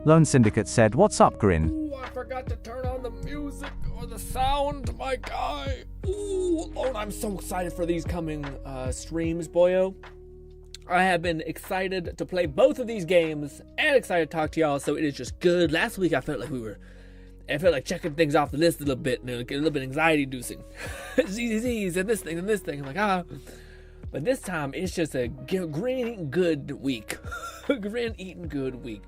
Lone Syndicate said, "What's up, Grin?" Ooh, I forgot to turn on the music or the sound, my guy. Ooh, Lord, I'm so excited for these coming streams, boyo. I have been excited to play both of these games and excited to talk to y'all, so it is just good. Last week I felt like checking things off the list a little bit, and get a little bit anxiety-inducing. ZZZs and this thing. I'm like, But this time, it's just a Grin eating good week. Grin eating good week.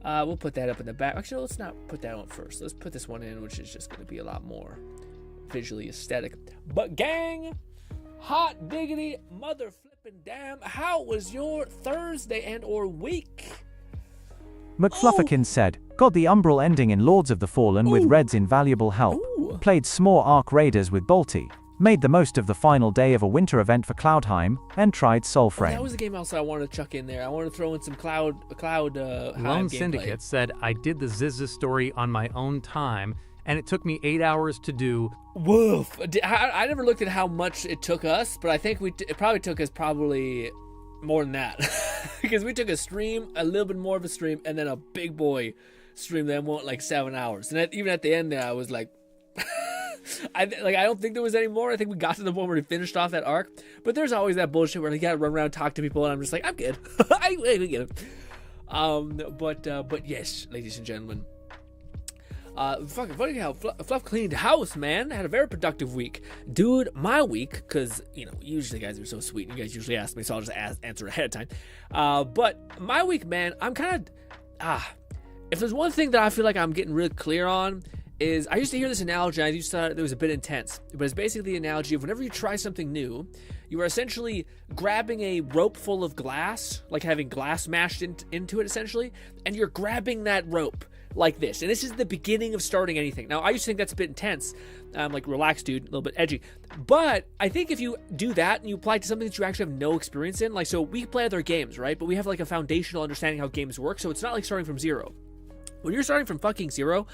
We'll put that up in the back. Actually, let's not put that one first. Let's put this one in, which is just going to be a lot more visually aesthetic. But gang, hot diggity mother flipping damn, how was your Thursday and or week? McFlufferkin said, "Got the Umbral ending in Lords of the Fallen with Red's invaluable help. Played S'more Arc Raiders with Bolty. Made the most of the final day of a winter event for Cloudheim, and tried Soulframe." That was a game also I wanted to chuck in there. I wanted to throw in some Cloud Lone Syndicate said, "I did the Zizza story on my own time, and it took me 8 hours to do." Woof. I never looked at how much it took us, but I think it probably took us more than that. Because we took a stream, a little bit more of a stream, and then a big boy stream that went like 7 hours. And even at the end there, I was like... I don't think there was any more. I think we got to the point where we finished off that arc. But there's always that bullshit where you gotta run around and talk to people, and I'm just like, I'm good. I get it. But yes, ladies and gentlemen. Fucking funny how Fluff cleaned house, man. Had a very productive week. Dude, my week, because, usually guys are so sweet. You guys usually ask me, so I'll just answer ahead of time. But my week, man, I'm kind of... if there's one thing that I feel like I'm getting really clear on, is I used to hear this analogy, I used to thought it was a bit intense, but it's basically the analogy of whenever you try something new, you are essentially grabbing a rope full of glass, like having glass mashed into it essentially, and you're grabbing that rope like this, and this is the beginning of starting anything. Now, I used to think that's a bit intense, like relax, dude, a little bit edgy, but I think if you do that and you apply it to something that you actually have no experience in, like, so we play other games, right, but we have like a foundational understanding how games work, so it's not like starting from zero. When you're starting from fucking zero,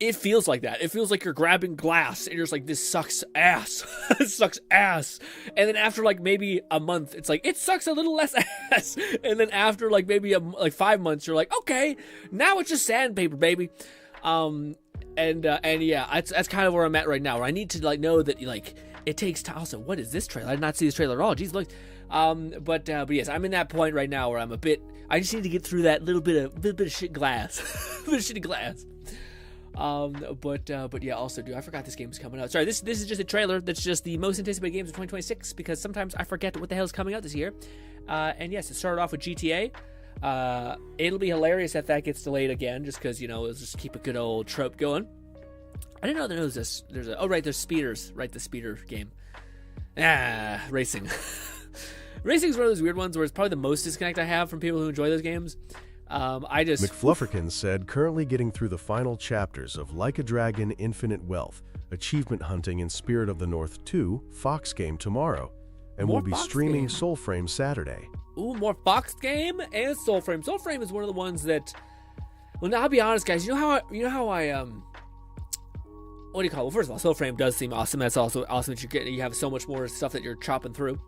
it feels like that. It feels like you're grabbing glass and you're just like, this sucks ass. This sucks ass. And then after like maybe a month, it's like, it sucks a little less ass. And then after like maybe 5 months, you're like, okay, now it's just sandpaper, baby. And yeah, that's kind of where I'm at right now, where I need to like know that like it takes time. Also, what is this trailer? I did not see this trailer at all. Jeez, look. But yes, I'm in that point right now where I just need to get through that little bit of shit glass. A bit of shitty glass. But yeah, also, dude, I forgot this game was coming out. Sorry, this is just a trailer that's just the most anticipated games of 2026, because sometimes I forget what the hell is coming out this year. And yes, it started off with GTA. It'll be hilarious if that gets delayed again, just because, let's just keep a good old trope going. I didn't know there was there's speeders, right, the speeder game. Racing. Racing is one of those weird ones where it's probably the most disconnect I have from people who enjoy those games. McFlufferkin said, "Currently getting through the final chapters of Like a Dragon Infinite Wealth, Achievement Hunting in Spirit of the North 2, Fox game tomorrow, and we'll be streaming Soulframe Saturday." Ooh, more Fox game and Soulframe. Soulframe is one of the ones that, well, now I'll be honest, guys, you know how I what do you call it? Well, first of all, Soulframe does seem awesome. That's also awesome that you have so much more stuff that you're chopping through.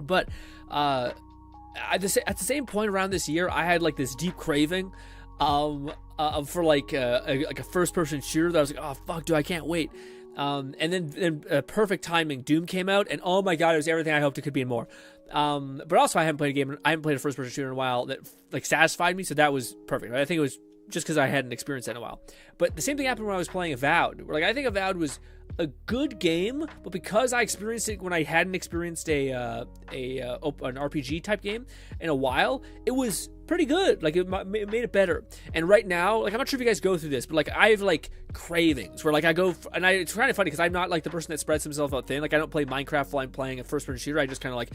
But, at the same point around this year, I had like this deep craving for like a first-person shooter that I was like, oh fuck, dude, I can't wait. And then perfect timing, Doom came out, and oh my god, it was everything I hoped it could be and more. But also I haven't played a first-person shooter in a while that like satisfied me, so that was perfect. Right? I think it was just because I hadn't experienced that in a while. But the same thing happened when I was playing Avowed. Like, I think Avowed was a good game, but because I experienced it when I hadn't experienced an RPG type game in a while, it was pretty good. Like, it made it better. And right now, like, I'm not sure if you guys go through this, but like, I have like cravings where like it's kind of funny because I'm not like the person that spreads himself out thin. Like, I don't play Minecraft while I'm playing a first-person shooter. I just kind of like,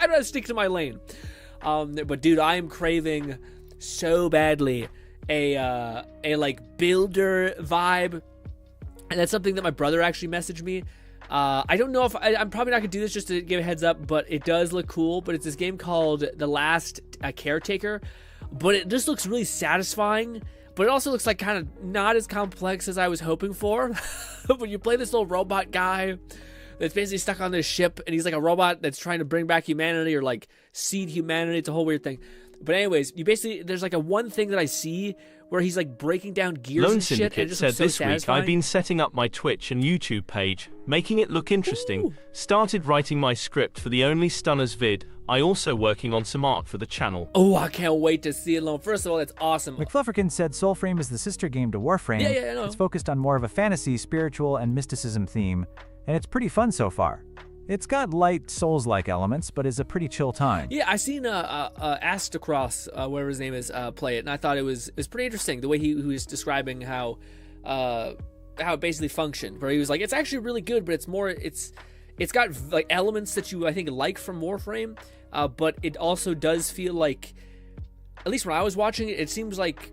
I'd rather stick to my lane. But dude, I am craving so badly a like builder vibe, and that's something that my brother actually messaged me. I don't know if I'm probably not gonna do this, just to give a heads up, but it does look cool. But it's this game called The Last Caretaker, but it just looks really satisfying, but it also looks like kind of not as complex as I was hoping for. When you play this little robot guy that's basically stuck on this ship, and he's like a robot that's trying to bring back humanity or like seed humanity. It's a whole weird thing. But anyways, you basically, there's like a one thing that I see where he's like breaking down gears Lone and shit. Syndicate And it just said looks so this satisfying. week I've been setting up my Twitch and YouTube page, making it look interesting. Ooh. Started writing my script for the Only Stunners vid. I also working on some art for the channel. Oh, I can't wait to see it, Lone. First of all, that's awesome. McFlufferkin said Soulframe is the sister game to Warframe. Yeah, I know. It's focused on more of a fantasy, spiritual, and mysticism theme, and it's pretty fun so far. It's got light Souls-like elements, but is a pretty chill time. Yeah, I seen Astacross, whatever his name is, play it, and I thought it was pretty interesting the way he was describing how it basically functioned. Where he was like, it's actually really good, but it's got like elements that you I think like from Warframe, but it also does feel like, at least when I was watching it, it seems like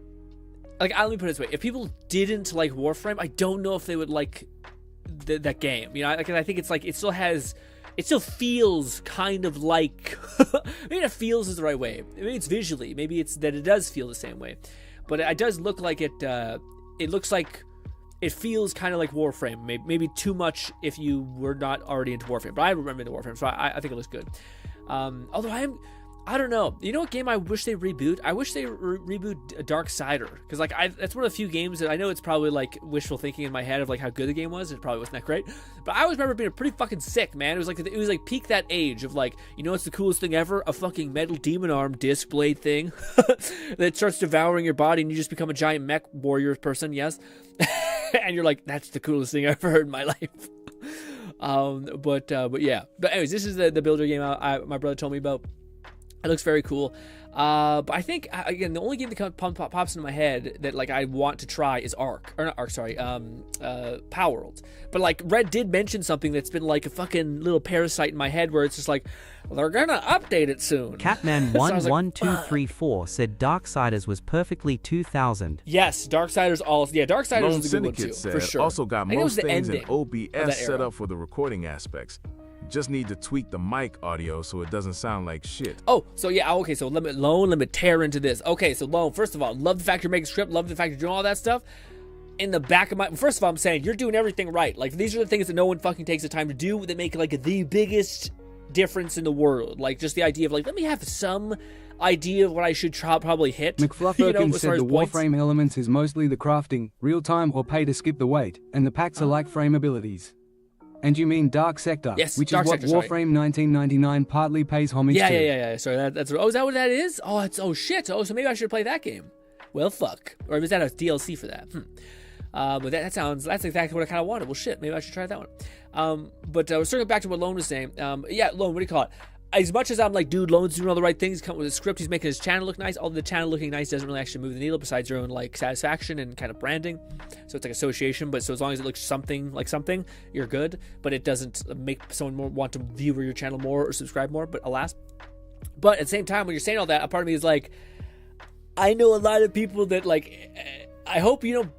let me put it this way: if people didn't like Warframe, I don't know if they would like that game. You know, I think it's like it still feels kind of like maybe it feels is the right way. Maybe it's visually, maybe it's that it does feel the same way, but it does look like it looks like it feels kind of like Warframe, maybe too much if you were not already into Warframe, but I remember the Warframe, so I think it looks good. Although I don't know. You know what game I wish they reboot? I wish they reboot Darksider, because like that's one of the few games that I know it's probably like wishful thinking in my head of like how good the game was. It probably wasn't that great, but I always remember being pretty fucking sick, man. It was like peak that age of like, you know what's the coolest thing ever? A fucking metal demon arm disc blade thing that starts devouring your body and you just become a giant mech warrior person. Yes, and you're like, that's the coolest thing I've ever heard in my life. But yeah. But anyways, this is the builder game my brother told me about. It looks very cool. But I think, again, the only game that pops into my head that like I want to try is Power World. But like Red did mention something that's been like a fucking little parasite in my head where it's just like, they're gonna update it soon. Catman11234 said Darksiders was perfectly 2000. Yes, Darksiders Darksiders Lone is a good one Syndicate too, said for sure. also got I think it was most the things in ending of that OBS set era. up for the recording aspects. Just need to tweak the mic audio so it doesn't sound like shit. Oh, so yeah, okay, so let me tear into this. Okay, so Lone, first of all, love the fact you're making a script, love the fact you're doing all that stuff. In the back of my, first of all, I'm saying you're doing everything right. Like, these are the things that no one fucking takes the time to do that make like the biggest difference in the world. Like, just the idea of like, let me have some idea of what I should probably hit. McFlufferkin as far said as the points. Warframe elements is mostly the crafting, real-time or pay to skip the wait, and the packs are like frame abilities. And you mean Dark Sector, Yes, which Dark is what Sector, sorry. Warframe 1999 partly pays homage to. Yeah. Sorry, that's. Oh, is that what that is? Oh shit. Oh, so maybe I should play that game. Well, fuck. Or is that a DLC for that? But that's exactly what I kind of wanted. Well, shit. Maybe I should try that one. But circling back to what Lone was saying. Yeah, Lone. What do you call it? As much as I'm like, dude, Lone's doing all the right things, come with a script, he's making his channel look nice. Although the channel looking nice doesn't really actually move the needle besides your own like satisfaction and kind of branding. So it's like association, but so as long as it looks something like something, you're good. But it doesn't make someone want to view your channel more or subscribe more. But alas. But at the same time, when you're saying all that, a part of me is like, I know a lot of people that like, I hope it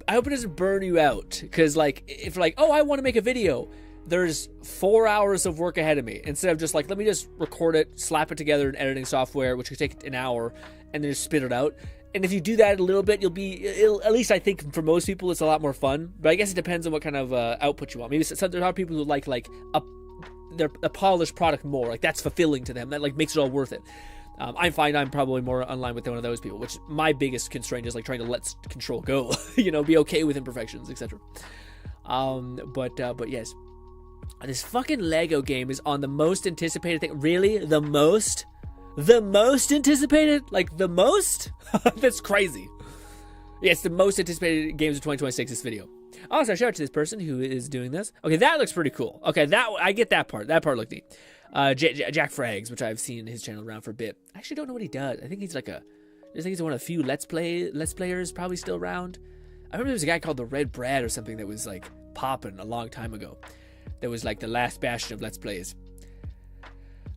doesn't burn you out. Because like, if like, oh, I want to make a video, there's 4 hours of work ahead of me instead of just like, let me just record it, slap it together in editing software, which could take an hour, and then just spit it out. And if you do that a little bit, it'll at least I think for most people it's a lot more fun. But I guess it depends on what kind of output you want. Maybe there are people who like a polished product more, like that's fulfilling to them, that like makes it all worth it. I find I'm probably more online with one of those people, which my biggest constraint is like trying to let control go, be okay with imperfections, etc. But yes. This fucking Lego game is on the most anticipated thing. Really? The most anticipated? Like the most? That's crazy. Yeah, it's the most anticipated games of 2026, this video. Also, shout out to this person who is doing this. Okay, that looks pretty cool. Okay, I get that part. That part looked neat. Jack Frags, which I've seen his channel around for a bit. I actually don't know what he does. I think he's one of the few Let's Players probably still around. I remember there was a guy called the Red Brad or something that was like popping a long time ago. That was like the last bastion of Let's Plays.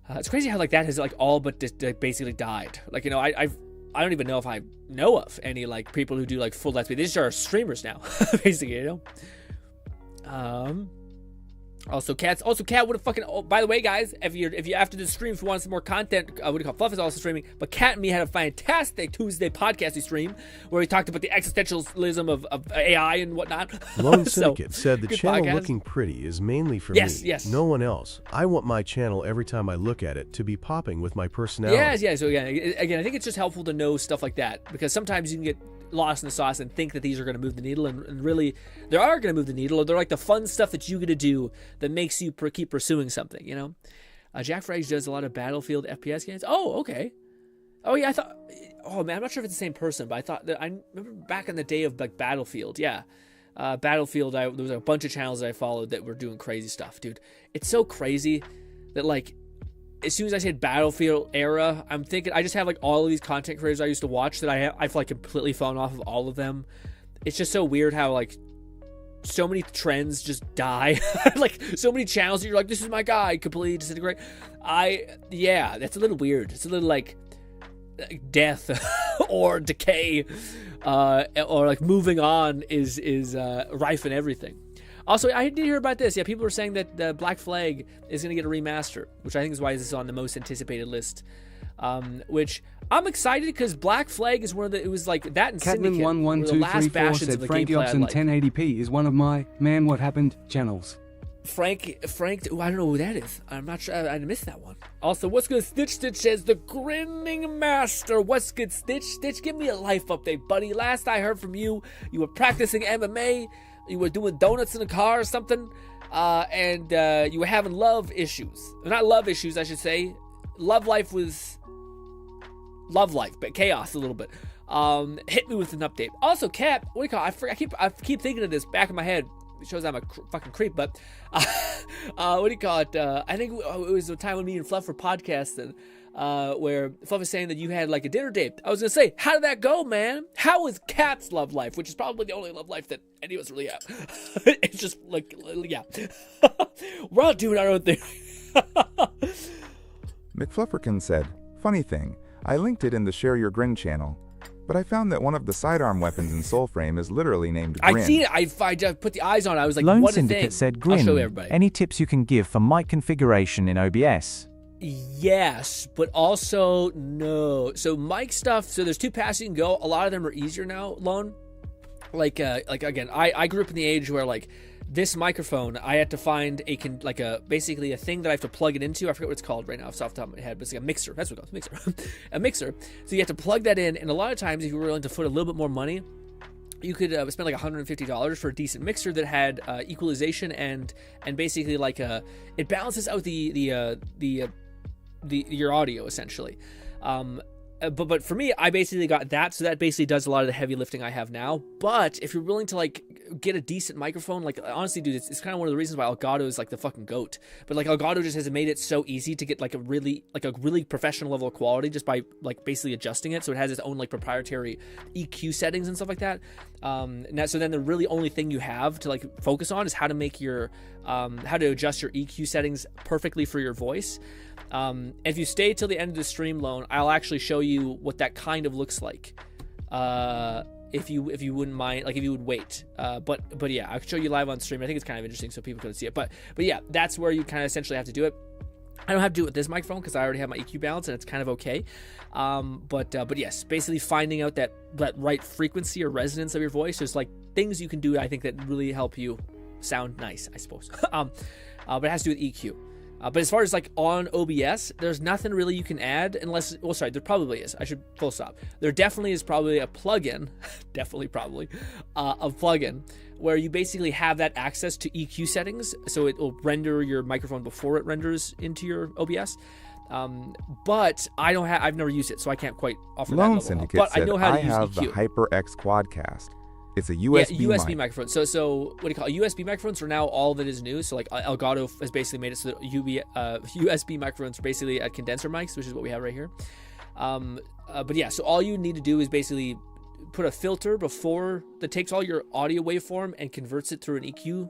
It's crazy how like that has like all but basically died. Like, I don't even know if I know of any like people who do like full Let's Play. These are streamers now, basically, Also, Cat, what a fucking. Oh, by the way, guys, if you after this stream, if you want some more content, what do you call Fluff is also streaming. But Cat and me had a fantastic Tuesday podcasting stream where we talked about the existentialism of AI and whatnot. Lone Syndicate said the channel podcast. looking pretty is mainly for me. Yes. No one else. I want my channel every time I look at it to be popping with my personality. Yeah. So again, I think it's just helpful to know stuff like that because sometimes you can get lost in the sauce and think that these are going to move the needle, and really they are going to move the needle, or they're like the fun stuff that you get to do that makes you keep pursuing something, you know. Jack Frags does a lot of Battlefield FPS games. Oh, okay. Oh yeah, I thought. Oh man, I'm not sure if it's the same person, but I thought that I remember back in the day of like Battlefield. Yeah, Battlefield. There was a bunch of channels that I followed that were doing crazy stuff, dude. It's so crazy that like. As soon as I said Battlefield era, I'm thinking I just have like all of these content creators I used to watch that I've like completely fallen off of all of them. It's just so weird how like so many trends just die. Like so many channels that you're like, this is my guy, completely disintegrate. Yeah, that's a little weird. It's a little like death or decay, or like moving on is rife in everything. Also, I did hear about this. Yeah, people were saying that the Black Flag is going to get a remaster, which I think is why this is on the most anticipated list. Which I'm excited because Black Flag is one of the. It was like that and Syndicate were the last bastions of the Frank gameplay I Yobson liked. 1080p is one of my Man What Happened channels. Frank, ooh, I don't know who that is. I'm not sure. I missed that one. Also, what's good? Stitch says the grinning master. What's good, Stitch? Give me a life update, buddy. Last I heard from you, you were practicing MMA. You were doing donuts in the car or something, and you were having love issues. Not love issues, I should say. Love life, but chaos a little bit. Hit me with an update. Also, Cap, what do you call it? I keep thinking of this back in my head. It shows I'm a fucking creep, but what do you call it? I think it was the time when me and Fluff were podcasting, where Fluff was saying that you had like a dinner date. I was gonna say, how did that go, man? How was Cat's love life, which is probably the only love life that any of us really have. It's just like, yeah, we're all doing our own thing. McFlufferkin said, funny thing, I linked it in the Share Your Grin channel, but I found that one of the sidearm weapons in Soulframe is literally named GRINN. I seen it. I just put the eyes on it. I was like, Lone what a Syndicate thing. said, I'll show GRINN. everybody. Any tips you can give for mic configuration in OBS? Yes, but also no. So mic stuff. So there's two paths you can go. A lot of them are easier now. Lone, like again, I grew up in the age where like this microphone, I had to find basically a thing that I have to plug it into. I forget what it's called right now off the top of my head, but it's like a mixer. That's what it's called, mixer. A mixer. So you have to plug that in, and a lot of times, if you were willing to put a little bit more money, you could spend like $150 for a decent mixer that had equalization and basically like it balances out your audio essentially. But for me, I basically got that, so that basically does a lot of the heavy lifting I have now. But if you're willing to like get a decent microphone, like honestly, dude, it's kind of one of the reasons why Elgato is like the fucking goat. But like Elgato just has made it so easy to get like a really professional level of quality just by like basically adjusting it. So it has its own like proprietary EQ settings and stuff like that. So then the really only thing you have to like focus on is how to make your how to adjust your EQ settings perfectly for your voice. If you stay till the end of the stream, Lone, I'll actually show you what that kind of looks like. If you wouldn't mind, like if you would wait. But yeah, I'll show you live on stream. I think it's kind of interesting so people can see it. But yeah, that's where you kind of essentially have to do it. I don't have to do it with this microphone because I already have my EQ balance and it's kind of okay. But yes, basically finding out that right frequency or resonance of your voice. There's like things you can do, I think, that really help you sound nice, I suppose. But it has to do with EQ. But as far as like on OBS, there's nothing really you can add unless, well, sorry, there probably is. I should full stop. There definitely is probably a plugin, a plugin where you basically have that access to EQ settings. So it will render your microphone before it renders into your OBS. But I've never used it, so I can't quite offer that Lone level. Syndicate But said, I know how to I use have EQ. the HyperX Quadcast. It's a USB, USB microphone. So what do you call it? USB microphones are now all that is new. So like Elgato has basically made it so that USB microphones are basically at condenser mics, which is what we have right here. But yeah, so all you need to do is basically put a filter before that takes all your audio waveform and converts it through an EQ,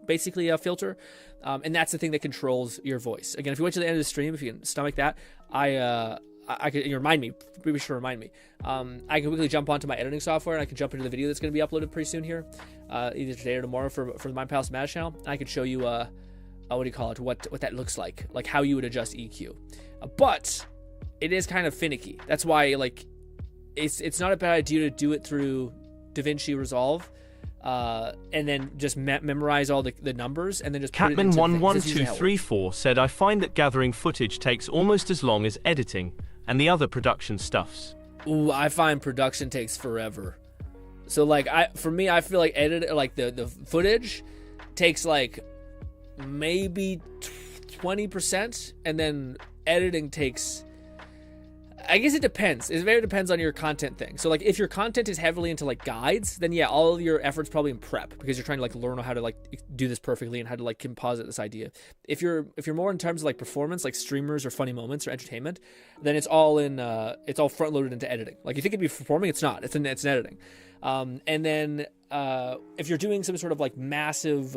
basically a filter. And that's the thing that controls your voice. Again, if you went to the end of the stream, if you can stomach that, I could remind me. Be sure to remind me. I can quickly jump onto my editing software and I can jump into the video that's going to be uploaded pretty soon here, either today or tomorrow for the My Palace Mad channel. And I could show you what do you call it? What that looks like how you would adjust EQ. But it is kind of finicky. That's why like it's not a bad idea to do it through DaVinci Resolve. And then just memorize all the numbers and then just put it into Catman11234 said, I find that gathering footage takes almost as long as editing and the other production stuffs. Ooh, I find production takes forever. So like for me, I feel like the footage takes like maybe 20%, and then editing takes, I guess it depends. It very depends on your content thing. So like if your content is heavily into like guides, then yeah, all of your efforts probably in prep because you're trying to like learn how to like do this perfectly and how to like composite this idea. If you're more in terms of like performance, like streamers or funny moments or entertainment, then it's all front loaded into editing. Like you think it'd be performing, it's not. It's in editing. And then if you're doing some sort of like massive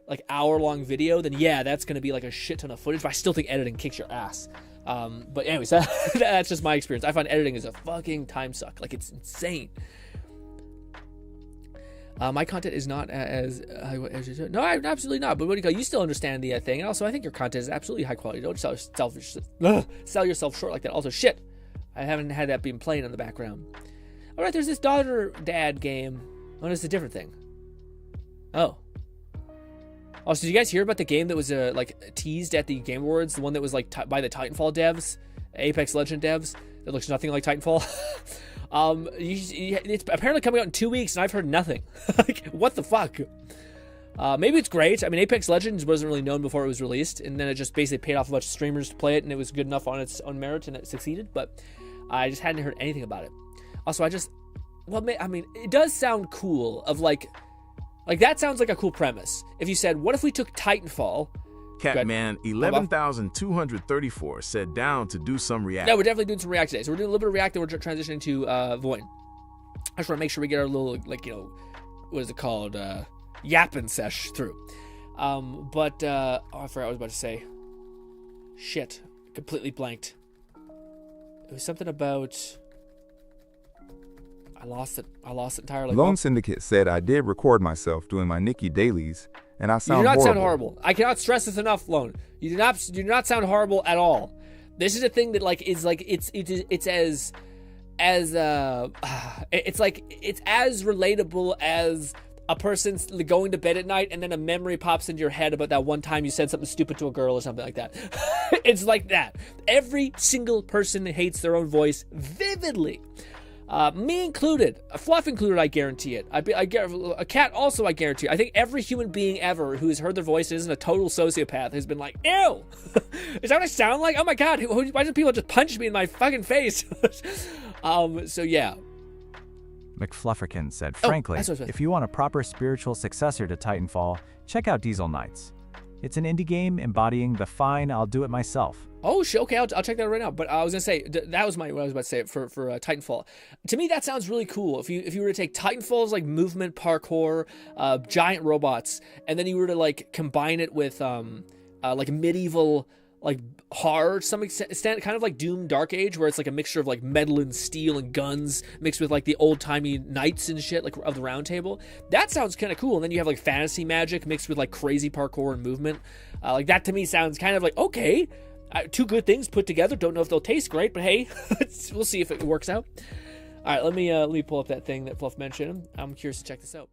like hour-long video, then yeah, that's going to be like a shit ton of footage, but I still think editing kicks your ass. But anyways, that's just my experience. I find editing is a fucking time suck. Like, it's insane. My content is not as no, I'm absolutely not. But what do you call? You still understand the thing, and also I think your content is absolutely high quality. Don't sell yourself short like that. Also, shit, I haven't had that being playing in the background. All right, there's this daughter-dad game. Oh, it's a different thing. Oh, so did you guys hear about the game that was like teased at the Game Awards? The one that was like by the Titanfall devs, Apex Legend devs. That looks nothing like Titanfall. It's apparently coming out in 2 weeks, and I've heard nothing. Like, what the fuck? Maybe it's great. I mean, Apex Legends wasn't really known before it was released, and then it just basically paid off a bunch of streamers to play it, and it was good enough on its own merit, and it succeeded. But I just hadn't heard anything about it. Also, I mean, it does sound cool. Of like that sounds like a cool premise. If you said, what if we took Titanfall? Catman 11,234 said down to do some React. Yeah, we're definitely doing some React today. So we're doing a little bit of React, and we're transitioning to Voin. I just want to make sure we get our little, like, you know, what is it called? Yapping sesh through. I forgot what I was about to say. Shit. Completely blanked. It was something about... I lost it entirely. Lone Syndicate said I did record myself doing my Nikki dailies, and I sound horrible. You do not sound horrible. I cannot stress this enough, Lone. You do not sound horrible at all. This is a thing that like is like it's as relatable as a person's going to bed at night and then a memory pops into your head about that one time you said something stupid to a girl or something like that. It's like that. Every single person hates their own voice vividly. Me included, Fluff included, I guarantee it. A cat also, I guarantee it. I think every human being ever who has heard their voice and isn't a total sociopath has been like, ew! Is that what I sound like? Oh my god, why do people just punch me in my fucking face? So yeah. McFlufferkin said, frankly, if you want a proper spiritual successor to Titanfall, check out Diesel Knights. It's an indie game embodying the fine, I'll do it myself. Oh shit! Okay, I'll check that out right now. But I was gonna say that was what I was about to say for Titanfall. To me, that sounds really cool. If you were to take Titanfall's like movement parkour, giant robots, and then you were to like combine it with like medieval like horror to some extent, kind of like Doom Dark Age, where it's like a mixture of like metal and steel and guns mixed with like the old timey knights and shit like of the Round Table. That sounds kind of cool. And then you have like fantasy magic mixed with like crazy parkour and movement. Like that to me sounds kind of like okay. Two good things put together. Don't know if they'll taste great, but hey, we'll see if it works out. All right, let me pull up that thing that Fluff mentioned. I'm curious to check this out.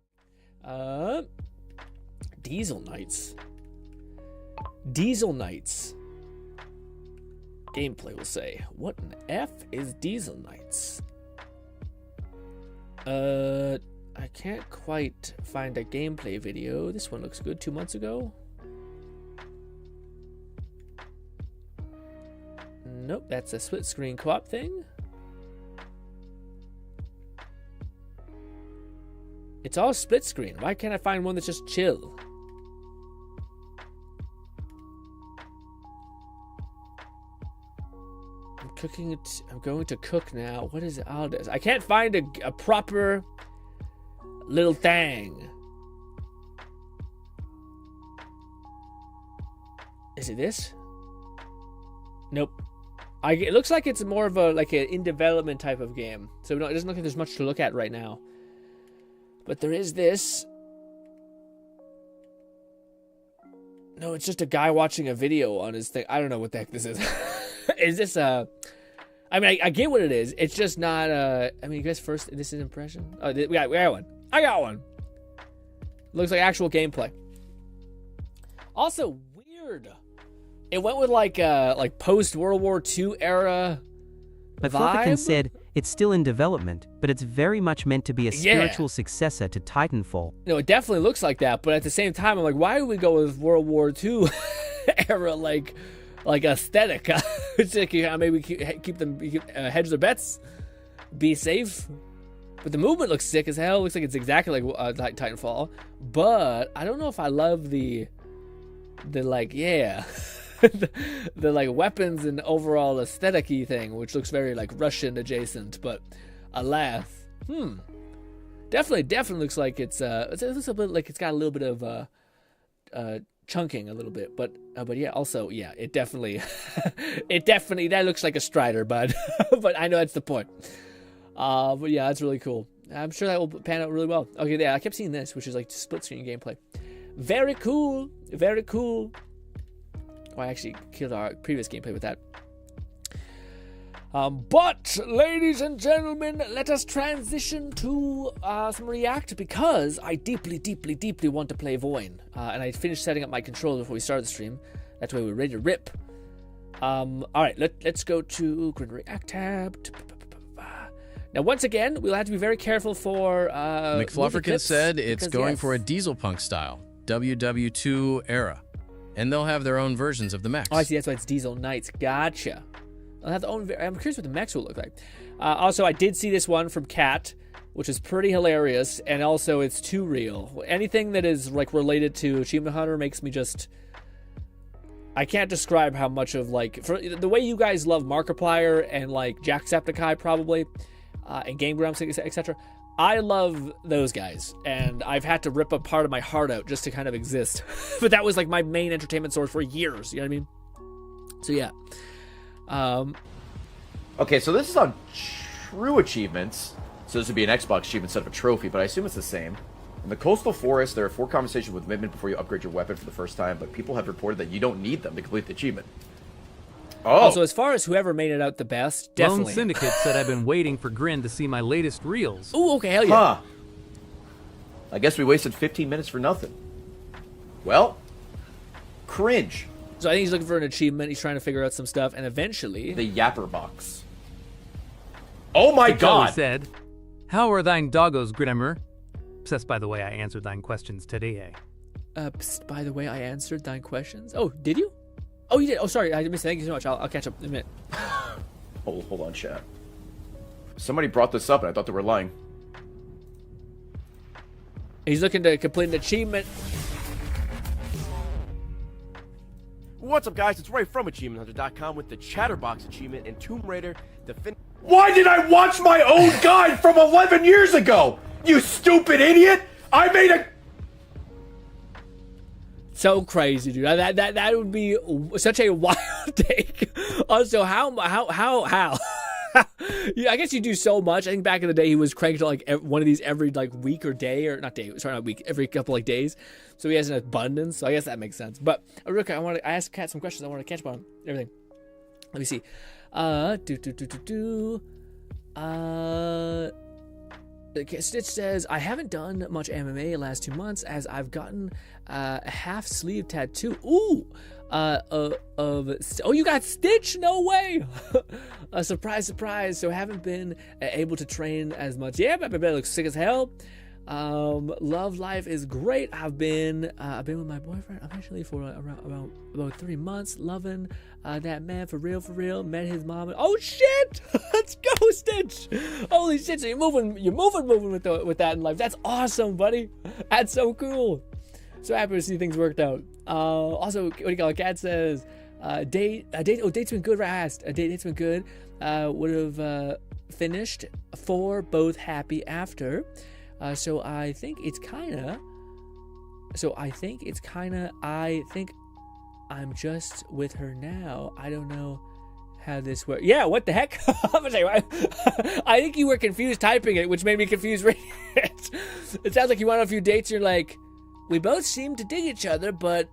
Diesel Knights. Gameplay will say, what in the F is Diesel Knights? I can't quite find a gameplay video. This one looks good. 2 months ago. Nope, that's a split screen co-op thing. It's all split screen. Why can't I find one that's just chill? I'm cooking it. I'm going to cook now. What is it? I can't find a proper little thing. Is it this? Nope. It looks like it's more of a in development type of game, so it doesn't look like there's much to look at right now. But there is this. No, it's just a guy watching a video on his thing. I don't know what the heck this is. Is this I mean, I get what it is. It's just not I mean, you guys first, this is impression. Oh, we got one. I got one. Looks like actual gameplay. Also weird. It went with like post World War II era McFlufferkin vibe. said it's still in development, but it's very much meant to be a spiritual successor to Titanfall. No, it definitely looks like that, but at the same time, I'm like, why would we go with World War II era like aesthetic? It's like, maybe keep them hedge their bets, be safe. But the movement looks sick as hell. Looks like it's exactly like Titanfall, but I don't know if I love the like the like weapons and overall aesthetic-y thing, which looks very like Russian adjacent. But alas, definitely looks like it looks a bit like it's got a little bit of chunking a little bit, but yeah, also yeah, it definitely that looks like a Strider, but but I know that's the point. But yeah, that's really cool. I'm sure that will pan out really well. Okay, yeah, I kept seeing this, which is like split screen gameplay. Very cool, very cool. Oh, I actually killed our previous gameplay with that. But, ladies and gentlemen, let us transition to some React, because I deeply want to play Voin. And I finished setting up my controller before we started the stream. That's why we're ready to rip. Alright, let's go to GRINN React tab. Now, once again, we'll have to be very careful for McFlufferkin said it's going for a Diesel Punk style, WW2 era. And they'll have their own versions of the mechs. Oh, I see. That's why it's Diesel Knights. Gotcha. I'll have their own. I'm curious what the mechs will look like. Also, I did see this one from Cat, which is pretty hilarious, and also it's too real. Anything that is like related to Achievement Hunter makes me just. I can't describe how much of like for the way you guys love Markiplier and like Jacksepticeye probably, and Game Grumps, etc. I love those guys, and I've had to rip a part of my heart out just to kind of exist. But that was like my main entertainment source for years, you know what I mean? So yeah. Okay, so this is on true achievements. So this would be an Xbox achievement instead of a trophy, but I assume it's the same. In the coastal forest, there are 4 conversations with women before you upgrade your weapon for the first time, but people have reported that you don't need them to complete the achievement. Oh. So as far as whoever made it out the best, definitely. Lone Syndicate said I've been waiting for GRINN to see my latest reels. Oh, okay, hell yeah. Huh. I guess we wasted 15 minutes for nothing. Well, cringe. So I think he's looking for an achievement. He's trying to figure out some stuff, and eventually... The Yapper Box. Oh my god! Said, how are thine doggos, Grimmer? Obsessed by the way I answered thine questions today, by the way I answered thine questions? Oh, did you? Oh, you did. Oh, sorry. I missed it. Thank you so much. I'll catch up in a minute. Hold on, chat. Somebody brought this up, and I thought they were lying. He's looking to complete an achievement. What's up, guys? It's Ray from AchievementHunter.com with the Chatterbox achievement in Tomb Raider. Why did I watch my own guide from 11 years ago? You stupid idiot! I made a... So crazy, dude. That would be such a wild take. Also, how? Yeah, I guess you do so much. I think back in the day he was cranked like one of these every like week or day, or not day, sorry, not week, every couple like days. So he has an abundance. So I guess that makes sense. But real quick, I asked Kat some questions. I want to catch up on everything. Let me see. Stitch says, I haven't done much MMA the last 2 months as I've gotten a half sleeve tattoo. Ooh! Oh, you got Stitch? No way! Surprise. So haven't been able to train as much. Yeah, but it looks sick as hell. Love life is great. I've been with my boyfriend eventually for around about 3 months. Loving that man for real. Met his mom. Oh shit! Let's go, Stitch! Holy shit! So you're moving with that in life. That's awesome, buddy. That's so cool. So happy to see things worked out. Also, what do you call it? Kat says, date's been good, Rast. Date's been good. Would have finished for both happy after. So I think I'm just with her now. I don't know how this works. Yeah, what the heck? I'm gonna say, I think you were confused typing it, which made me confused reading it. It sounds like you went on a few dates. You're like, we both seem to dig each other, but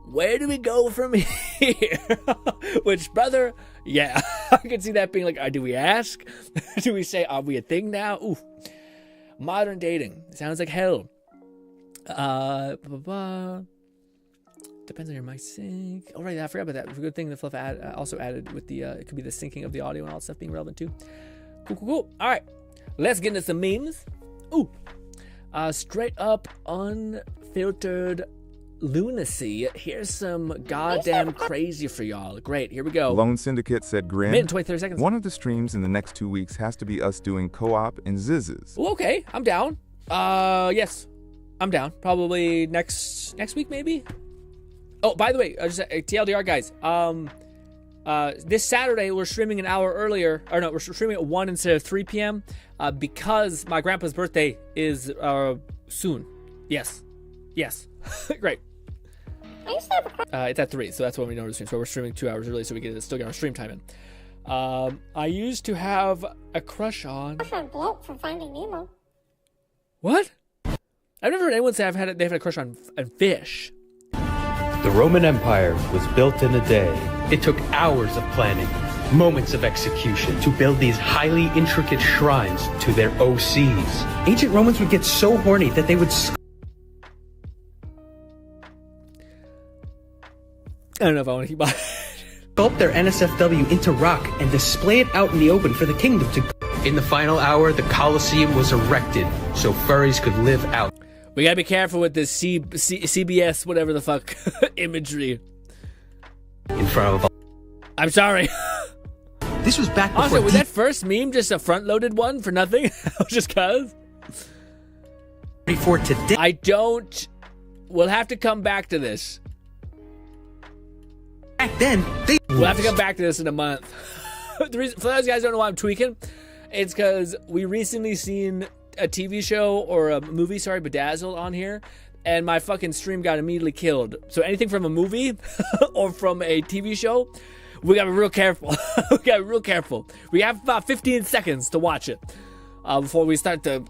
where do we go from here? Which, brother, yeah, I can see that being like, do we ask? Do we say, are we a thing now? Ooh, modern dating sounds like hell. Depends on your mic sync. Oh, right, I forgot about that. It's a good thing the Fluff also added with the, it could be the syncing of the audio and all that stuff being relevant too. Cool. All right, let's get into some memes. Ooh, straight up unfiltered lunacy. Here's some goddamn crazy for y'all. Great, here we go. Lone Syndicate said, Grin. Minute 23 seconds. One of the streams in the next 2 weeks has to be us doing co-op and zizzes. Ooh, okay, I'm down. Yes, I'm down. Probably next week, maybe. Oh, by the way, just TLDR, guys. This Saturday we're streaming an hour earlier. Or no, we're streaming at 1 instead of 3 p.m. Because my grandpa's birthday is soon. Yes. Great. It's at 3, so that's when we know to stream. So we're streaming 2 hours early, so we can still get our stream time in. I used to have a crush on Bloat from Finding Nemo. What? I've never heard anyone say they've had a crush on fish. The Roman Empire was built in a day. It took hours of planning, moments of execution to build these highly intricate shrines to their OCs. Ancient Romans would get so horny that they would I don't know if I want to keep on. sculpt their NSFW into rock and display it out in the open for the kingdom to. In the final hour, the Colosseum was erected so furries could live out. We gotta be careful with this CBS, whatever the fuck, imagery. In front of. I'm sorry. This was back before. Also, was that first meme just a front-loaded one for nothing? Just cause? Before today. I don't. We'll have to come back to this. Back then, we'll have to come back to this in a month. The reason, for those guys who don't know why I'm tweaking, it's because we recently seen a TV show or a movie, Bedazzled on here, and my fucking stream got immediately killed. So anything from a movie or from a TV show, we gotta be real careful. We have about 15 seconds to watch it before we start to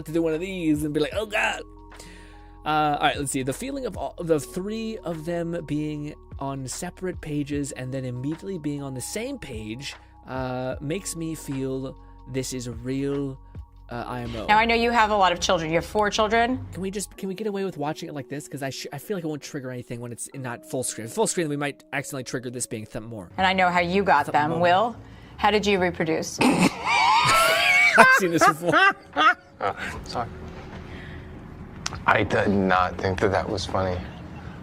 do one of these and be like, oh god. All right, let's see. The feeling of all of the three of them being on separate pages and then immediately being on the same page makes me feel this is a real IMO. Now I know you have a lot of children. You have 4 children. Can we get away with watching it like this? Because I feel like it won't trigger anything when it's not full screen. Full screen, we might accidentally trigger this being thump more. And I know how you got them. Will, how did you reproduce? I've seen this before. Sorry. I did not think that was funny.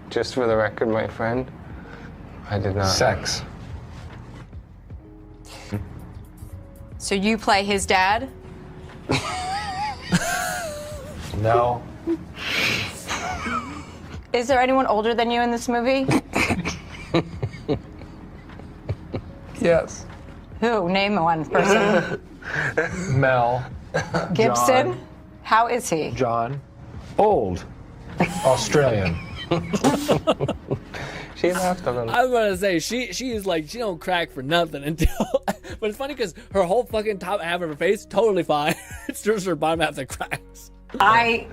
Just for the record, my friend, I did not. Sex. So you play his dad? No. Is there anyone older than you in this movie? Yes. Who? Name one person. Mel. Gibson? John. How is he? John. Old. Australian. She laughed a little. I was gonna say she is like she don't crack for nothing until, but it's funny because her whole fucking top half of her face totally fine. It's just her bottom half that cracks. I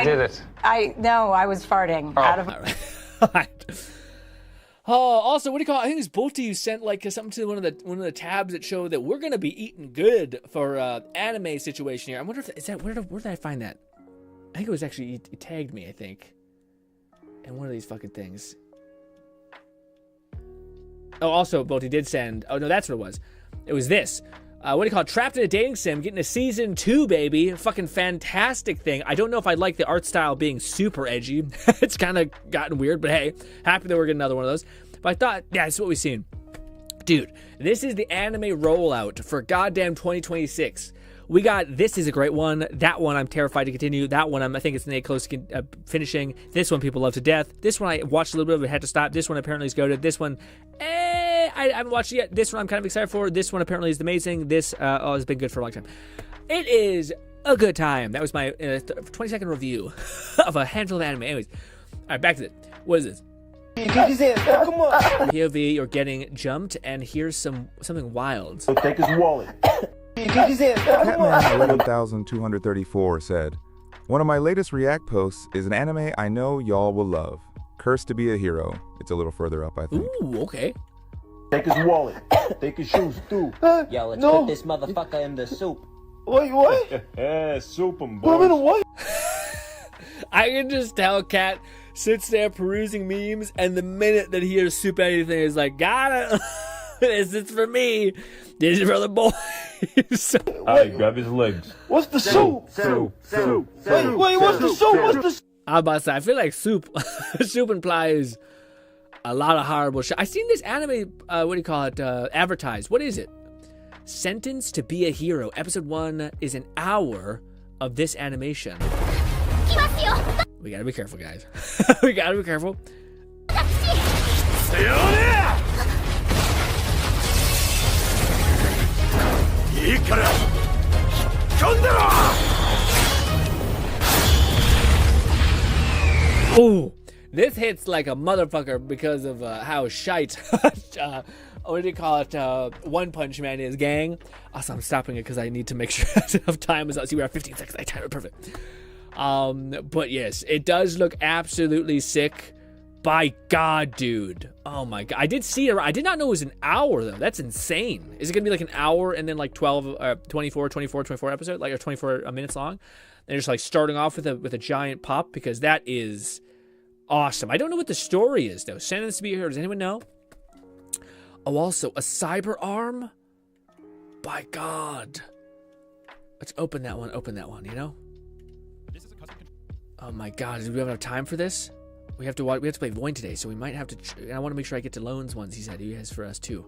did it. No, I was farting out of. All right. Oh, also, what do you call it? I think it's Bolty who sent like something to one of the tabs that showed that we're gonna be eating good for anime situation here. I wonder if is that where did I find that? I think it was actually he tagged me. I think, in one of these fucking things. Oh, also, Bolty did send. Oh no, that's what it was. It was this. What do you call it? Trapped in a dating sim, getting a season 2, baby. Fucking fantastic thing. I don't know if I like the art style being super edgy. It's kind of gotten weird, but hey, happy that we're getting another one of those. But I thought, yeah, that's what we've seen. Dude, this is the anime rollout for goddamn 2026. We got, this is a great one. That one I'm terrified to continue. That one I think it's close to finishing. This one people love to death. This one I watched a little bit of it, had to stop. This one apparently is goated. This one, I haven't watched it yet. This one I'm kind of excited for. This one apparently is amazing. This has been good for a long time. It is a good time. That was my 20-second review of a handful of anime. Anyways, all right, back to it. What is this? POV, you're getting jumped, and here's something wild. Take his wallet. Catman 11,234 said, "One of my latest React posts is an anime I know y'all will love. Cursed to be a Hero. It's a little further up, I think. Ooh, okay. Take his wallet. Take his shoes, too. Yo, let's put this motherfucker in the soup. Wait, what? Yeah, soup and Put him in a what? I can just tell Cat sits there perusing memes, and the minute that he hears soup anything is like, got it. This is for me. This is for the boys. Alright, grab his legs. What's the soup? Wait, what's the soup? What's the soup? I'm about to say, I feel like soup implies a lot of horrible shit. I seen this anime, what do you call it, advertised. What is it? Sentenced to be a Hero. Episode 1 is an hour of this animation. We gotta be careful, guys. We gotta be careful. Ooh, this hits like a motherfucker because of how shite, what do you call it, One Punch Man is, gang. Also, I'm stopping it because I need to make sure I have enough time. See, we're at 15 seconds. I timed it perfect. But yes, it does look absolutely sick. By God, dude. Oh my God. I did see it. I did not know it was an hour, though. That's insane. Is it going to be like an hour and then like 24 episodes? Like 24 minutes long? And just like starting off with a giant pop? Because that is awesome. I don't know what the story is, though. Sentenced to be a Hero. Does anyone know? Oh, also, a cyber arm? By God. Let's open that one, you know? Oh my God. Do we have enough time for this? We have to play Voin today, so we might have to. I want to make sure I get to Lone's ones. He said he has for us too.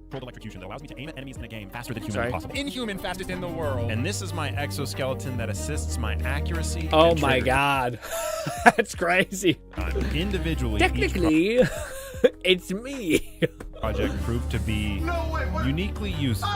Controlled electrocution that allows me to aim at enemies in the game faster than humanly possible. Inhuman, fastest in the world. And this is my exoskeleton that assists my accuracy. Oh my God, that's crazy. Individually, technically, it's me. Project proved to be uniquely useful,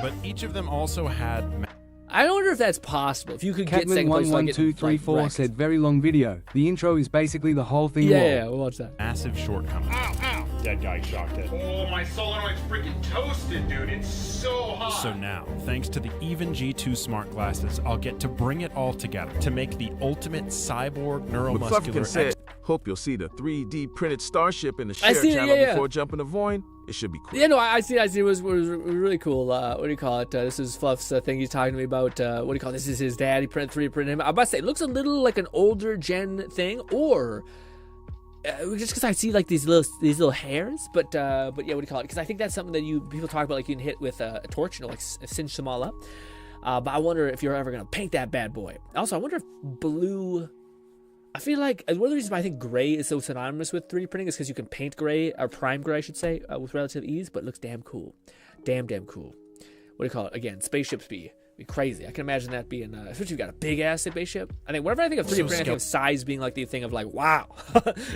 but each of them also had. I wonder if that's possible. If you could get second place, like 11234 said very long video. The intro is basically the whole thing. Yeah, we'll watch that. Massive shortcoming. Ow! Dead guy shocked it. Oh, my solenoid's freaking toasted, dude. It's so hot. So now, thanks to the Even G2 smart glasses, I'll get to bring it all together to make the ultimate cyborg neuromuscular. Said, hope you'll see the 3D printed starship in the share channel before jumping to Voin. It should be cool. Yeah, no, I see. It was really cool. What do you call it? This is Fluff's thing he's talking to me about. What do you call it? This is his dad. He printed him. I'm about to say, it looks a little like an older gen thing, or just because I see like these little hairs. But yeah, what do you call it? Because I think that's something that people talk about, like you can hit with a torch and like cinch them all up. But I wonder if you're ever gonna paint that bad boy. Also, I wonder if blue. I feel like one of the reasons why I think gray is so synonymous with 3D printing is because you can paint gray, or prime gray, I should say, with relative ease, but it looks damn cool. Damn cool. What do you call it? Again, spaceships be crazy. I can imagine that being, especially if you got a big-ass spaceship. I think whenever I think of 3D printing, I think of size being like the thing of like, wow.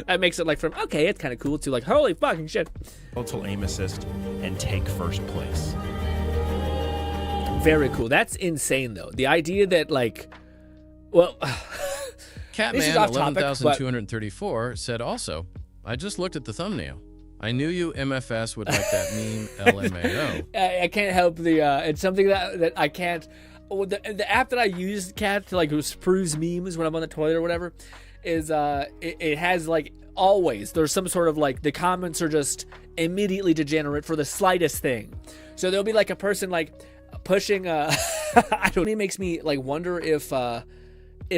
That makes it like from, okay, it's kind of cool, to like, holy fucking shit. Total aim assist and take first place. Very cool. That's insane, though. The idea that, like, well... Catman 11,234 said also, I just looked at the thumbnail. I knew you MFS would like that meme LMAO. I can't help the it's something that I can't. The app that I use, Cat, to like peruse memes when I'm on the toilet or whatever, is it has like always there's some sort of like the comments are just immediately degenerate for the slightest thing. So there'll be like a person like pushing I don't know, it makes me like wonder if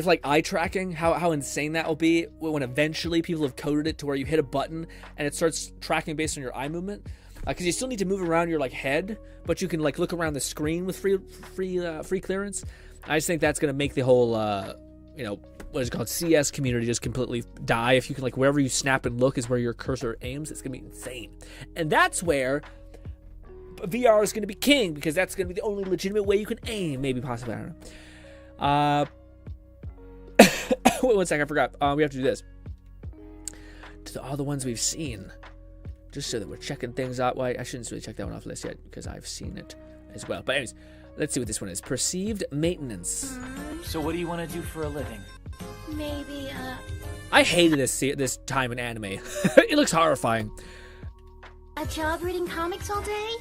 like eye tracking, how insane that will be when eventually people have coded it to where you hit a button and it starts tracking based on your eye movement. Because you still need to move around your like head, but you can like look around the screen with free clearance. I just think that's gonna make the whole what is it called, CS community just completely die. If you can like wherever you snap and look is where your cursor aims, it's gonna be insane. And that's where VR is gonna be king, because that's gonna be the only legitimate way you can aim. Maybe possibly, I don't know. Wait, 1 second, I forgot. We have to do this. To all the ones we've seen, just so that we're checking things out. Well, I shouldn't really check that one off the list yet because I've seen it as well. But anyways, let's see what this one is. Perceived maintenance. So what do you want to do for a living? Maybe, I hated this time in anime. It looks horrifying. a job reading comics all day?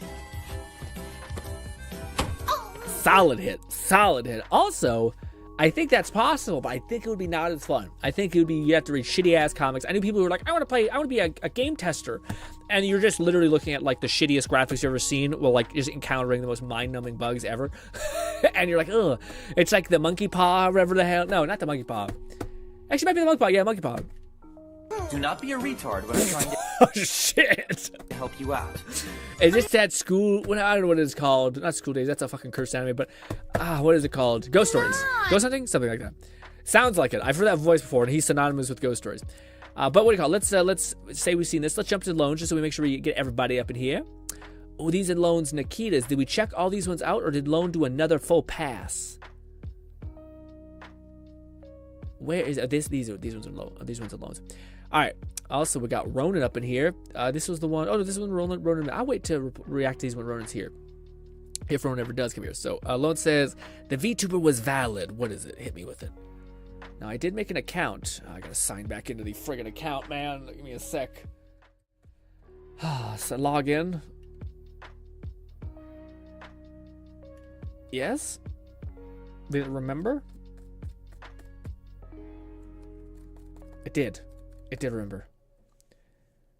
Solid hit. Also, I think that's possible, but I think it would be not as fun. I think it would be, you have to read shitty ass comics. I knew people who were like, I want to be a game tester. And you're just literally looking at like the shittiest graphics you've ever seen while like just encountering the most mind-numbing bugs ever. And you're like, ugh. It's like the monkey paw, whatever the hell. No, not the monkey paw. Actually, it might be the monkey paw. Yeah, monkey paw. Do not be a retard when I'm trying to Oh, shit. help you out. Is this that school? I don't know what it's called. Not School Days. That's a fucking cursed anime. But what is it called? Ghost Stories. Ghost hunting? Something like that. Sounds like it. I've heard that voice before, and he's synonymous with Ghost Stories. But what do you call it? Let's say we've seen this. Let's jump to loans just so we make sure we get everybody up in here. Oh, these are loans, Nikita's. Did we check all these ones out, or did loan do another full pass? Where is this? These ones are low. These ones are loans. All right. Also, we got Ronan up in here. This was the one. Oh, no, this one, Ronan. I'll wait to react to these when Ronan's here. If Ronan ever does come here. So, Lone says, the VTuber was valid. What is it? Hit me with it. Now, I did make an account. I gotta sign back into the friggin' account, man. Give me a sec. So, log in. Yes? Did it remember? It did. It did remember.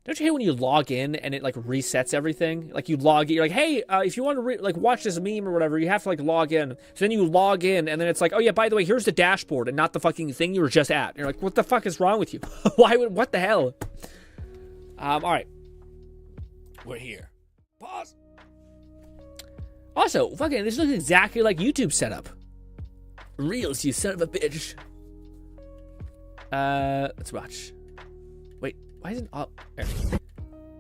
Don't you hate when you log in and it like resets everything? Like you log in, you're like, hey, if you want to like watch this meme or whatever, you have to like log in. So then you log in and then it's like, oh yeah, by the way, here's the dashboard and not the fucking thing you were just at. And you're like, what the fuck is wrong with you? What the hell? All right. We're here. Pause. Also, fucking, this looks exactly like YouTube setup. Reels, you son of a bitch. Let's watch. Wait, why isn't there.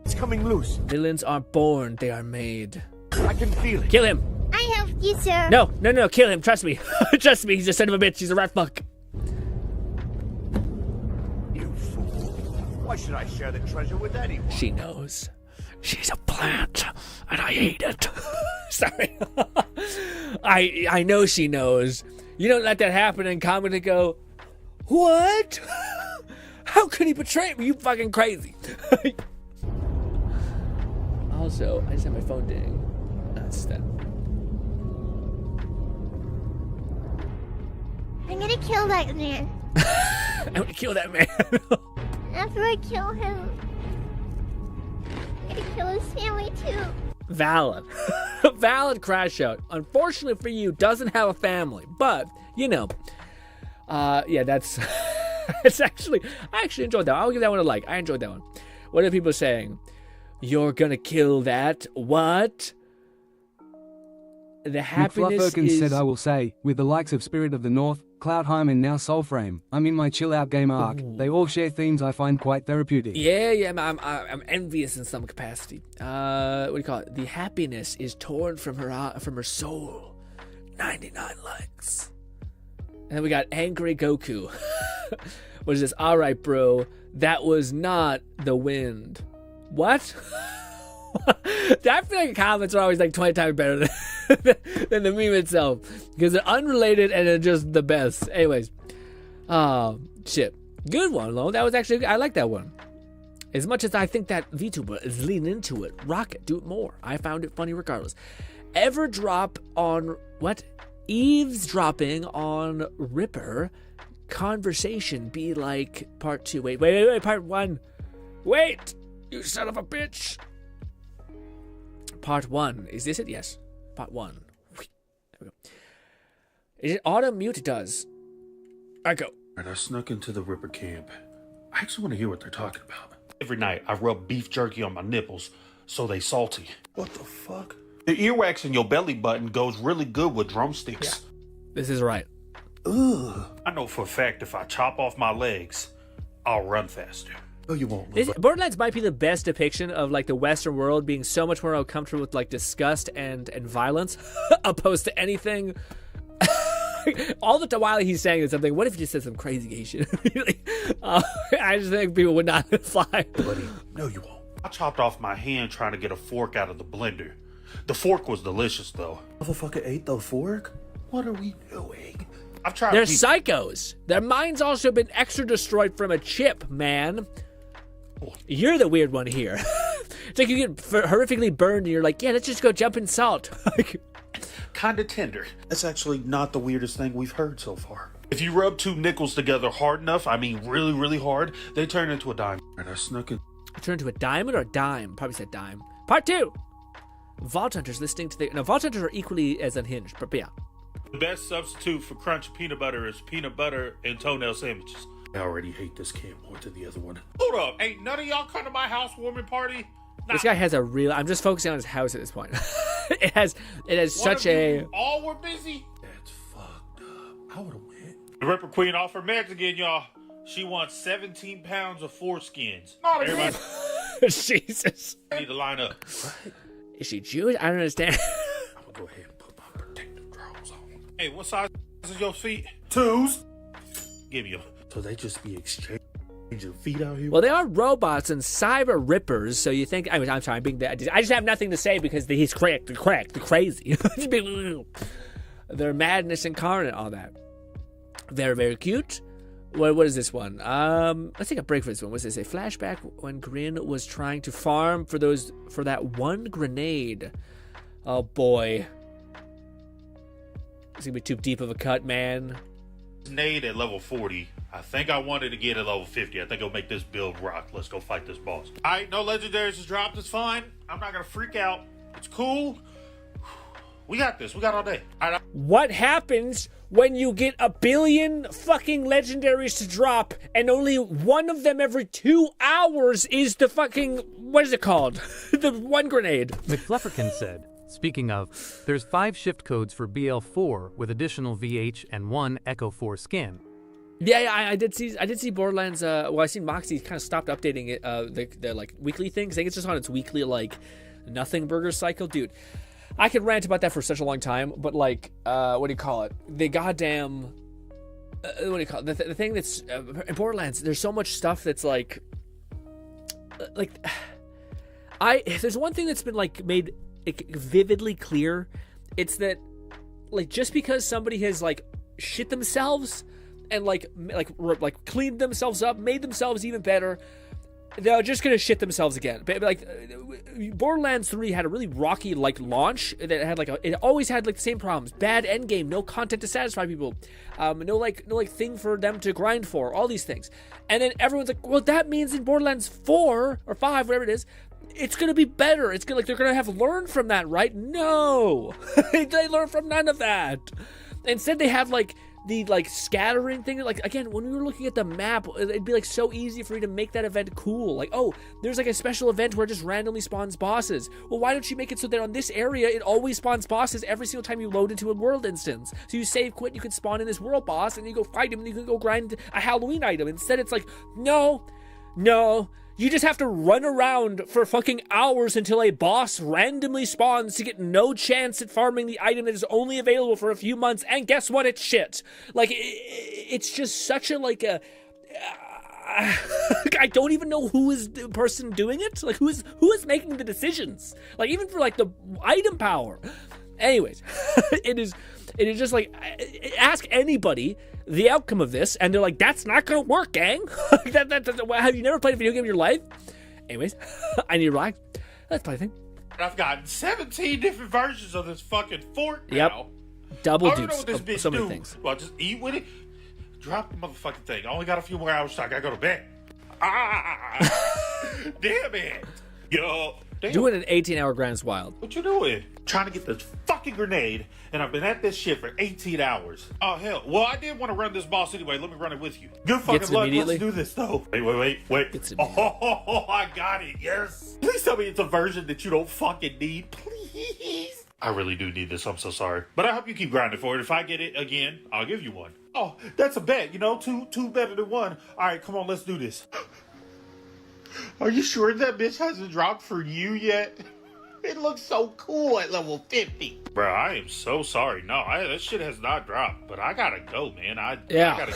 It's coming loose. Villains aren't born, they are made. I can feel it. Kill him. I helped you, sir. No, kill him. Trust me. Trust me, he's a son of a bitch. He's a rat fuck. You fool. Why should I share the treasure with anyone? She knows. She's a plant, and I hate it. Sorry. I know she knows. You don't let that happen and comment and go, what? How could he betray me? You fucking crazy. Also, I just had my phone ding. That's that. I'm gonna kill that man. I'm gonna kill that man. After I kill him, I'm gonna kill his family too. Valid. Valid crash out. Unfortunately for you, doesn't have a family. But, you know. Yeah, that's... it's actually... I actually enjoyed that one. I'll give that one a like. I enjoyed that one. What are people saying? You're gonna kill that? What? The happiness McFlufferkins said, I will say, with the likes of Spirit of the North, Cloudheim and now Soulframe, I'm in my chill-out game arc. Ooh. They all share themes I find quite therapeutic. Yeah, I'm envious in some capacity. What do you call it? The happiness is torn from her soul. 99 likes. And then we got Angry Goku. What is this? All right, bro. That was not the wind. What? I feel like the comments are always like 20 times better than the meme itself. Because they're unrelated and they're just the best. Anyways. Shit. Good one, Lone. That was actually, I like that one. As much as I think that VTuber is leaning into it, rock it, do it more. I found it funny regardless. Ever drop on, what? Eavesdropping on Ripper. Conversation be like part 2. Wait, part 1. Wait, you son of a bitch. Part 1. Is this it? Yes. Part 1. There we go. Is it auto mute? It does. I go. I snuck into the Ripper camp. I actually want to hear what they're talking about. Every night I rub beef jerky on my nipples so they salty. What the fuck? The earwax in your belly button goes really good with drumsticks. Yeah. This is right. Ugh. I know for a fact if I chop off my legs, I'll run faster. No, you won't. Borderlands might be the best depiction of like the Western world being so much more comfortable with like disgust and violence, opposed to anything. All the while he's saying something, what if you just said some crazy gay shit? I just think people would not fly. Buddy, no, you won't. I chopped off my hand trying to get a fork out of the blender. The fork was delicious, though. Motherfucker ate the fork? What are we doing? I've tried. They're psychos. Their mind's also been extra destroyed from a chip, man. You're the weird one here. It's like you get horrifically burned and you're like, yeah, let's just go jump in salt. kinda tender. That's actually not the weirdest thing we've heard so far. If you rub 2 nickels together hard enough, I mean really, really hard, they turn into a diamond. And I snuck in. Turn into a diamond or a dime? Probably said dime. Part 2. Vault Hunters listening to the... No, Vault Hunters are equally as unhinged, but yeah. The best substitute for crunchy peanut butter is peanut butter and toenail sandwiches. I already hate this can more than the other one. Hold up, ain't none of y'all come to my housewarming party? Nah. This guy has a real... I'm just focusing on his house at this point. it has such a... All were busy? That's fucked up. I would've went. The Ripper Queen off her meds again, y'all. She wants 17 pounds of foreskins. Not everybody. Jesus. I need to line up. Is she Jewish? I don't understand. I'm gonna go ahead and put my protective drawers on. Hey, what size is your feet? 2s. Give me them. So they just be exchanging feet out here? Well, they are robots and cyber rippers, so you think... I'm sorry, I just have nothing to say because he's cracked, they're crazy. They're madness incarnate, all that. Very, very cute. What is this one? Let's take a break for this one. What's this? A flashback when GRINN was trying to farm for that one grenade. Oh boy. It's gonna be too deep of a cut, man. Grenade at level 40. I think I wanted to get at level 50. I think it'll make this build rock. Let's go fight this boss. Alright, no legendaries has dropped. It's fine. I'm not gonna freak out. It's cool. We got this. We got all day. What happens when you get 1 billion fucking legendaries to drop and only one of them every 2 hours is the fucking, what is it called? The one grenade. McFlufferkin said, speaking of, there's 5 shift codes for BL4 with additional VH and 1 Echo 4 skin. Yeah, I did see Borderlands. Well, I seen Moxie kind of stopped updating it. The like weekly things. I think it's just on its weekly like nothing burger cycle, dude. I could rant about that for such a long time, but like, what do you call it? The goddamn, what do you call it? The thing that's in Borderlands. There's so much stuff that's like, there's one thing that's been like made vividly clear. It's that like just because somebody has like shit themselves and like cleaned themselves up, made themselves even better, they're just gonna shit themselves again. But like Borderlands 3 had a really rocky like launch that had like it always had like the same problems: bad end game, no content to satisfy people, no thing for them to grind for, all these things. And then everyone's like, well, that means in Borderlands 4 or 5, whatever it is, it's gonna be better. It's gonna like they're gonna have learned from that, right? No, they learned from none of that. Instead, they have like the like scattering thing. Like again, when we were looking at the map, it'd be like so easy for you to make that event cool. Like, oh, there's like a special event where it just randomly spawns bosses. Well, why don't you make it so that on this area it always spawns bosses every single time you load into a world instance? So you save, quit, you can spawn in this world boss and you go fight him and you can go grind a Halloween item. Instead, it's like, no. You just have to run around for fucking hours until a boss randomly spawns to get no chance at farming the item that is only available for a few months. And guess what? It's shit. Like, it's just such a, like, a... I don't even know who is the person doing it. Like, who is making the decisions? Like, even for, like, the item power. Anyways, it is just, like, ask anybody the outcome of this, and they're like, that's not gonna work, gang. Have you never played a video game in your life? Anyways, I need to relax. Let's play a thing. I've gotten 17 different versions of this fucking fork now. Yep. Double dupes know what this so bitch many do. things. Well, just eat with it. Drop the motherfucking thing. I only got a few more hours, so I gotta go to bed. Damn it. Yo. Damn. Doing an 18-hour grind is wild. What you doing? Trying to get this fucking grenade, and I've been at this shit for 18 hours. Oh, hell. Well, I did want to run this boss anyway. Let me run it with you. Good fucking luck. Let's do this, though. Wait. Oh, I got it. Yes. Please tell me it's a version that you don't fucking need. Please. I really do need this. I'm so sorry. But I hope you keep grinding for it. If I get it again, I'll give you one. Oh, that's a bet. You know, two better than one. All right, come on. Let's do this. Are you sure that bitch hasn't dropped for you yet? It looks so cool at level 50. Bro, I am so sorry. No, that shit has not dropped. But I gotta go, man. I gotta...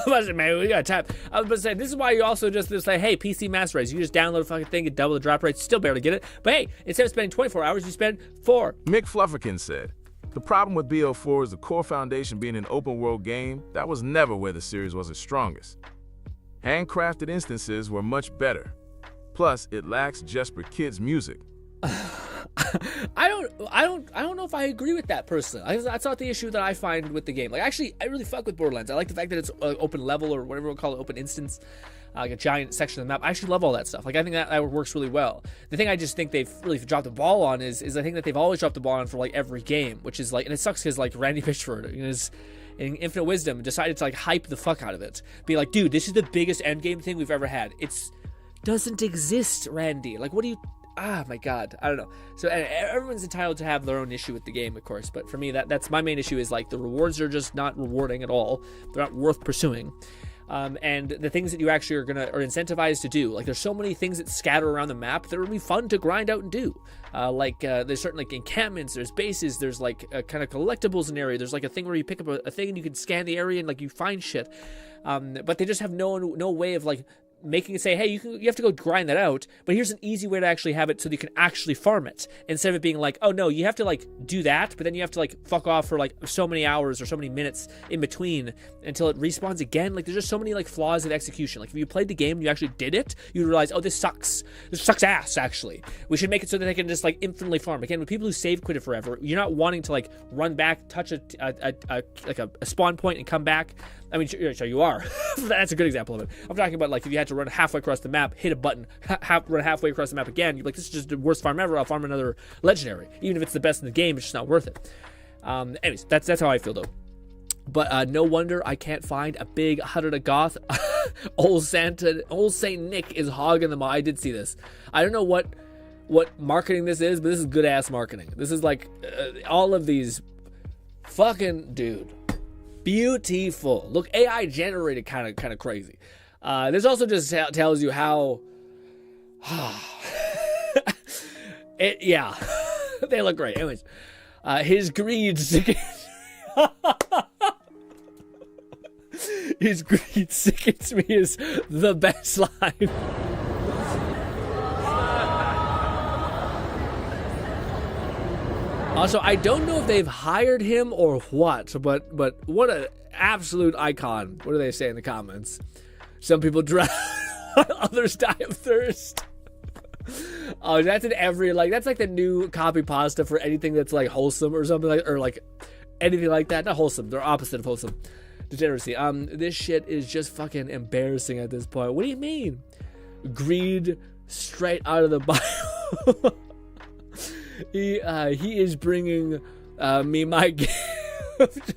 Listen, man, we gotta tap. I was about to say, this is why you also just say, hey, PC Master Race. You just download a fucking thing and double the drop rate. Still barely get it. But hey, instead of spending 24 hours, you spend 4. Mick Flufferkin said, the problem with BL4 is the core foundation being an open world game. That was never where the series was its strongest. Handcrafted instances were much better. Plus, it lacks Jesper Kid's music. I don't know if I agree with that personally. That's not the issue that I find with the game. Like, actually, I really fuck with Borderlands. I like the fact that it's open level, or whatever we'll call it, open instance, like a giant section of the map. I actually love all that stuff. Like, I think that works really well. The thing I just think they've really dropped the ball on is I think that they've always dropped the ball on for like every game, which is like, and it sucks because like Randy Pitchford, in Infinite Wisdom, decided to like hype the fuck out of it, be like, dude, this is the biggest endgame thing we've ever had. It's doesn't exist, Randy. Like, what do you? Ah, my God, I don't know. So everyone's entitled to have their own issue with the game, of course. But for me, that's my main issue, is like the rewards are just not rewarding at all. They're not worth pursuing. And the things that you actually are incentivized to do, like there's so many things that scatter around the map that would be fun to grind out and do. There's certain like encampments, there's bases, there's like kind of collectibles in the area. There's like a thing where you pick up a thing and you can scan the area and like you find shit. But they just have no way of like making it say, hey, you have to go grind that out, but here's an easy way to actually have it so that you can actually farm it, instead of it being like, oh no, you have to like do that, but then you have to like fuck off for like so many hours or so many minutes in between until it respawns again. Like, there's just so many like flaws in execution. Like, if you played the game and you actually did it, you'd realize, oh, this sucks ass. Actually, we should make it so that they can just like infinitely farm. Again, with people who save quit it forever, you're not wanting to like run back, touch a spawn point and come back. I mean, so you are. That's a good example of it. I'm talking about like if you had to run halfway across the map, hit a button, run halfway across the map again. You're like, this is just the worst farm ever. I'll farm another legendary, even if it's the best in the game. It's just not worth it. Anyways, that's how I feel though. But no wonder I can't find a big Hunter to Goth. Old Saint Nick is hogging them all. I did see this. I don't know what marketing this is, but this is good ass marketing. This is like all of these fucking dude. Beautiful. Look, AI generated kind of crazy. This also just tells you how yeah. They look great. Anyways, his greed his greed sickens me is the best line. Also, I don't know if they've hired him or what, but what an absolute icon. What do they say in the comments? Some people drown, others die of thirst. Oh, that's in every, like, that's like the new copy pasta for anything that's like wholesome or something, like, or like anything like that. Not wholesome, they're opposite of wholesome. Degeneracy. This shit is just fucking embarrassing at this point. What do you mean? Greed straight out of the Bible. He is bringing me my gift.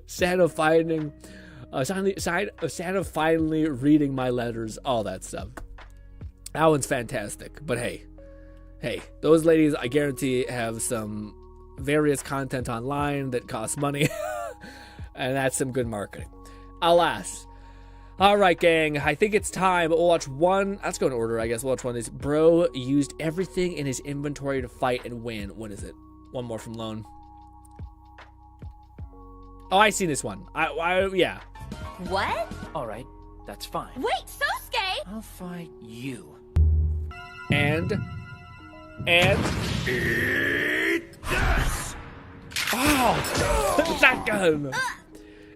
Santa finally reading my letters, all that stuff. That one's fantastic. But hey, those ladies, I guarantee, have some various content online that costs money. And that's some good marketing. Alas. Alright, gang, I think it's time. We'll watch one. Let's go in order, I guess. We'll watch one of these. Bro used everything in his inventory to fight and win. What is it? One more from Lone. Oh, I see this one. Yeah. What? Alright, that's fine. Wait, Sosuke! I'll fight you. And eat this! Oh! Shotgun!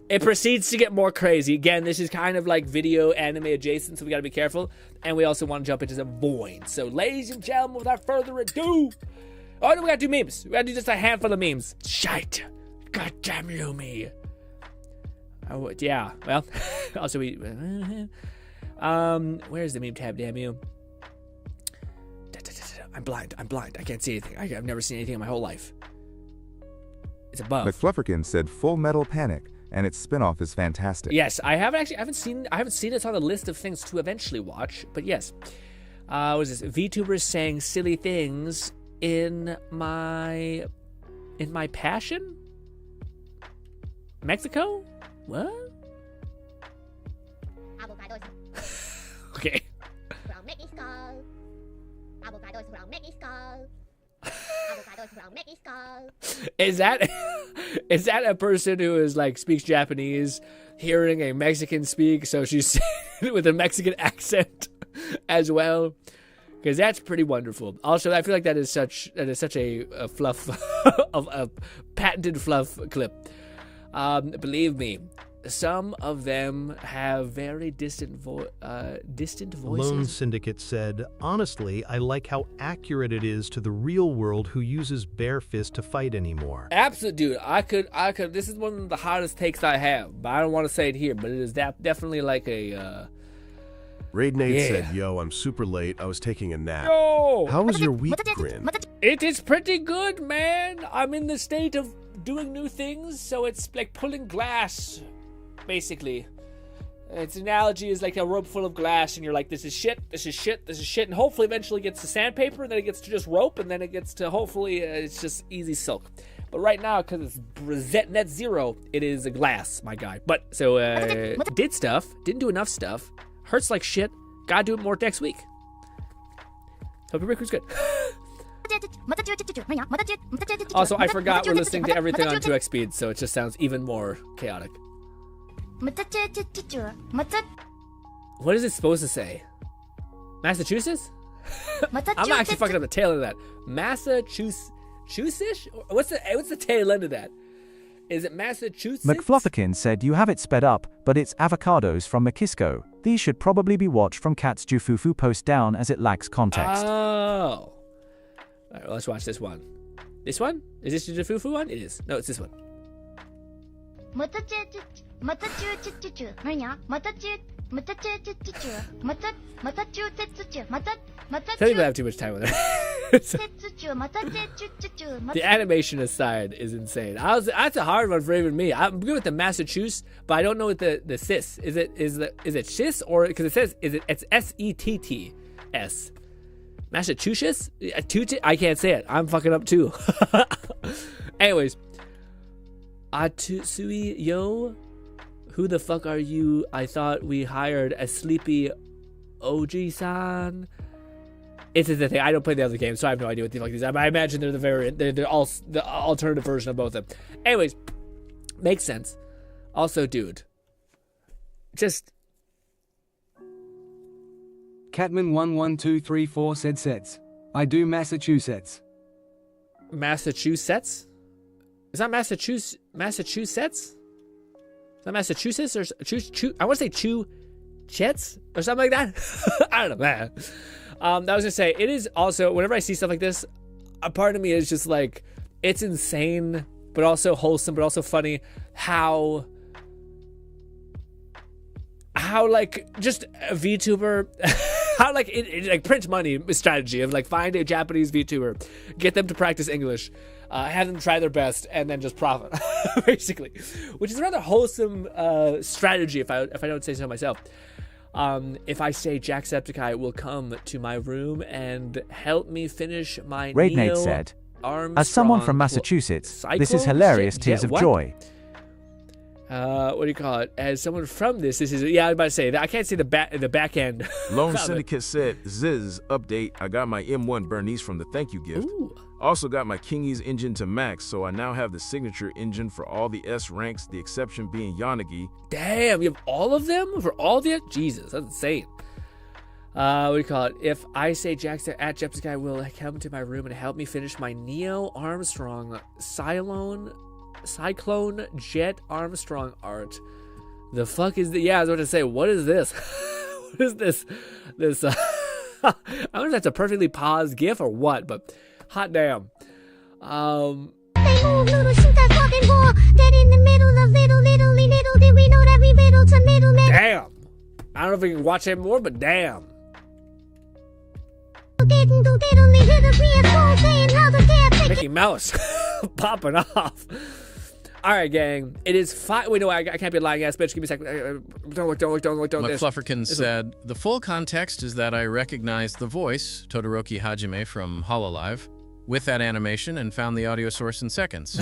It proceeds to get more crazy. Again, this is kind of like video anime adjacent, so we gotta be careful. And we also want to jump into some Voin. So, ladies and gentlemen, without further ado... Oh, no, we gotta do memes. We gotta do just a handful of memes. Shite. God damn you, me. Oh, yeah. Well, also we... where's the meme tab, damn you? I'm blind. I can't see anything. I've never seen anything in my whole life. It's above. McFlufferkin said Full Metal Panic, and its spin-off is fantastic. Yes, I haven't seen it. It's on the list of things to eventually watch, but yes. What is this? VTubers saying silly things in my passion? Mexico? What? Okay. From Mexico. Avocados from Mexico. Avocados from Mexico. Is that a person who is like speaks Japanese, hearing a Mexican speak, so she's saying it with a Mexican accent as well? Because that's pretty wonderful. Also, I feel like that is such a fluff of a patented fluff clip. Believe me, some of them have very distant voices. Lone Syndicate said, honestly, I like how accurate it is to the real world who uses bare fist to fight anymore. Absolute, dude. I could. This is one of the hottest takes I have, but I don't want to say it here. But it is definitely like a. Raid Nate said, yo, I'm super late. I was taking a nap. Yo! How was your week, Grin? It is pretty good, man. I'm in the state of doing new things, so it's like pulling glass, basically. Its analogy is like a rope full of glass, and you're like, this is shit, this is shit, this is shit, and hopefully eventually it gets to sandpaper, and then it gets to just rope, and then it gets to hopefully it's just easy silk. But right now, because it's net zero, it is a glass, my guy. But so did stuff, didn't do enough stuff, hurts like shit. Gotta do it more next week. Hope your week was good. Also, I forgot we're listening to everything on 2x speed, so it just sounds even more chaotic. What is it supposed to say? Massachusetts? I'm actually fucking up the tail end of that. Massachusetts? What's the tail end of that? Is it Massachusetts? McFlufferkin said you have it sped up, but it's avocados from Makisco. These should probably be watched from Cat's Jufufu post down as it lacks context. Oh. Alright, well, let's watch this one. This one? Is this the Jufufu one? It is. No, it's this one. Tell me I have too much time with it. The animation aside is insane. That's a hard one for even me. I'm good with the Massachusetts, but I don't know what the sis is. Is it sis or because it says it's SETTS. Massachusetts? I can't say it. I'm fucking up too. Anyways, Atsui yo, who the fuck are you? I thought we hired a sleepy Oji-san. It's the thing. I don't play the other games, so I have no idea what the fuck these are. But I imagine they're they're all the alternative version of both of them. Anyways, makes sense. Also, dude, just. Catman11234 said sets. I do Massachusetts. Massachusetts? Is that Massachusetts? Massachusetts? Is that Massachusetts or I want to say Chets or something like that. I don't know, man. I was gonna say it is also whenever I see stuff like this, a part of me is just like it's insane, but also wholesome, but also funny. How like just a VTuber. How like it like print money strategy of like find a Japanese VTuber, get them to practice English, have them try their best, and then just profit, basically, which is a rather wholesome strategy if I don't say so myself. If I say Jacksepticeye will come to my room and help me finish my Raidnate said, as someone from Massachusetts, this is hilarious tears of joy. What do you call it? As someone from this is yeah. I was about to say that I can't say the back end. Lone Syndicate said, "Ziz update. I got my M1 Bernice from the thank you gift. Ooh. Also got my Kingi's engine to max, so I now have the signature engine for all the S ranks. The exception being Yanagi. Damn, you have all of them for all the Jesus. That's insane. What do you call it? If I say Jacksepticeye will come to my room and help me finish my Neo Armstrong Cyclone Jet Armstrong art. The fuck is the? Yeah, I was about to say, what is this? What is this? I don't know if that's a perfectly paused GIF or what, but hot damn. Damn. I don't know if we can watch it more, but damn. Mickey Mouse popping off. All right, gang. It is 5. Wait, no, I can't be a lying ass bitch. Give me a second. Don't look. McFlufferkin said, the full context is that I recognized the voice, Todoroki Hajime from Hololive, with that animation and found the audio source in seconds.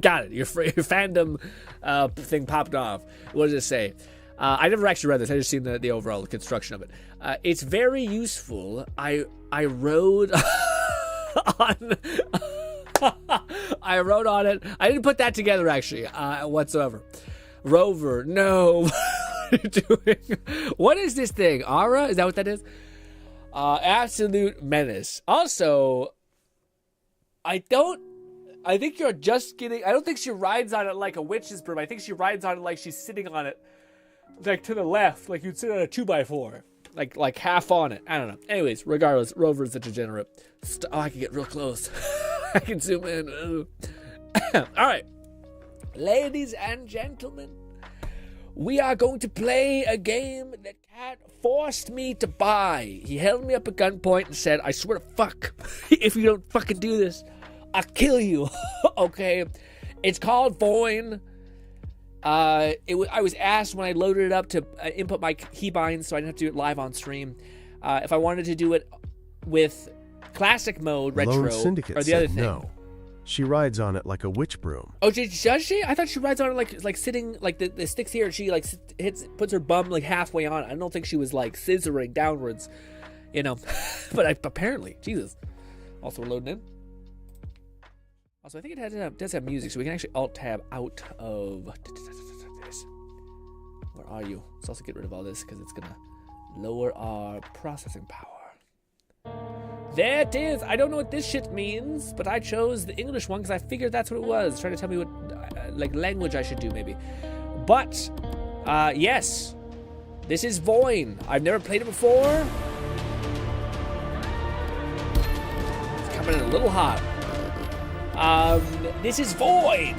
Got it. Your fandom thing popped off. What does it say? I never actually read this. I just seen the overall construction of it. It's very useful. I rode on... I wrote on it. I didn't put that together, actually, whatsoever. Rover, no. What are you doing? What is this thing? Aura? Is that what that is? Absolute menace. Also, I don't... I think you're just getting... I don't think she rides on it like a witch's broom. I think she rides on it like she's sitting on it, like to the left, like you'd sit on a 2x4. Like half on it. I don't know. Anyways, regardless, Rover's a degenerate. Oh, I can get real close. I can zoom in. All right. Ladies and gentlemen, we are going to play a game that Cat forced me to buy. He held me up at gunpoint and said, I swear to fuck, if you don't fucking do this, I'll kill you. Okay? It's called Voin. I was asked when I loaded it up to input my keybinds so I didn't have to do it live on stream. If I wanted to do it with classic mode, retro, Lone Syndicate or the said other thing. No. She rides on it like a witch broom. Oh, does she? I thought she rides on it like sitting, like the sticks here, and she like puts her bum like halfway on it. I don't think she was like scissoring downwards, you know. But apparently, Jesus. Also, we're loading in. Also, I think it does have music, so we can actually alt-tab out of this. Where are you? Let's also get rid of all this, because it's going to lower our processing power. There it is! I don't know what this shit means, but I chose the English one, because I figured that's what it was. Trying to tell me what, like, language I should do, maybe. But, yes. This is Voin. I've never played it before. It's coming in a little hot. This is Void,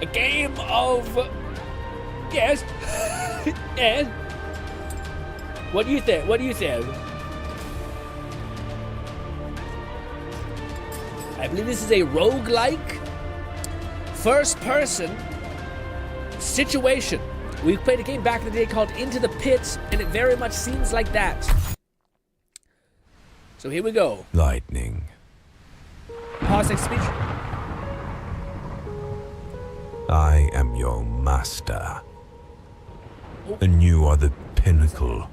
a game of... Yes. Yes. What do you think? What do you think? I believe this is a roguelike, first-person situation. We played a game back in the day called Into the Pit, and it very much seems like that. So here we go. Lightning. Pause next speech. I am your master, and you are the pinnacle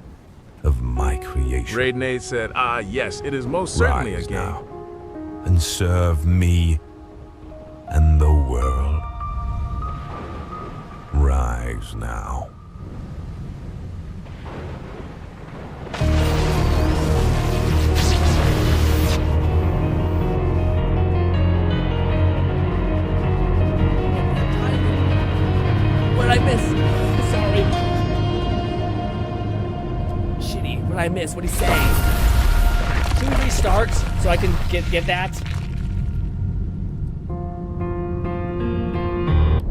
of my creation. Raiden said, yes, it is most certainly a game. Now, and serve me and the world. Rise now. What did I miss? Sorry. Shitty. What did I miss? What did he say? Should we restart so I can get that?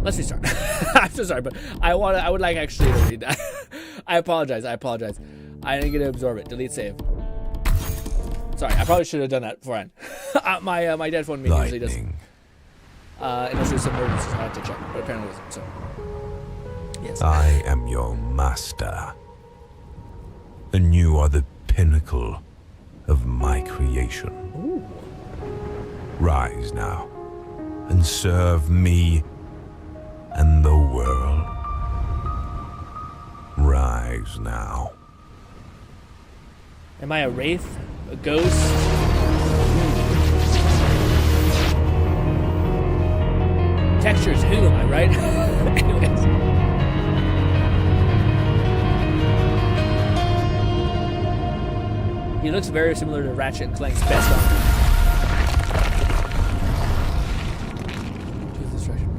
Let's restart. I'm so sorry, but I would like actually to read that. I apologize. I didn't get to absorb it. Delete save. Sorry, I probably should have done that beforehand. My dad phoned me usually does. Unless there's some emergency, so I had to check, but apparently it wasn't. So. Yes. I am your master, and you are the pinnacle of my creation. Ooh. Rise now, and serve me and the world. Rise now. Am I a wraith? A ghost? Textures who, am I right? Anyways. He looks very similar to Ratchet and Clank's best armor. Choose destruction.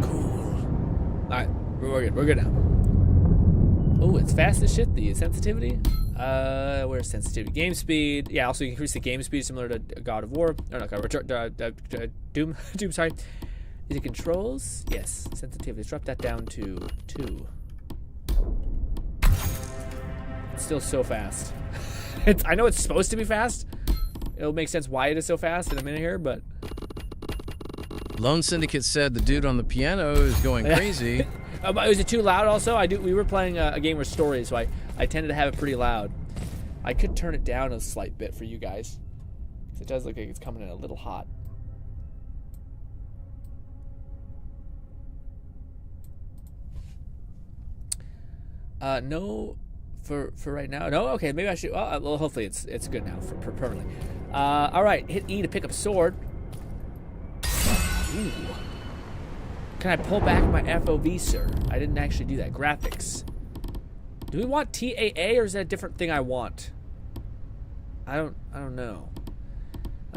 Cool. Alright, we're good. We're good now. Oh, it's fast as shit, the sensitivity. Where's sensitivity? Game speed. Yeah, also you can increase the game speed similar to God of War. Or not God of War, Doom. Doom, sorry. Is it controls? Yes. Sensitivity. Let's drop that down to 2. It's still so fast. I know it's supposed to be fast. It'll make sense why it is so fast in a minute here, but... Lone Syndicate said the dude on the piano is going crazy. Was it too loud also? We were playing a game with stories, so I tended to have it pretty loud. I could turn it down a slight bit for you guys. It does look like it's coming in a little hot. No for right now. No, okay, maybe I should. Well, hopefully it's good now for permanently. All right, hit E to pick up a sword. Ooh. Can I pull back my FOV, sir? I didn't actually do that. Graphics. Do we want TAA or is that a different thing I want? I don't know.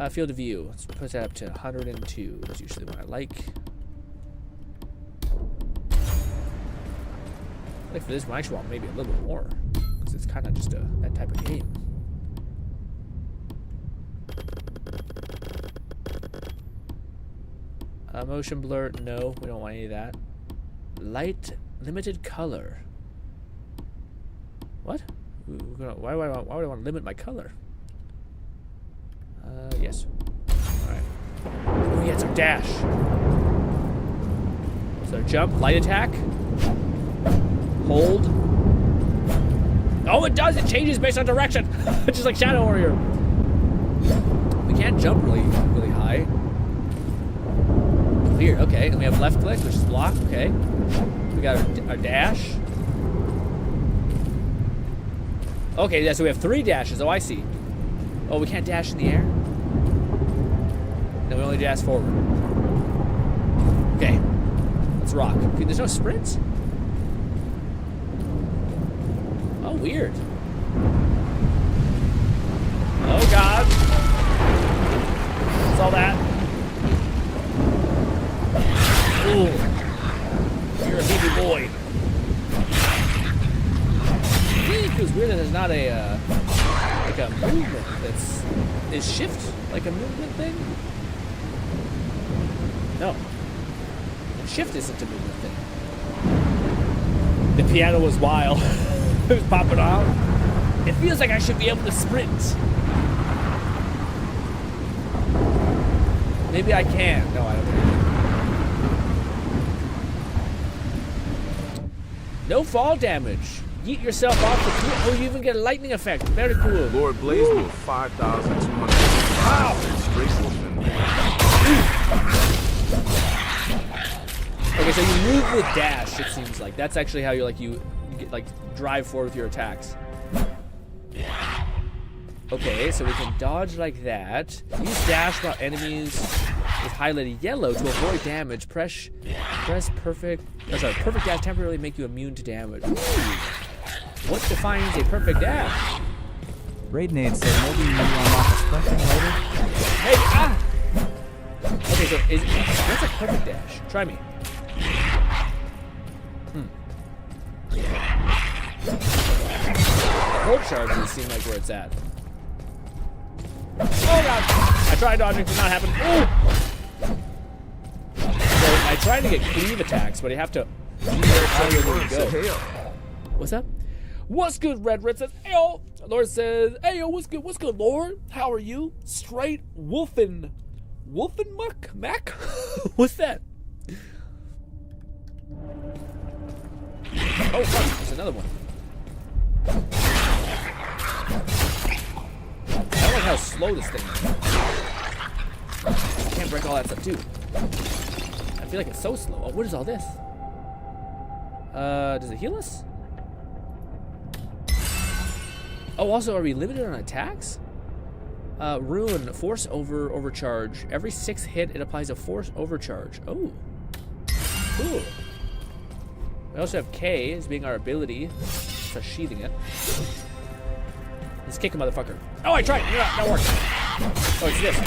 Field of view. Let's put that up to 102. That's usually what I like. Like for this one, I actually want maybe a little bit more because it's kind of just that type of game. Motion blur, no, we don't want any of that. Light, limited color. What? Why would I want to limit my color? Yes. Alright. Oh yeah, it's our dash. So jump, light attack. Hold. Oh, it does! It changes based on direction! Just like Shadow Warrior. We can't jump really high. Weird, okay. And we have left click, which is block, okay. We got our dash. Okay, yeah, so we have 3 dashes. Oh, I see. Oh, we can't dash in the air? No, we only dash forward. Okay. Let's rock. Okay, there's no sprints? Oh, weird. Oh, God. What's all that? Ooh. You're a baby boy. It feels weird that there's not a like a movement is shift like a movement thing? No. Shift isn't a movement thing. The piano was wild. It was popping off. It feels like I should be able to sprint. Maybe I can. No, I don't think I can. No fall damage. Yeet yourself off the cliff. Oh, you even get a lightning effect. Very cool. Lord Blaze Wolf, 5,200. Wow. Straight wolf. Okay, so you move with dash, it seems like. That's actually how you get, drive forward with your attacks. Okay, so we can dodge like that. Use dash while enemies is highlighted yellow to avoid damage. Press perfect. Oh, sorry, perfect dash temporarily make you immune to damage. Ooh. What defines a perfect dash? Raidnade said maybe you unlock a sprinting later. Hey, ah! Okay, so what's a perfect dash? Try me. Hold charges seem like where it's at. Oh God! I tried dodging, did not happen. Ooh! So I tried to get cleave attacks, but you have to tell you where to go. What's up? What's good, Red Red says, ayo. Lord says, ayo, what's good, Lord? How are you? Straight wolfin Mac? What's that? Oh, fuck, there's another one. I don't like how slow this thing is. I can't break all that stuff, too. I feel like it's so slow. Oh, what is all this? Does it heal us? Oh, also, are we limited on attacks? Ruin, force overcharge. Every 6 hit, it applies a force overcharge. Oh. Cool. We also have K as being our ability. So sheathing it. Let's kick a motherfucker. Oh, I tried. Not working. Oh, it's this.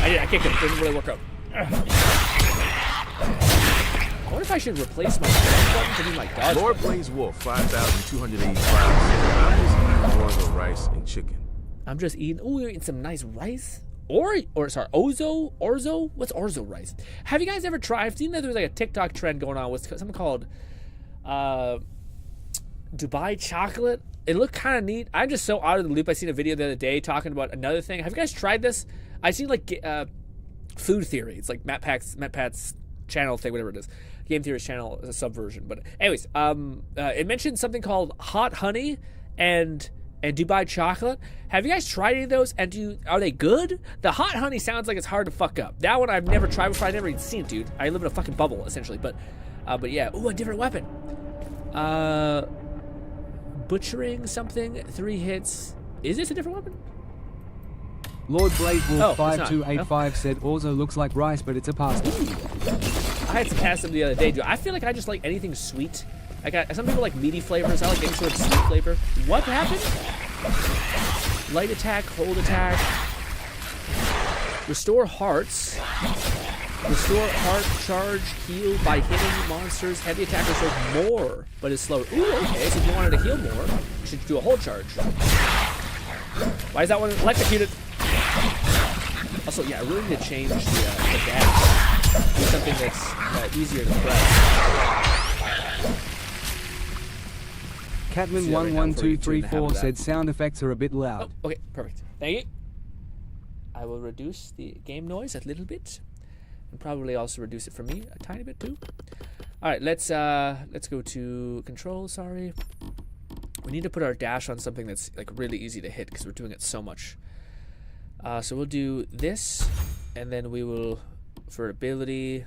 I kicked him. Didn't really work out. I wonder if I should replace my button to be my dodge. Lord Blaze Wolf, 5,285. Orzo rice and chicken. I'm just eating. Oh, we're eating some nice rice. Sorry, Orzo? What's Orzo rice? Have you guys ever tried? I've seen that there's like a TikTok trend going on with something called Dubai chocolate. It looked kind of neat. I'm just so out of the loop. I seen a video the other day talking about another thing. Have you guys tried this? I seen like food theory. It's like Matt Pat's channel thing, whatever it is. Game Theory's channel is a subversion. But anyways, it mentioned something called hot honey and Dubai chocolate. Have you guys tried any of those? And are they good? The hot honey sounds like it's hard to fuck up. That one I've never tried before. I've never even seen it, dude. I live in a fucking bubble, essentially. But yeah. Ooh, a different weapon. butchering something. 3 hits. Is this a different weapon? Lord Blade Wolf Oh, it's not. 5285 said also looks like rice, but it's a pasta. I had some pasta the other day, dude. I feel like I just like anything sweet. Some people like meaty flavors. I like any sort of sweet flavor. What happened? Light attack, hold attack. Restore hearts. Restore heart charge heal by hitting monsters. Heavy attack restores more, but is slower. Ooh, okay. So if you wanted to heal more, you should do a hold charge. Why is that one electrocuted? Also, yeah, I really need to change the dash. Do something that's easier to press. Catman11234 said sound effects are a bit loud. Oh, okay, perfect. Thank you. I will reduce the game noise a little bit, and probably also reduce it for me a tiny bit too. All right, let's go to control. Sorry, we need to put our dash on something that's like really easy to hit because we're doing it so much. So we'll do this, and then we will, for ability,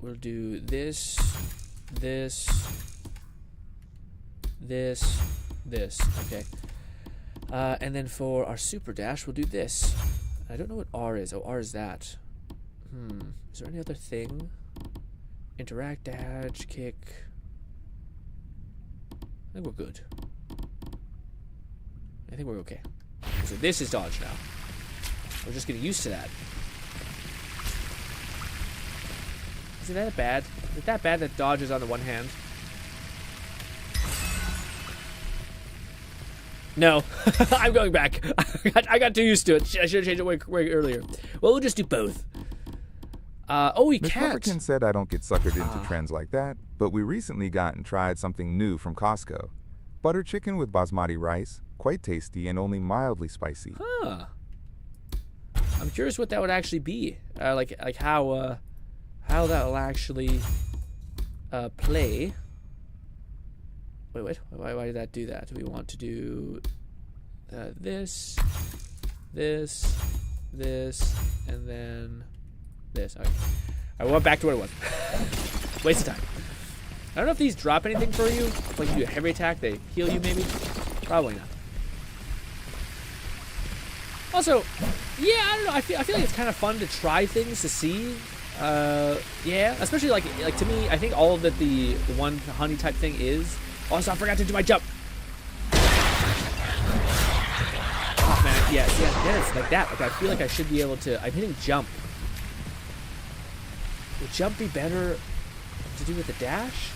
we'll do this, this, okay. And then for our super dash, we'll do this. I don't know what R is. Oh, R is that. Is there any other thing? Interact, dash, kick. I think we're good. I think we're okay. So this is dodge now. We're just getting used to that. Isn't that bad? Is it that bad that dodge is on the one hand? No. I'm going back. I got too used to it. I should have changed it way earlier. Well, we'll just do both. Oh, we can't. Ms. Flufferkin said I don't get suckered into trends like that, but we recently got and tried something new from Costco. Butter chicken with basmati rice, quite tasty and only mildly spicy. Huh. I'm curious what that would actually be. Like how that will actually play. Wait. Why did that do that? Do we want to do this, and then this? Okay. I went back to what it was. Waste of time. I don't know if these drop anything for you. Like you do a heavy attack, they heal you maybe. Probably not. Also, yeah, I don't know. I feel like it's kind of fun to try things to see. Yeah, especially like to me, I think all that the one honey type thing is. Also, I forgot to do my jump. Oh man, yeah, it's like that. Like I feel like I should be able to. I'm hitting jump. Would jump be better to do with the dash?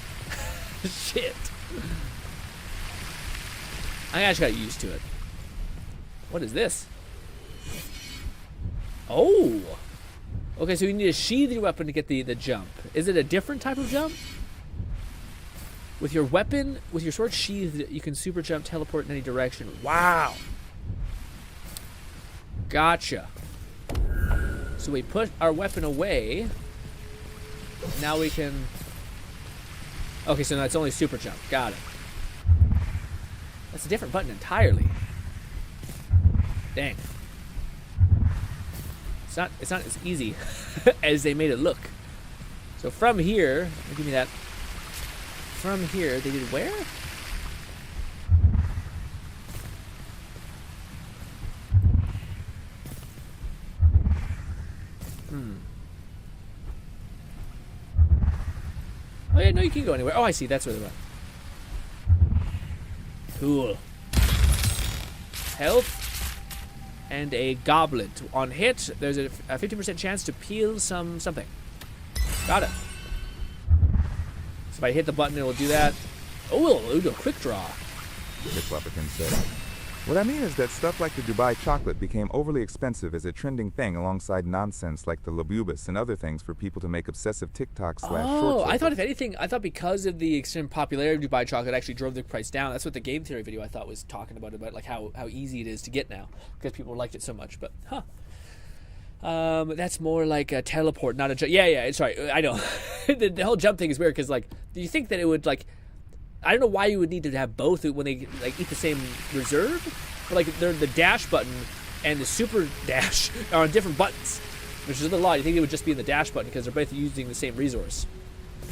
Shit. I actually got used to it. What is this? Oh. Okay, so you need to sheathe your weapon to get the jump. Is it a different type of jump? With your weapon, with your sword sheathed, you can super jump, teleport in any direction. Wow. Gotcha. So we put our weapon away. Now we can... Okay, so that's only super jump. Got it. That's a different button entirely. Dang. It's not as easy as they made it look. So from here, give me that. From here, they did where? Oh yeah, no, you can go anywhere. Oh, I see. That's where they went. Cool. Health and a goblet. On hit, there's a 50% chance to peel something. Got it. So if I hit the button, it will do that. Oh, it'll do a quick draw. Ms. Flufferkin said. What I mean is that stuff like the Dubai chocolate became overly expensive as a trending thing alongside nonsense like the Labubus and other things for people to make obsessive TikTok / short Oh, I thought filters. if anything, because of the extreme popularity of Dubai chocolate, it actually drove the price down. That's what the game theory video I thought was talking about like how easy it is to get now because people liked it so much. But that's more like a teleport, not a jump. Yeah, sorry, I know. the whole jump thing is weird because like, do you think that it would like? I don't know why you would need to have both when they like eat the same reserve. But like they're the dash button and the super dash are on different buttons, which is a lot. You think it would just be in the dash button because they're both using the same resource.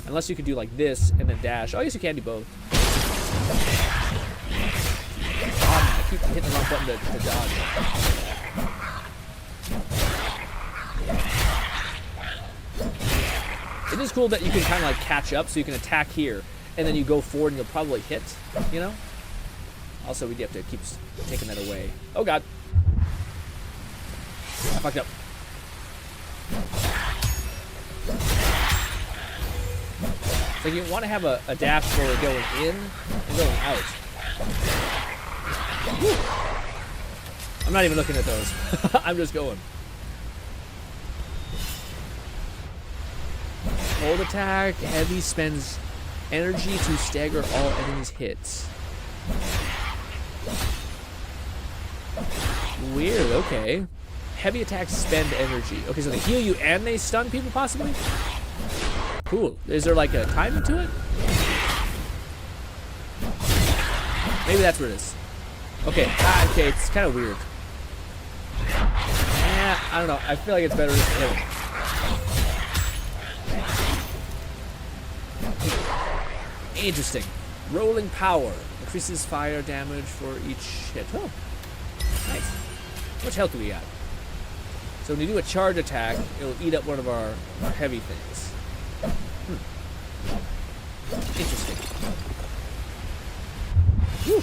Unless you could do like this and then dash. Oh, I guess you can do both. Oh man, I keep hitting the wrong button to dodge. It is cool that you can kind of like catch up, so you can attack here, and then you go forward and you'll probably hit, you know? Also, we have to keep taking that away. Oh god. I fucked up. It's like you want to have a dash for going in and going out. Whew. I'm not even looking at those. I'm just going. Hold attack. Heavy spends energy to stagger all enemies' hits. Weird, okay. Heavy attacks spend energy. Okay, so they heal you and they stun people, possibly? Cool. Is there like a timing to it? Maybe that's what it is. Okay, okay, it's kind of weird. Yeah, I don't know. I feel like it's better to hit him. Interesting. Rolling power. Increases fire damage for each hit. Oh, nice. How much health do we got? So when you do a charge attack, it'll eat up one of our heavy things. Interesting. Whew.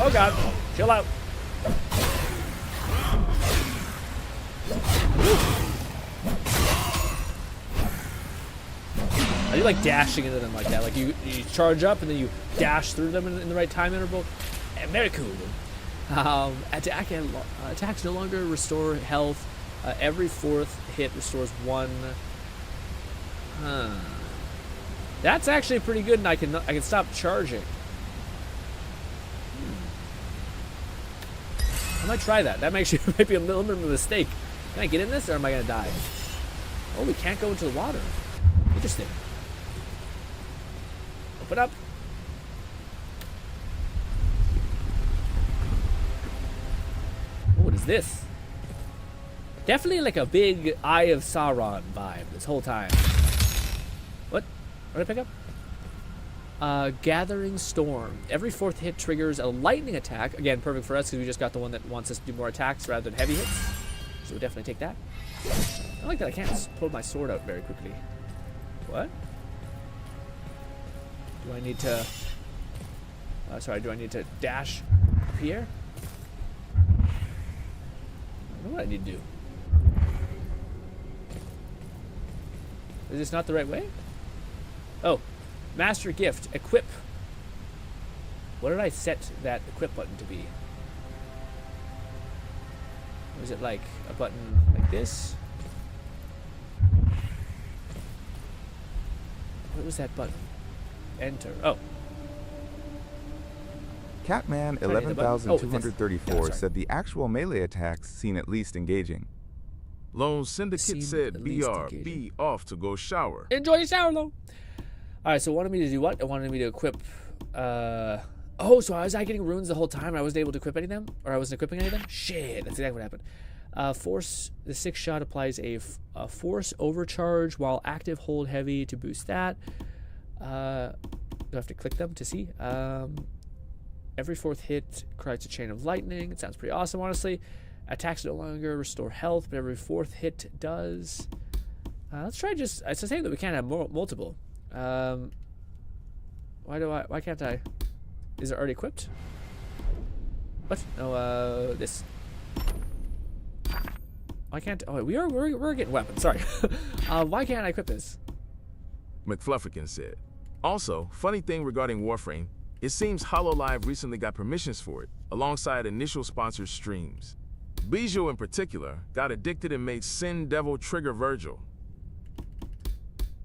Oh god, chill out. I do like dashing into them like that. Like you charge up and then you dash through them in the right time interval. Very cool. Attacks no longer restore health. Every fourth hit restores 1. That's actually pretty good, and I can stop charging. I might try that. That might be a little bit of a mistake. Can I get in this, or am I gonna die? Oh, we can't go into the water. Interesting. Open up. What is this? Definitely like a big Eye of Sauron vibe this whole time. What? What did I pick up? Gathering Storm. Every fourth hit triggers a lightning attack. Again, perfect for us because we just got the one that wants us to do more attacks rather than heavy hits. So we'll definitely take that. I like that I can't pull my sword out very quickly. What? Do I need to... sorry, do I need to dash up here? I don't know what I need to do. Is this not the right way? Oh, Master Gift, equip. What did I set that equip button to be? Was it like a button like this? What was that button? Enter. Oh. Catman 11,234 said the actual melee attacks seem at least engaging. Lone Syndicate said BR, be off to go shower. Enjoy your shower, Lone. Alright, so it wanted me to do what? It wanted me to equip, oh, so was I getting runes the whole time and I wasn't able to equip any of them? Or I wasn't equipping any of them? Shit, that's exactly what happened. Force, the 6th shot applies a force overcharge while active, hold heavy to boost that. Do I have to click them to see? Every fourth hit creates a chain of lightning. It sounds pretty awesome, honestly. Attacks no longer restore health, but every fourth hit does. Let's try just... It's the same that we can't have multiple. Why can't I... Is it already equipped? What? No, this. Why can't... Oh, we're getting weapons, sorry. Why can't I equip this? McFlufferkin said. Also, funny thing regarding Warframe, it seems HoloLive recently got permissions for it, alongside initial sponsored streams. Bijou in particular got addicted and made Sin Devil trigger Virgil.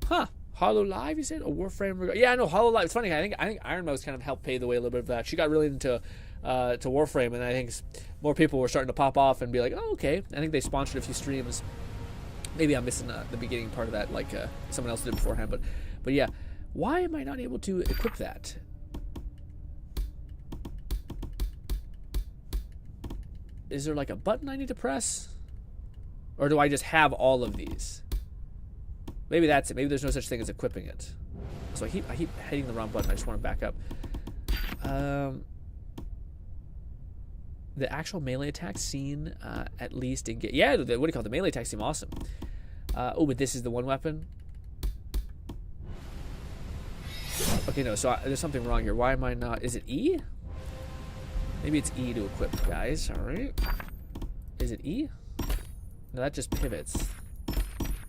Huh. HoloLive, you said? A Warframe? Yeah, I know HoloLive. It's funny. I think Iron Mouse kind of helped pave the way a little bit of that. She got really into to Warframe, and I think more people were starting to pop off and be like, oh, okay. I think they sponsored a few streams. Maybe I'm missing the beginning part of that, like someone else did beforehand. But yeah, why am I not able to equip that? Is there like a button I need to press? Or do I just have all of these? Maybe that's it. Maybe there's no such thing as equipping it. So I keep hitting the wrong button. I just want to back up. The actual melee attacks seen at least in yeah, what do you call it? The melee attacks seem awesome. Oh, but this is the one weapon. Okay, no. So there's something wrong here. Why am I not? Is it E? Maybe it's E to equip, guys. All right. Is it E? No, that just pivots.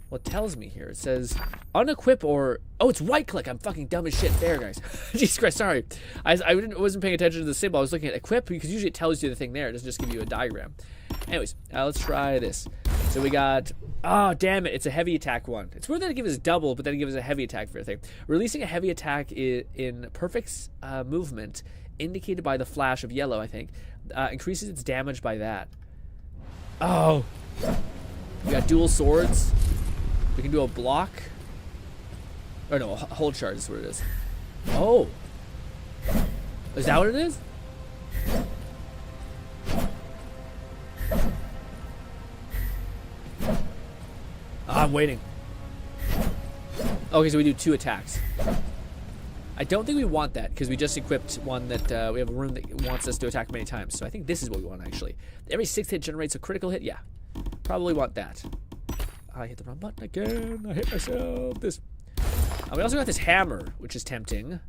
What tells me here? It says unequip or... Oh, it's right click. I'm fucking dumb as shit there, guys. Jesus Christ, sorry. I wasn't paying attention to the symbol. I was looking at equip because usually it tells you the thing there. It doesn't just give you a diagram. Anyways, let's try this. So we got... Oh, damn it. It's a heavy attack one. It's weird that it gives us double, but then it gives us a heavy attack for a thing. Releasing a heavy attack in perfect movement, indicated by the flash of yellow, I think, increases its damage by that. Oh. We got dual swords. We can do a block. Or no, a hold charge is what it is. Oh. Is that what it is? I'm waiting. Okay, so we do 2 attacks. I don't think we want that because we just equipped one that we have a room that wants us to attack many times. So I think this is what we want actually. Every 6th hit generates a critical hit. Yeah, probably want that. I hit the wrong button again. I hit myself. This. We also got this hammer, which is tempting.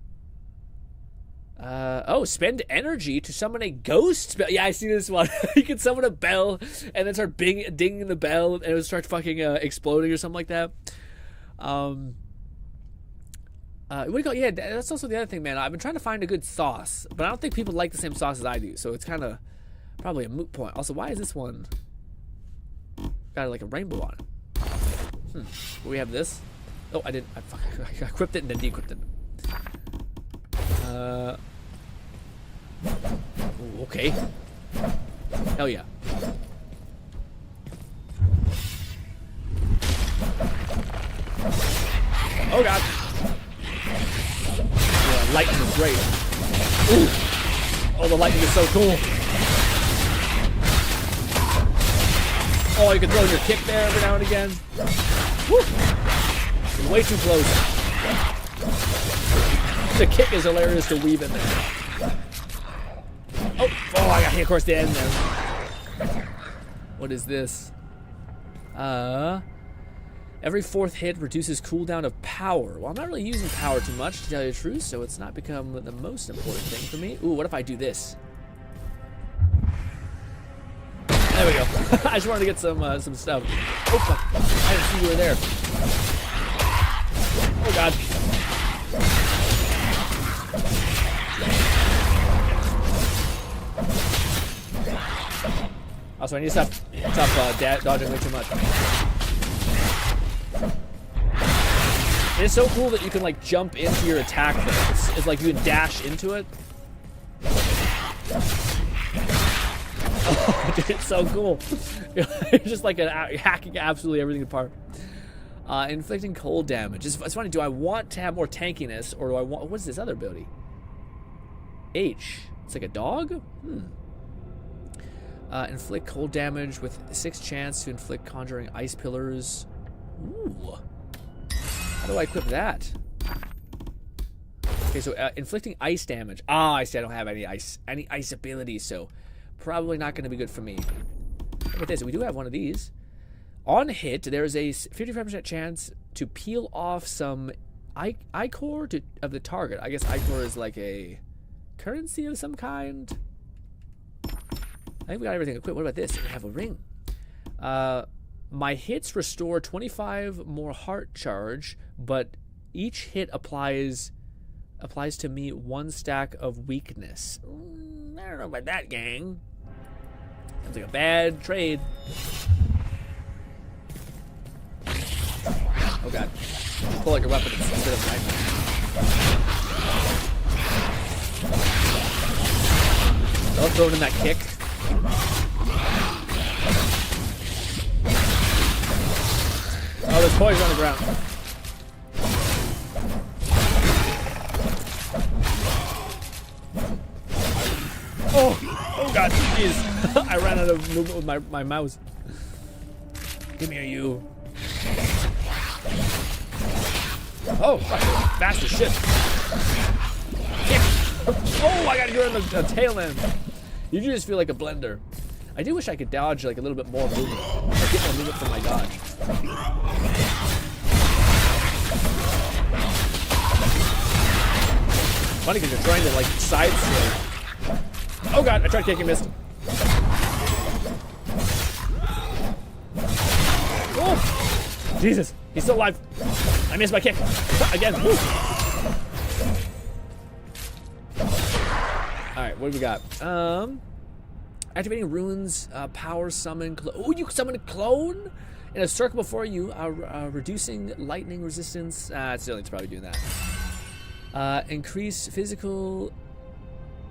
Oh, spend energy to summon a ghost spell. Yeah, I see this one. You can summon a bell and then start dinging the bell and it would start fucking exploding or something like that. What do you call? Yeah, that's also the other thing, man. I've been trying to find a good sauce, but I don't think people like the same sauce as I do, so it's kind of probably a moot point. Also, why is this one got like a rainbow on it? We have this. Oh, I didn't. I equipped it and then de-equipped it. Ooh, okay. Hell yeah. Oh god. Yeah, lightning is great. Ooh. Oh, the lightning is so cool. Oh, you can throw your kick there every now and again. Woo. It's way too close. The kick is hilarious to weave in there. Oh, I got hit across the end there. What is this? Every 4th hit reduces cooldown of power. Well, I'm not really using power too much, to tell you the truth, so it's not become the most important thing for me. Ooh, what if I do this? There we go. I just wanted to get some stuff. Oh, fuck. I didn't see you were there. Oh, God. Also, I need to stop dodging way too much. It's so cool that you can like jump into your attack things. It's like you can dash into it. Oh, dude, it's so cool. You're just like hacking absolutely everything apart. Inflicting cold damage. It's funny. Do I want to have more tankiness, or do I want? What's this other ability? H. It's like a dog. Inflict cold damage with 6 chance to inflict conjuring ice pillars. Ooh. How do I equip that? Okay, so inflicting ice damage. Ah, I see. I don't have any ice abilities, so probably not going to be good for me. Look at this. We do have one of these. On hit, there is a 55% chance to peel off some ichor of the target. I guess ichor is like a currency of some kind. I think we got everything equipped. What about this? We have a ring. My hits restore 25 more heart charge, but each hit applies to me 1 stack of weakness. I don't know about that, gang. Sounds like a bad trade. Oh god. Pull out your weapon instead of knife. Don't throw in that kick. Oh, there's poison on the ground. Oh god, jeez. I ran out of movement with my mouse. Give me a U. Oh, fast as shit. Oh, I gotta go in the tail end. You just feel like a blender. I do wish I could dodge like a little bit more movement. Like get more movement from my dodge. Funny because you're trying to like side swing. Oh god, I tried kicking, missed. Oh, Jesus, he's still alive. I missed my kick again. Woo. All right, what do we got? Activating runes, power summon. Oh, you summon a clone in a circle before you, reducing lightning resistance. Sterling's probably doing that. Increase physical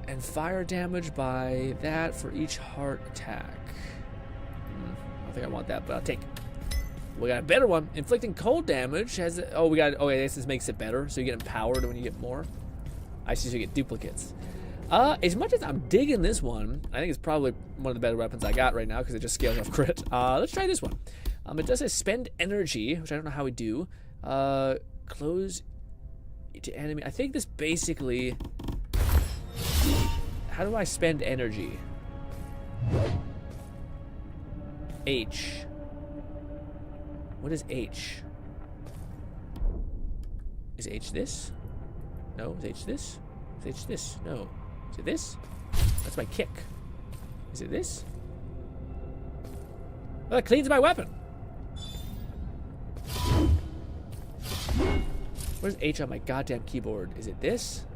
and fire damage by that for each heart attack. I don't think I want that, but I'll take it. We got a better one. Inflicting cold damage has. Oh, we got. Oh, yeah, this makes it better. So you get empowered when you get more. I see. So you get duplicates. As much as I'm digging this one, I think it's probably one of the better weapons I got right now because it just scales off crit. Let's try this one. It does say spend energy, which I don't know how we do. Close to enemy. I think this basically. How do I spend energy? H. What is H? Is H this? No. Is H this? Is H this? No. Is it this? That's my kick. Is it this? Oh, that cleans my weapon. Where's H on my goddamn keyboard? Is it this?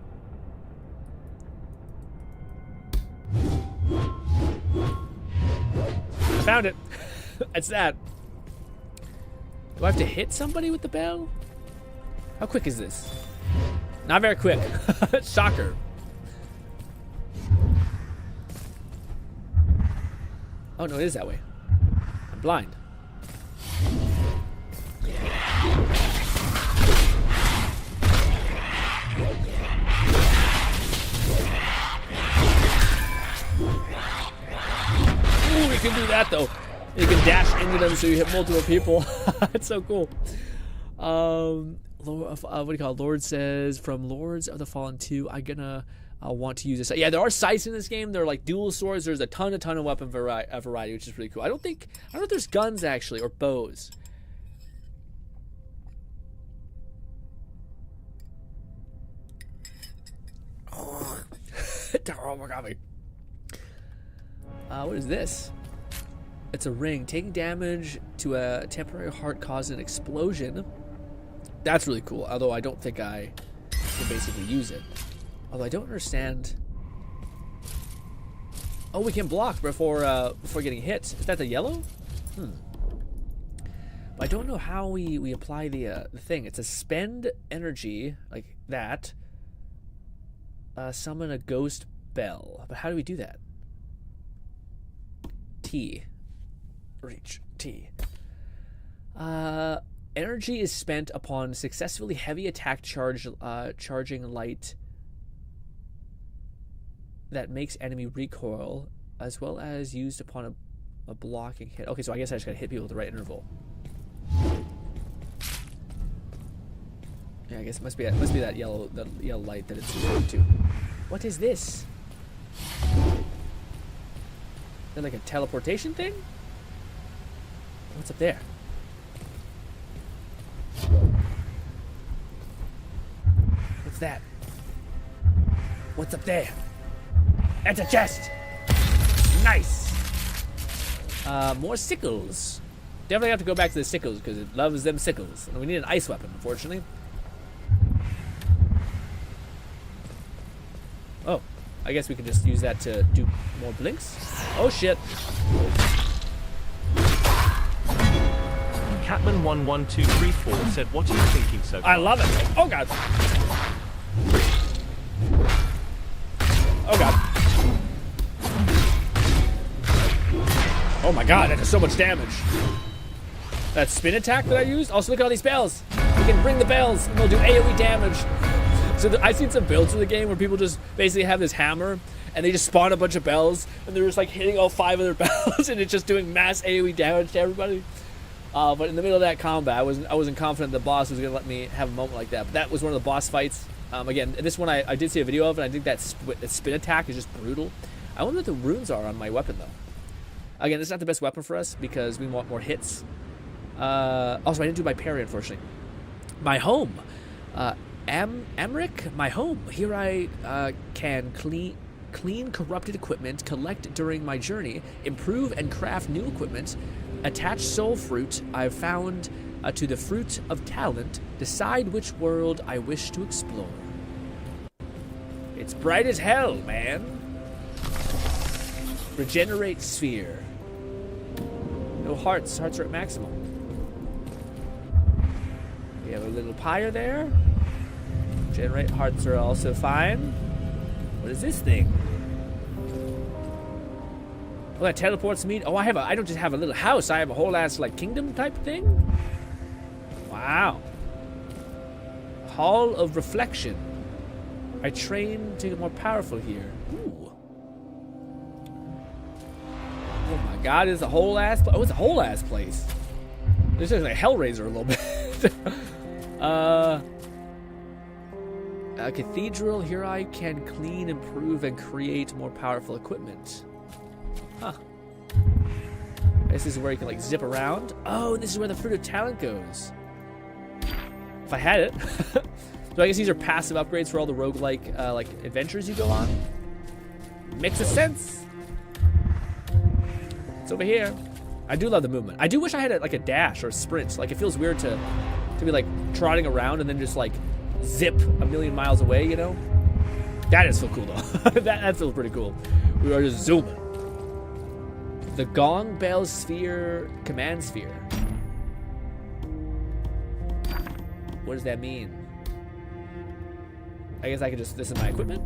I found it. It's that. Do I have to hit somebody with the bell? How quick is this? Not very quick. Shocker. Oh no, it is that way. I'm blind. Ooh, you can do that though. You can dash into them so you hit multiple people. It's so cool. What do you call it? Lord says, from Lords of the Fallen 2, I'm gonna want to use this. Yeah, there are sights in this game. They're like dual swords. There's a ton of weapon variety, which is really cool. I don't know if there's guns actually or bows. Oh my god. What is this? It's a ring. Taking damage to a temporary heart causes an explosion. That's really cool. Although I don't think I can basically use it. Although I don't understand. Oh, we can block before getting hit. Is that the yellow? But I don't know how we apply the thing. It's a spend energy like that. Summon a ghost bell. But how do we do that? T. Reach. T. Energy is spent upon successfully heavy attack charging light that makes enemy recoil, as well as used upon a blocking hit. Okay, so I guess I just gotta hit people at the right interval. Yeah, I guess it must be that yellow light that it's referring to. What is this? Is that like a teleportation thing? What's up there? What's that? What's up there? That's a chest! Nice! More sickles. Definitely have to go back to the sickles because it loves them sickles. And we need an ice weapon, unfortunately. Oh, I guess we can just use that to do more blinks. Oh shit. Catman11234 said, what are you thinking so far? I love it. Oh god. Oh god. Oh my god, that does so much damage. That spin attack that I used? Also, look at all these bells. We can ring the bells and they'll do AoE damage. So I've seen some builds in the game where people just basically have this hammer and they just spawn a bunch of bells and they're just like hitting all 5 of their bells and it's just doing mass AoE damage to everybody. But in the middle of that combat, I wasn't confident the boss was going to let me have a moment like that. But that was one of the boss fights. Again, this one I did see a video of, and I think that spin attack is just brutal. I wonder what the runes are on my weapon, though. Again, this is not the best weapon for us because we want more hits. Also, I didn't do my parry, unfortunately. My home. Amric, my home. Here I can clean corrupted equipment, collect during my journey, improve and craft new equipment, attach soul fruit I've found to the fruit of talent, decide which world I wish to explore. It's bright as hell, man. Regenerate sphere. No hearts. Hearts are at maximum. We have a little pyre there. Generate hearts are also fine. What is this thing? Oh, that teleports me. Oh, I don't just have a little house. I have a whole ass like kingdom type thing. Wow. Hall of Reflection. I train to get more powerful here. Ooh. Oh my God! It's a whole ass. Oh, it's a whole ass place. This is like Hellraiser a little bit. A cathedral. Here I can clean, improve, and create more powerful equipment. Huh. This is where you can like zip around. Oh, this is where the fruit of talent goes. If I had it. So I guess these are passive upgrades for all the roguelike like adventures you go on. Makes a sense. It's over here. I do love the movement. I do wish I had like a dash or a sprint. Like it feels weird to be like trotting around and then just like zip a million miles away, you know? That is so cool though. that feels pretty cool. We are just zooming. The Gong Bell Sphere Command Sphere. What does that mean? I guess I could just, this is my equipment?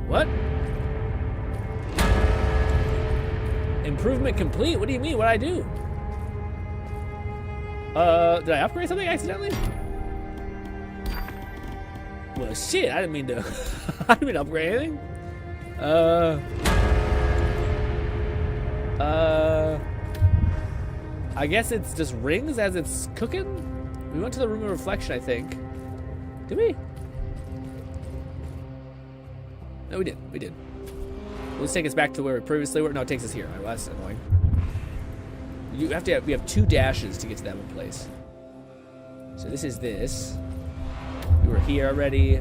What? Improvement complete? What do you mean? What'd I do? Did I upgrade something accidentally? Well, shit, I didn't mean to, I didn't mean to upgrade anything. I guess it's just rings as it's cooking? We went to the room of reflection, I think. Did we? No, we did. We did. Let's take us back to where we previously were. No, it takes us here. Oh, that's annoying. We have 2 dashes to get to that one place. So this is this. We were here already.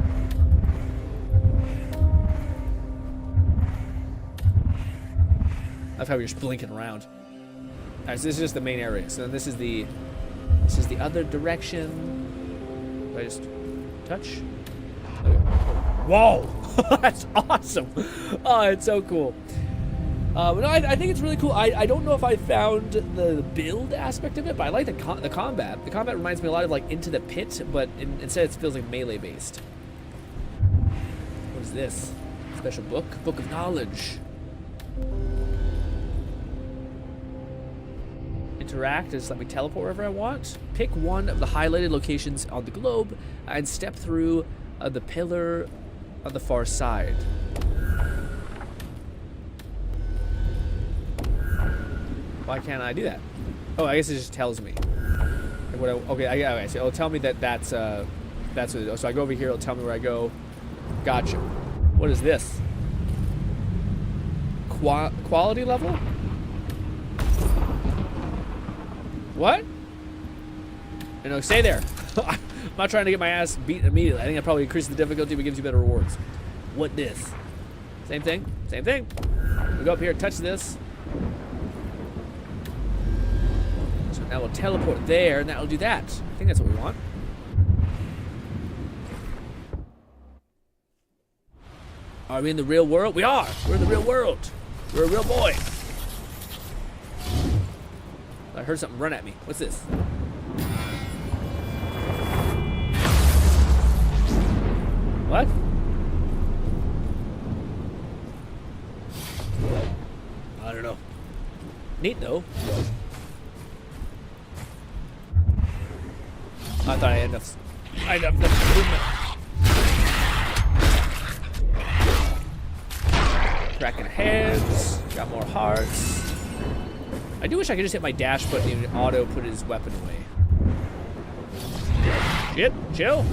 I love how you're just blinking around. Alright, so this is just the main area. So then this is the other direction. Do I just touch? Okay. Whoa! That's awesome! Oh, it's so cool. But no, I think it's really cool. I don't know if I found the build aspect of it, but I like the combat. The combat reminds me a lot of like Into the Pit, but instead it feels like melee based. What is this? Special book? Book of Knowledge. Interact, just let me teleport wherever I want. Pick one of the highlighted locations on the globe and step through the pillar on the far side. Why can't I do that? Oh, I guess it just tells me. Okay, so it'll tell me that's what it is. So I go over here, it'll tell me where I go. Gotcha. What is this? Quality level? What? No, stay there. I'm not trying to get my ass beat immediately. I think that probably increases the difficulty, but gives you better rewards. What this? Same thing? Same thing. We go up here, touch this. So now we'll teleport there, and that'll do that. I think that's what we want. Are we in the real world? We are! We're in the real world. We're a real boy. I heard something run at me. What's this? What? I don't know. Neat though. I thought I had enough movement. Cracking heads. Got more hearts. I do wish I could just hit my dash button and auto put his weapon away. Shit, chill.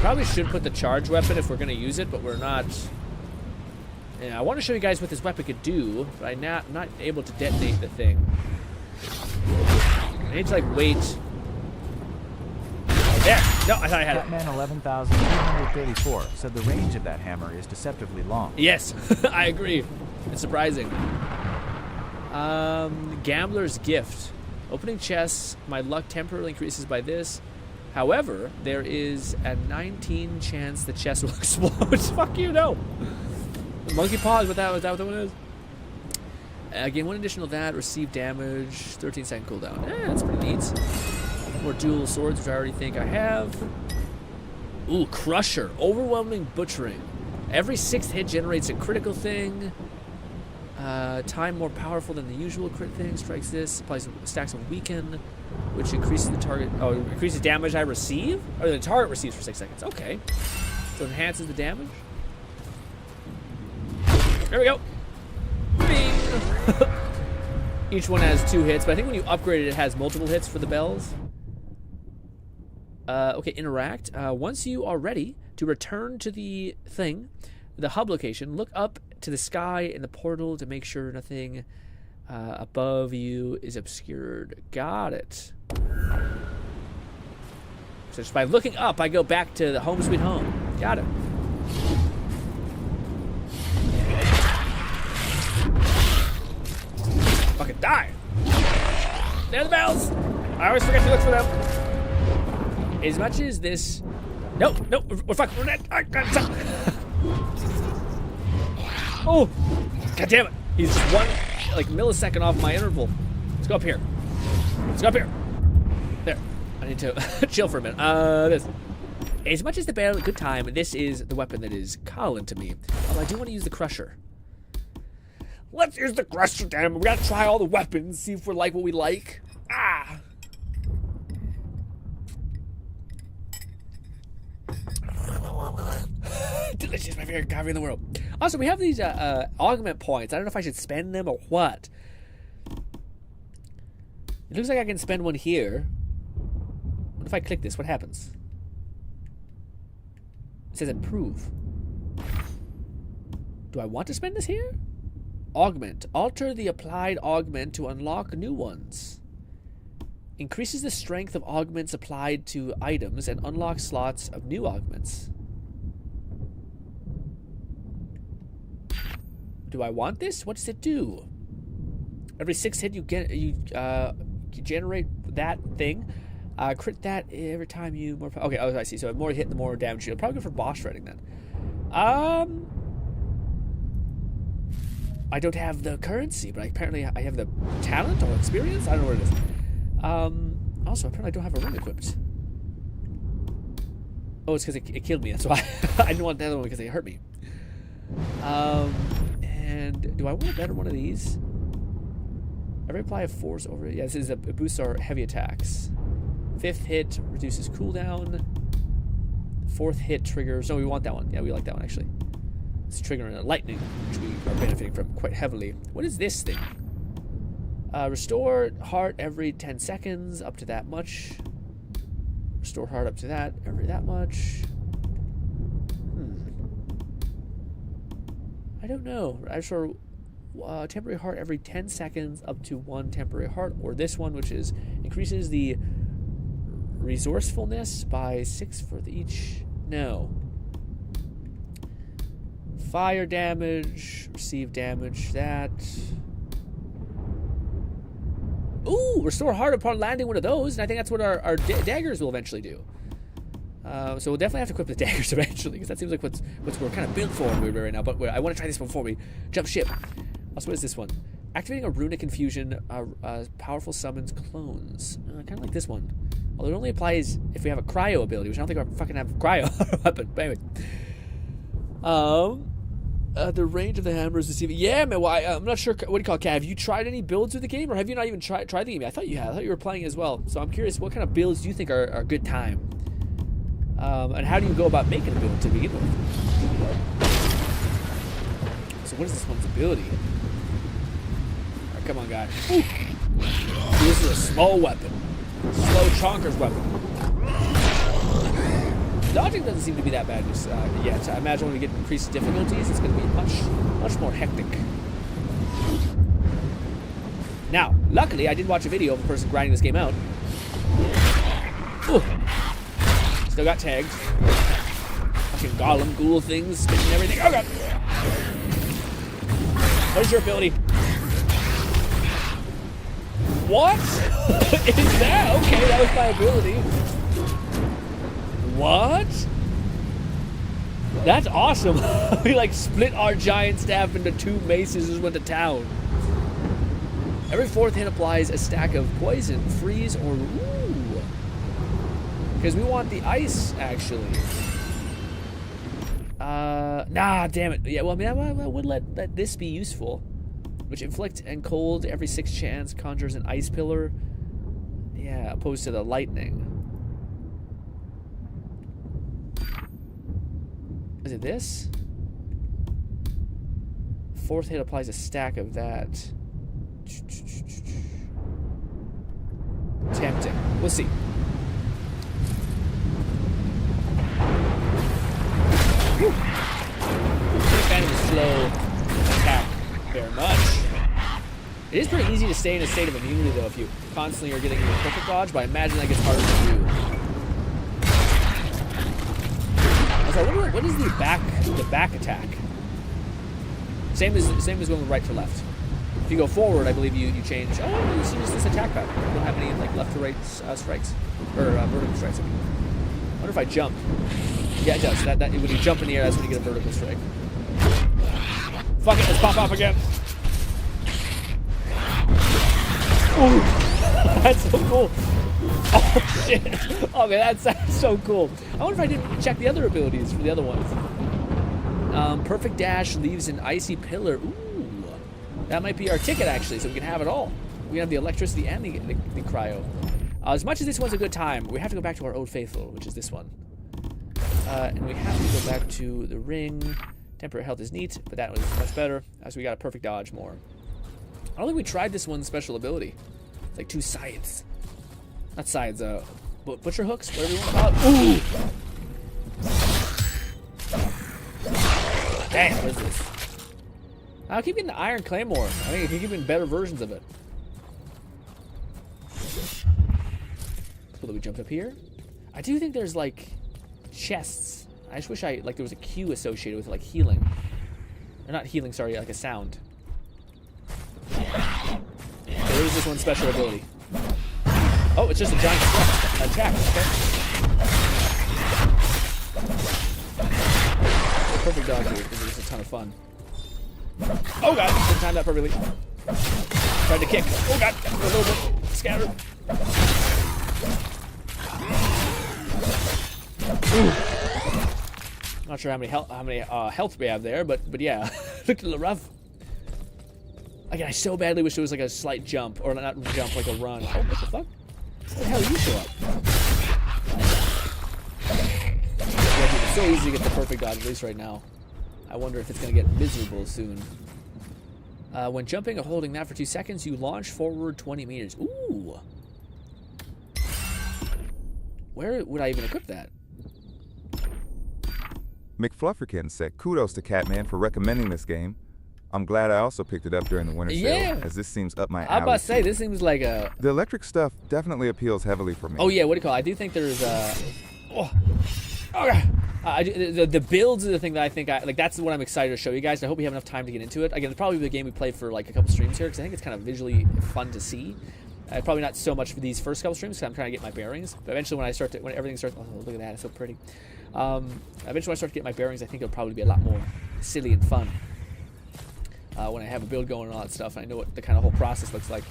Probably should put the charge weapon if we're going to use it, but we're not. Yeah, I want to show you guys what this weapon could do, but I'm not able to detonate the thing. I need to like wait. There! No, I thought I had it. Catman 11,234 said the range of that hammer is deceptively long. Yes, I agree. It's surprising. Gambler's Gift. Opening chests, my luck temporarily increases by this. However, there is a 19 chance the chest will explode. Fuck you, no. Monkey paw, is that what the one is? Gain 1 additional that, receive damage, 13-second cooldown. That's pretty neat. More dual swords, which I already think I have. Ooh, Crusher. Overwhelming Butchering. Every 6th hit generates a critical thing. Time more powerful than the usual crit thing. Strikes this. Applies stacks of Weaken, which increases the target. Oh, increases damage I receive? Or the target receives for 6 seconds. Okay. So it enhances the damage. There we go. Bing! Each one has 2 hits, but I think when you upgrade it, it has multiple hits for the bells. Okay, interact. Once you are ready to return to the thing, the hub location, look up to the sky in the portal to make sure nothing above you is obscured. Got it. So just by looking up, I go back to the home sweet home. Got it. Fucking die! They're the bells! I always forget to look for them. As much as this... No, we're fucking... We're dead. Oh! God damn it! He's 1 like millisecond off my interval. Let's go up here. Let's go up here. There. I need to chill for a minute. This. As much as the barrel, good time, this is the weapon that is calling to me. Although I do want to use the Crusher. Let's use the Crusher, damn it. We gotta try all the weapons, see if we're like what we like. Ah! Delicious, my favorite coffee in the world. Also, we have these augment points. I don't know if I should spend them or what. It looks like I can spend one here. What if I click this? What happens? It says improve. Do I want to spend this here? Augment. Alter the applied augment to unlock new ones. Increases the strength of augments applied to items and unlocks slots of new augments. Do I want this? What does it do? Every 6 hit you get, you generate that thing. Crit that every time you more. Okay, oh, I see. So the more hit, the more damage you. Probably good for boss shredding then. I don't have the currency, but apparently I have the talent or experience. I don't know what it is. Also, apparently I don't have a ring equipped. Oh, it's because it killed me. That's why I didn't want the other one because it hurt me. And do I want a better one of these? Every apply of force over it. Yeah, this is a boosts our heavy attacks. 5th hit reduces cooldown. 4th hit triggers. No, we want that one. Yeah, we like that one actually. It's triggering a lightning, which we are benefiting from quite heavily. What is this thing? Restore heart every 10 seconds, up to that much. Restore heart up to that, every that much. I don't know. Restore temporary heart every 10 seconds, up to 1 temporary heart. Or this one, which is increases the resourcefulness by 6 for each. No. Fire damage, receive damage, that. Ooh, restore heart upon landing one of those, and I think that's what our daggers will eventually do. So we'll definitely have to equip the daggers eventually, because that seems like what we're kind of built for right now, but I want to try this one before we jump ship. Also, what is this one? Activating a runic infusion, powerful summons clones. Kind of like this one. Although it only applies if we have a cryo ability, which I don't think I fucking have a cryo weapon, but anyway. The range of the hammer is deceiving. Yeah, man. Well, I'm not sure. What do you call it, Kat? Have you tried any builds with the game, or have you not even tried the game? I thought you had. I thought you were playing as well. So I'm curious, what kind of builds do you think are a good time? And how do you go about making a build to begin with? So what is this one's ability? Alright, come on, guy. Ooh. This is a small weapon. Slow chonker's weapon. Dodging doesn't seem to be that bad just yet. I imagine when we get increased difficulties, it's going to be much more hectic. Now, luckily, I did watch a video of a person grinding this game out. Ooh. Still got tagged. Fucking golem ghoul things, spitting everything. Oh god! What is your ability? What is that? Okay, that was my ability. What? That's awesome. We like split our giant staff into 2 maces and just went to town. Every 4th hit applies a stack of poison, freeze, or ooh. Because we want the ice, actually. Nah, damn it. Yeah, well, I mean, I would let this be useful. Which inflict and cold every 6 chance conjures an ice pillar. Yeah, opposed to the lightning. Is it this? 4th hit applies a stack of that. Tempting. We'll see. Whew. Big fan of the slow attack very much. It is pretty easy to stay in a state of immunity though if you constantly are getting your perfect dodge, but I imagine that gets harder to do. I wonder what is the back attack? Same as going right to left. If you go forward, I believe you change. Oh, you see just this attack pattern. You don't have any like left to right strikes or vertical strikes. I wonder if I jump. Yeah, it does. That when you jump in the air, that's when you get a vertical strike. Fuck it, let's pop off again. Ooh, that's so cool. Oh shit! Oh man, that's so cool. I wonder if I didn't check the other abilities for the other ones. Perfect dash leaves an icy pillar. Ooh, that might be our ticket actually, so we can have it all. We have the electricity and the cryo. As much as this one's a good time, we have to go back to our old faithful, which is this one. And we have to go back to the ring. Temporary health is neat, but that was much better as we got a perfect dodge more. I don't think we tried this one's special ability. It's like 2 scythes. Not scythes, butcher hooks, whatever you want to call it. Ooh! Damn, what is this? I'll keep getting the Iron Claymore. I think I can keep getting better versions of it. Cool that we jumped up here. I do think there's like chests. I just wish there was a Q associated with like healing. Or not healing, sorry, like a sound. Okay, what is this one's special ability? Oh, it's just a giant attack, okay. Perfect dodge here, because it was a ton of fun. Oh god, didn't time that perfectly. Tried to kick. Oh god, a little bit scattered. Ooh. Not sure how many health we have there, but yeah, looked a little rough. Again, I so badly wish there was like a slight jump, or not jump, like a run. Oh, what the fuck? What the hell did you show up? Yeah, dude, it's so easy to get the perfect dodge, at least right now. I wonder if it's gonna get miserable soon. When jumping or holding that for 2 seconds, you launch forward 20 meters. Ooh. Where would I even equip that? McFlufferkin said, kudos to Catman for recommending this game. I'm glad I also picked it up during the winter sale, as this seems up my alley. I'm about to say, this seems like a... The electric stuff definitely appeals heavily for me. Oh yeah, what do you call it? I do think there's the builds are the thing that I think like that's what I'm excited to show you guys. I hope you have enough time to get into it. Again, it's probably the game we played for like a couple streams here, because I think it's kind of visually fun to see. Probably not so much for these first couple streams, because I'm trying to get my bearings. But eventually when everything starts... Oh, look at that, it's so pretty. Eventually when I start to get my bearings, I think it'll probably be a lot more silly and fun. When I have a build going and all that stuff, and I know what the kind of whole process looks like.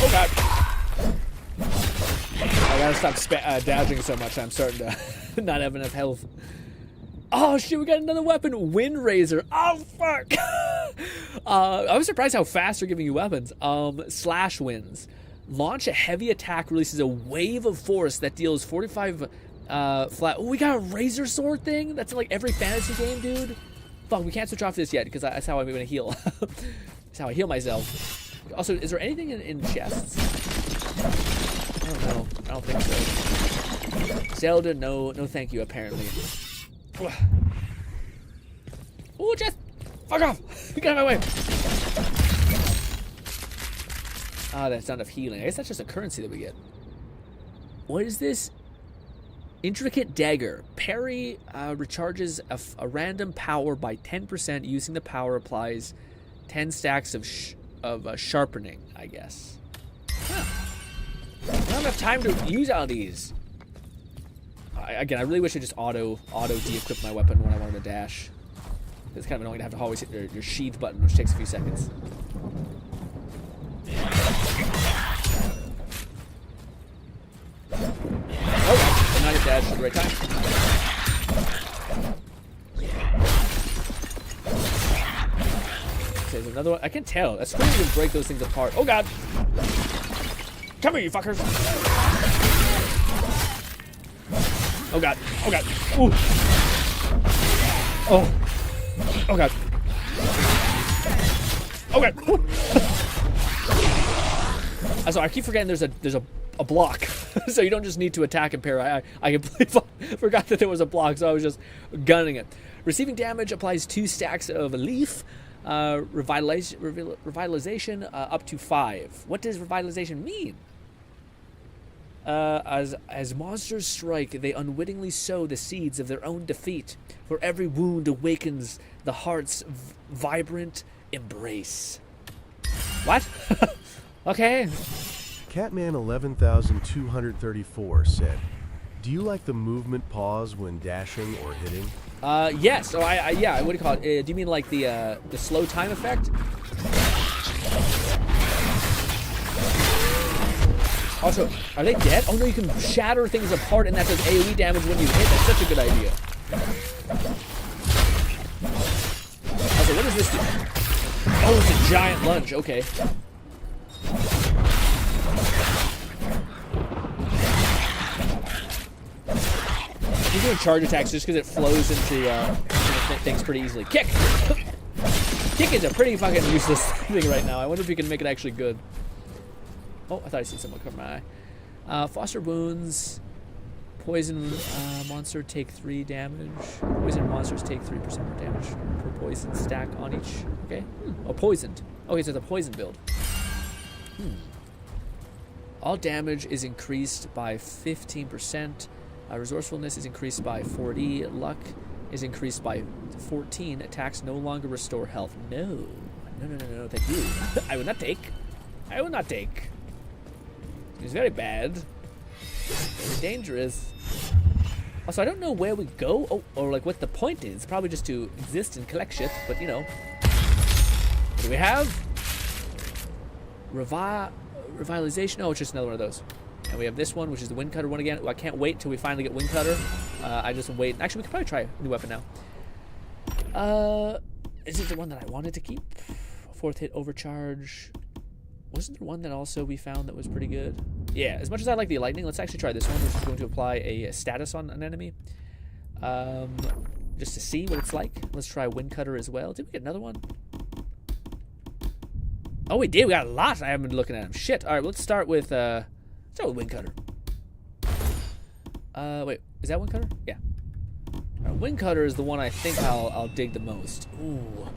Oh god! I gotta stop dodging so much. I'm starting to not have enough health. Oh shit, we got another weapon, Wind Razor. Oh fuck! I was surprised how fast they're giving you weapons. Slash winds. Launch a heavy attack, releases a wave of force that deals 45 flat. Oh, we got a razor sword thing? That's in like every fantasy game, dude. Fuck, we can't switch off this yet because that's how I'm going to heal. That's how I heal myself. Also, is there anything in chests? I don't know. I don't think so. Zelda, no thank you, apparently. Oh, chest! Fuck off! Get out of my way! Ah, that's not enough healing. I guess that's just a currency that we get. What is this? Intricate dagger. Parry recharges a random power by 10%. Using the power applies 10 stacks of sharpening, I guess. Huh. I don't have enough time to use all these. Again, I really wish I just auto de-equip my weapon when I wanted to dash. It's kind of annoying to have to always hit your sheath button, which takes a few seconds. Oh, I'm not at dash at the right time. Okay, there's another one. I can tell. That's crazy to break those things apart. Oh god! Come here, you fuckers! Oh god! Oh god! Ooh! Oh! Oh god! Oh god! Ooh. So I keep forgetting there's a block, so you don't just need to attack and parry. I completely forgot that there was a block, so I was just gunning it. Receiving damage applies 2 stacks of leaf. Revitalization up to 5. What does revitalization mean? As monsters strike, they unwittingly sow the seeds of their own defeat. For every wound awakens the heart's vibrant embrace. What? Okay. Catman 11,234 said, "Do you like the movement pause when dashing or hitting?" Yes. Oh, yeah. What do you call it? Do you mean like the slow time effect? Also, are they dead? Oh no, you can shatter things apart, and that does AoE damage when you hit. That's such a good idea. Also, what does this do? Oh, it's a giant lunge. Okay. He's doing charge attacks just because it flows into things pretty easily. Kick! Kick is a pretty fucking useless thing right now. I wonder if we can make it actually good. Oh, I thought I seen someone cover my eye. Foster wounds. Poison monster take 3 damage. Poison monsters take 3% more damage per poison stack on each. Okay. Oh, poisoned. Okay, so it's a poison build. All damage is increased by 15%. Resourcefulness is increased by 40. Luck is increased by 14. Attacks no longer restore health. No, thank you. I will not take. I will not take. It's very bad. Very dangerous. Also, I don't know where we go, or like what the point is. Probably just to exist and collect shit, but you know. What do we have? Revitalization. Oh, it's just another one of those. And we have this one, which is the Wind Cutter one again. I can't wait till we finally get Wind Cutter. I just wait. Actually, we could probably try a new weapon now. Is it the one that I wanted to keep? 4th hit overcharge. Wasn't there one that also we found that was pretty good? Yeah, as much as I like the lightning, let's actually try this one, which is going to apply a status on an enemy. Just to see what it's like. Let's try Wind Cutter as well. Did we get another one? Oh, we did. We got a lot. I haven't been looking at them. Shit. All right, let's start with Wind Cutter. Wait, is that Wind Cutter? Yeah. Right, Wind Cutter is the one I think I'll dig the most. Ooh.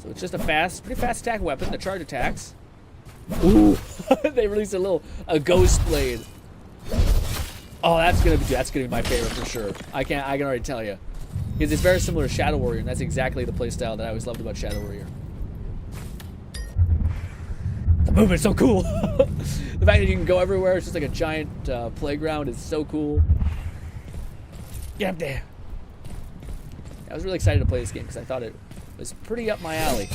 So it's just a pretty fast attack weapon. The charge attacks. Ooh. They released a ghost blade. Oh, that's gonna be my favorite for sure. I can already tell you, because it's very similar to Shadow Warrior, and that's exactly the playstyle that I always loved about Shadow Warrior. The movement's so cool. The fact that you can go everywhere, it's just like a giant playground, is so cool. Get up there. I was really excited to play this game because I thought it was pretty up my alley.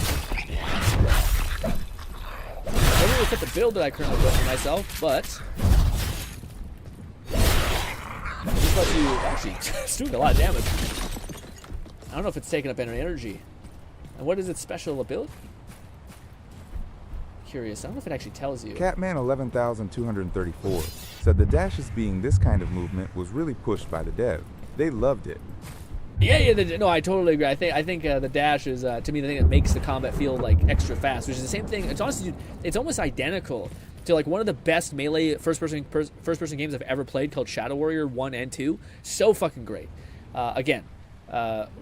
I don't really fit the build that I currently built for myself, but it just lets you actually it's doing a lot of damage. I don't know if it's taking up any energy. And what is its special ability? curious. I don't know if it actually tells you. Catman 11,234 said the dashes being this kind of movement was really pushed by the dev. They loved it. Yeah, no, I totally agree. I think the dash is, to me, the thing that makes the combat feel, like, extra fast, which is the same thing. It's honestly, it's almost identical to, like, one of the best melee first-person games I've ever played called Shadow Warrior 1 and 2. So fucking great. Again,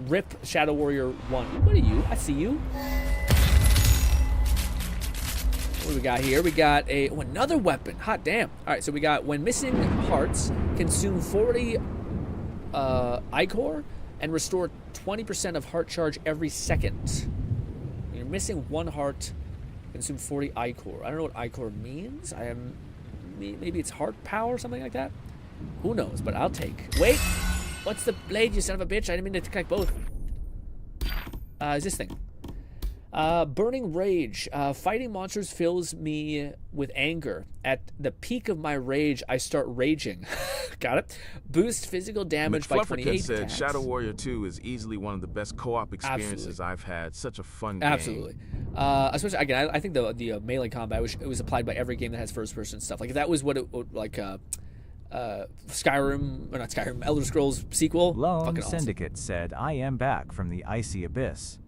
rip Shadow Warrior 1. What are you? I see you. What do we got here? We got another weapon. Hot damn. All right, so we got when missing hearts, consume 40 ichor and restore 20% of heart charge every second. When you're missing one heart, consume 40 ichor. I don't know what ichor means. Maybe it's heart power or something like that. Who knows? But I'll take. Wait, what's the blade? You son of a bitch! I didn't mean to connect both. Is this thing? Burning rage. Fighting monsters fills me with anger. At the peak of my rage, I start raging. Got it? Boost physical damage by 28 said attacks. Shadow Warrior 2 is easily one of the best co-op experiences I've had. Such a fun game. Absolutely. Especially, again, I think the melee combat, which it was applied by every game that has first-person stuff. Like, if that was what it, like, Skyrim, or not Skyrim, Elder Scrolls sequel. Lone Fucking Syndicate said, I am back from the icy abyss.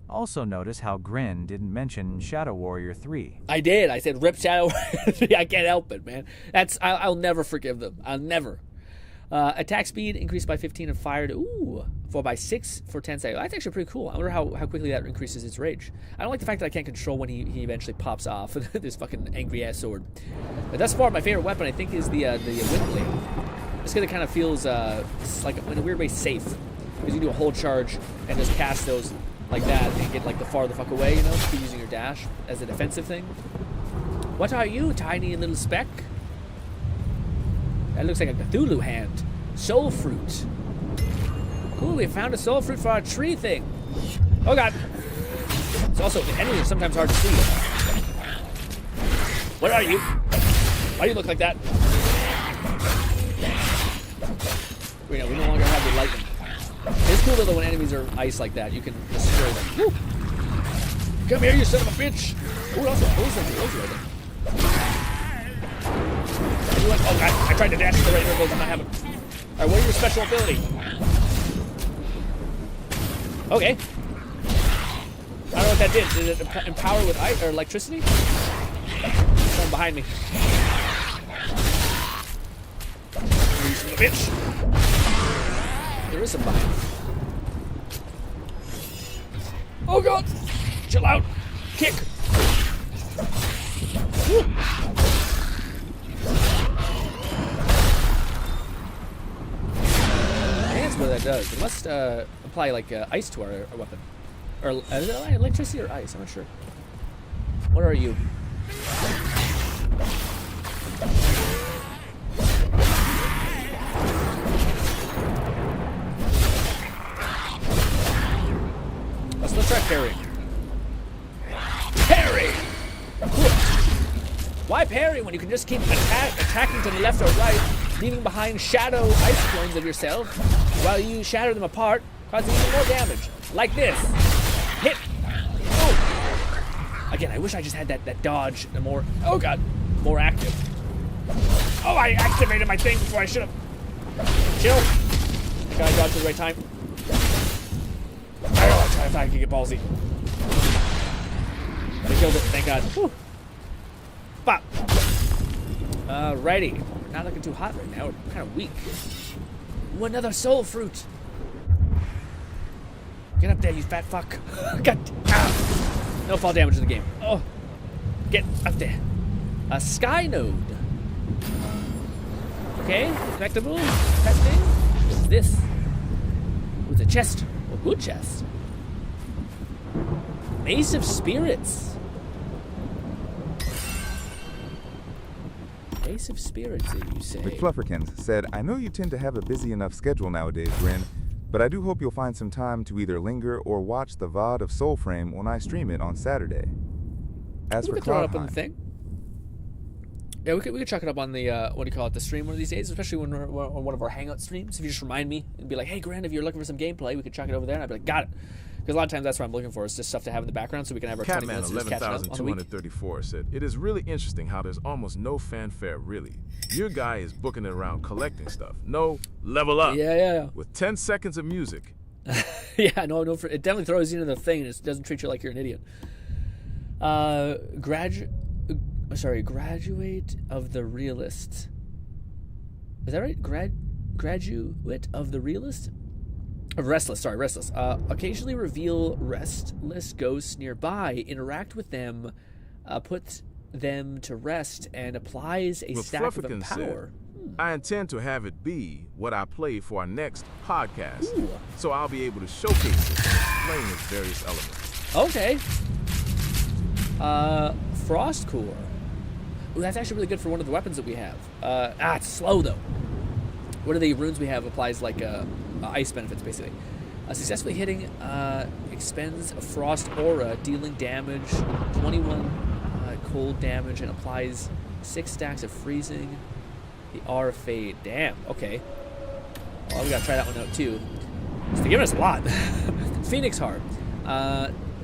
Also notice how GRINN didn't mention Shadow Warrior 3. I did. I said rip Shadow Warrior 3. I can't help it, man. I'll never forgive them. I'll never. Attack speed increased by 15 and fired. Ooh. 4x6 for 10 seconds. That's actually pretty cool. I wonder how quickly that increases its rage. I don't like the fact that I can't control when he eventually pops off this fucking angry ass sword. But thus far, my favorite weapon I think is the wind blade. Just because it kind of feels like in a weird way safe, because you do a whole charge and just cast those like that and get like the farther fuck away, you know, keep using your dash as a defensive thing. What are you, tiny little speck? That looks like a Cthulhu hand. Soul fruit. Cool, we found a soul fruit for our tree thing. Oh god. It's also, the enemies are sometimes hard to see. What are you? Why do you look like that? We no longer have the lightning. It's cool though when enemies are ice like that, you can destroy them. Woo! Come here, you son of a bitch! Ooh, also poison right there. Oh god, I tried to dash to the right intervals, I'm not having. Alright, what are your special ability? Okay. I don't know what that did. Did it empower with ice or electricity? Someone behind me. You son of a bitch! There is some behind me. Oh god! Chill out! Kick! Woo. That's what that does. It must apply like ice to our weapon. Or is it electricity or ice? I'm not sure. What are you? Let's try parrying. Parry! Why parry when you can just keep attacking to the left or right, leaving behind shadow ice clones of yourself while you shatter them apart, causing even more damage. Like this. Hit! Oh! Again, I wish I just had that dodge and more, oh god, more active. Oh, I activated my thing before I should have. Chill. I gotta dodge at the right time. I'll try if I can get ballsy. I killed it, thank god. Whew. Bop. Alrighty. We're not looking too hot right now. We're kind of weak. Ooh, another soul fruit. Get up there, you fat fuck. God. Ah. No fall damage in the game. Oh. Get up there. A sky node. Okay. Collectible. Testing. What's this? With a chest. A good chest. Mace of Spirits. Ace of Spirits, you say? McFlufferkins said, I know you tend to have a busy enough schedule nowadays, GRINN, but I do hope you'll find some time to either linger or watch the VOD of Soulframe when I stream it on Saturday. As for we could throw it up on the thing. Yeah, we could chuck it up on the, what do you call it, the stream one of these days, especially when we're on one of our Hangout streams. If you just remind me and be like, hey, GRINN, if you're looking for some gameplay, we could chuck it over there, and I'd be like, got it. Because a lot of times that's what I'm looking for, is just stuff to have in the background so we can have our 20 minutes to just catch it up on the week. Catman11234 said, it is really interesting how there's almost no fanfare, really. Your guy is booking it around collecting stuff. No level up. Yeah. With 10 seconds of music. Yeah, no, it definitely throws you into the thing. It doesn't treat you like you're an idiot. Graduate of the Realist. Is that right? Graduate of the Realist? Restless. Occasionally reveal restless ghosts nearby, interact with them, put them to rest, and applies a stack of power. I intend to have it be what I play for our next podcast. Ooh. So I'll be able to showcase it, playing its various elements. Okay. Frost Core. Ooh, that's actually really good for one of the weapons that we have. It's slow though. One of the runes we have applies like ice benefits, basically. Successfully hitting expends a frost aura, dealing damage, 21 cold damage, and applies 6 stacks of freezing. The aura fade. Damn. Okay. Well, we gotta try that one out too. So they're giving us a lot. Phoenix Heart.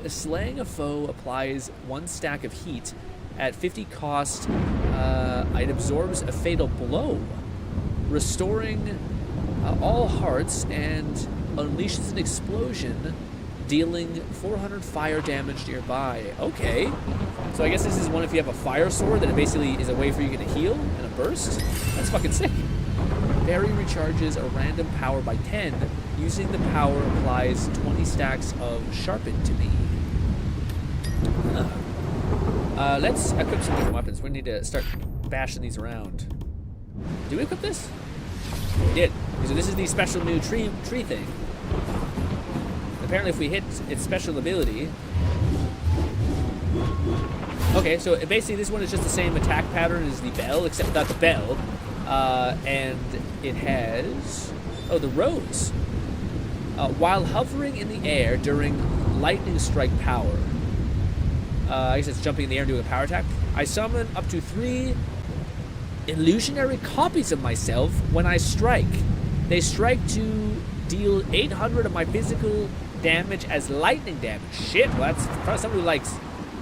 Slaying a foe applies 1 stack of heat. At 50 cost, it absorbs a fatal blow, restoring all hearts, and unleashes an explosion, dealing 400 fire damage nearby. Okay. So I guess this is one if you have a fire sword, that it basically is a way for you to get a heal and a burst. That's fucking sick. Berry recharges a random power by 10. Using the power applies 20 stacks of Sharpen to me. Let's equip some different weapons. We need to start bashing these around. Did we equip this? We did. So this is the special new tree thing. Apparently if we hit its special ability... Okay, so basically this one is just the same attack pattern as the bell, except without the bell. And it has... Oh, the rose. While hovering in the air during lightning strike power. I guess it's jumping in the air and doing a power attack. I summon up to 3 illusionary copies of myself when I strike. They strike to deal 800 of my physical damage as lightning damage. Shit, well, that's probably somebody who likes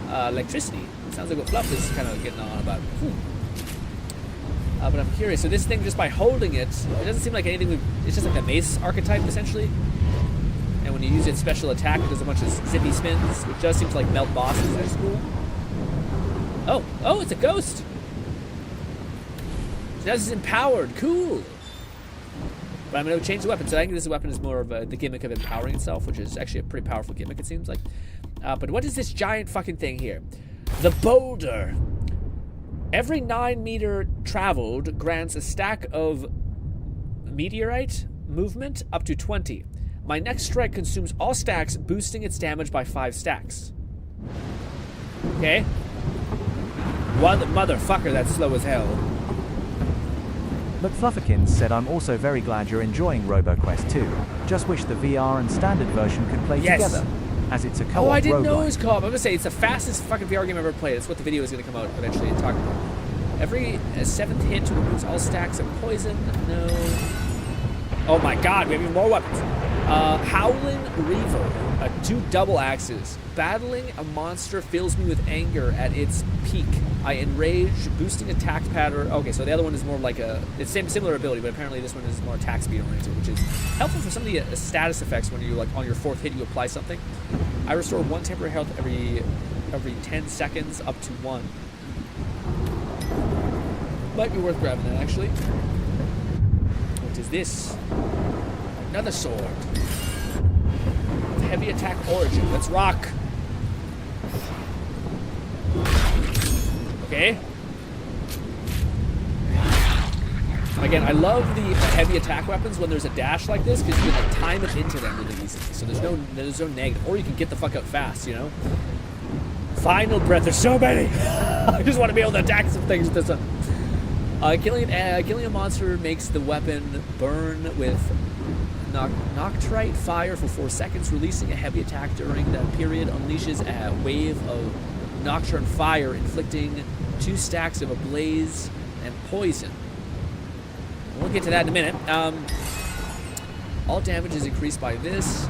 electricity. Sounds like what Fluff is kind of getting on about. But I'm curious. So this thing, just by holding it, it doesn't seem like anything. It's just like the mace archetype, essentially. And when you use its special attack, it does a bunch of zippy spins, which does seem to like melt bosses. That's cool. Oh, it's a ghost. So now this is empowered. Cool. But I'm going to change the weapon. So I think this weapon is more of the gimmick of empowering itself, which is actually a pretty powerful gimmick, it seems like. But what is this giant fucking thing here? The boulder. Every 9 meter traveled grants a stack of meteorite movement up to 20. My next strike consumes all stacks, boosting its damage by 5 stacks. Okay. One motherfucker, that's slow as hell. McFluffykins said, I'm also very glad you're enjoying RoboQuest 2. Just wish the VR and standard version could play together, as it's a co-op roguelike. Oh, I didn't know it was co-op. I'm going to say it's the fastest fucking VR game I've ever played. That's what the video is going to come out eventually and talk about. Every 7th hit removes all stacks of poison. No. Oh my god, we have even more weapons. Howling Reaver, 2 double axes. Battling a monster fills me with anger at its peak. I enrage, boosting attack pattern. Okay, so the other one is more like it's similar ability, but apparently this one is more attack speed oriented, which is helpful for some of the status effects when you like on your 4th hit you apply something. I restore 1 temporary health every 10 seconds up to 1. Might be worth grabbing that actually. What is this? Another sword. Heavy attack origin. Let's rock. Okay. Again, I love the heavy attack weapons when there's a dash like this, because you can like time it into them really easily. So there's no negative, or you can get the fuck out fast, you know. Final breath. There's so many. I just want to be able to attack some things with this one. Killing a monster makes the weapon burn with Noctrite fire for 4 seconds. Releasing a heavy attack during that period unleashes a wave of Nocturne fire, inflicting 2 stacks of ablaze and poison. We'll get to that in a minute. All damage is increased by this.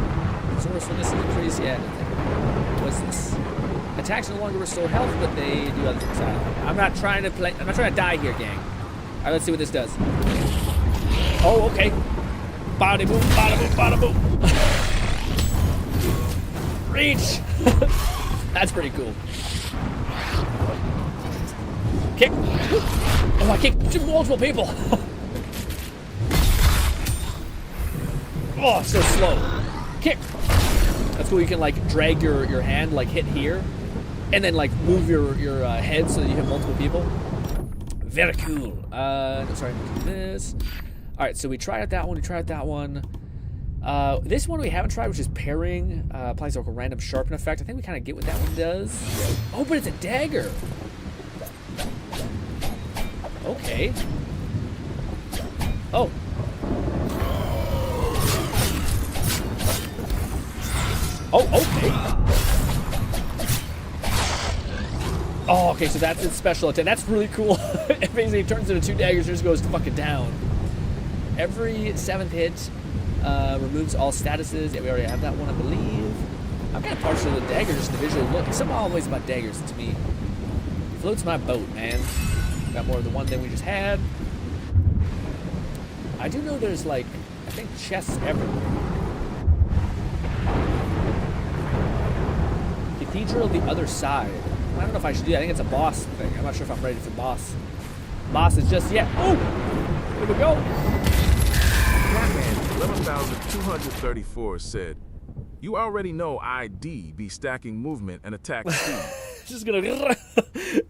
Resourcefulness is increased. Yeah. What's this? Attacks no longer restore health, but they do other things. I'm not trying to die here, gang. All right, let's see what this does. Oh, okay. Bada boom, bada boom, bada boom. Reach. That's pretty cool. Kick. Oh, I kicked multiple people. Oh, so slow. Kick. That's cool. You can like drag your hand, like hit here, and then like move your head so that you hit multiple people. Very cool. No, sorry, this. All right, so we tried out that one. We tried out that one. This one we haven't tried, which is parrying. Applies like a random sharpen effect. I think we kind of get what that one does. Oh, but it's a dagger. Okay. Oh. Oh, okay. Oh, okay, so that's its special attack. That's really cool. It basically turns into 2 daggers and just goes fucking down. Every 7th hit removes all statuses. Yeah, we already have that one, I believe. I'm kind of partial to the daggers, just the visual look. It's somehow always about daggers to me. Floats my boat, man. Got more of the one than we just had. I do know there's like, I think chests everywhere. Cathedral the other side. I don't know if I should do that. I think it's a boss thing. I'm not sure if I'm ready for boss. Boss is just yet. Oh! Here we go. Catman 11,234 said, "You already know ID be stacking movement and attack speed." Just gonna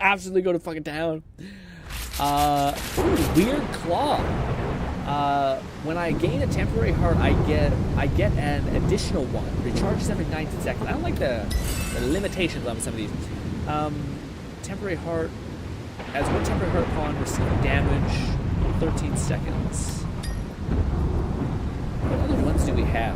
absolutely go to fucking town. Ooh, weird claw. When I gain a temporary heart, I get an additional one. Recharges every 19 seconds. I don't like the limitations on some of these. Temporary heart. As one temporary heart upon receiving damage, 13 seconds. What other ones do we have?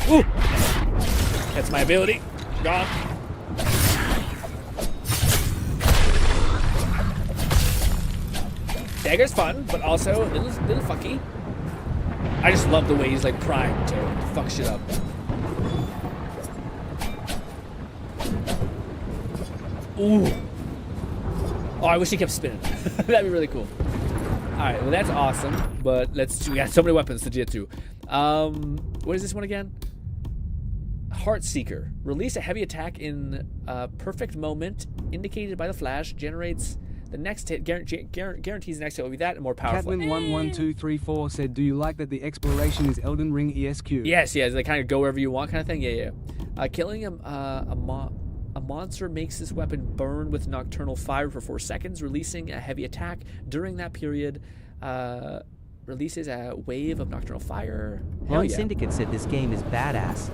Ooh! That's my ability. Gone. Dagger's fun, but also a little fucky. I just love the way he's like primed to fuck shit up. Ooh. Oh, I wish he kept spinning. That'd be really cool. Alright, well that's awesome. But we got so many weapons to get to. What is this one again? Heartseeker. Release a heavy attack in a perfect moment indicated by the flash. Generates the next hit. Guarantees the next hit will be that and more powerful. Catman11234 said, "Do you like that the exploration is Elden Ring ESQ?" Yes, they kind of go wherever you want kind of thing. Yeah. Killing a monster makes this weapon burn with nocturnal fire for 4 seconds, releasing a heavy attack. During that period, releases a wave of nocturnal fire. Voin Syndicate said this game is badass.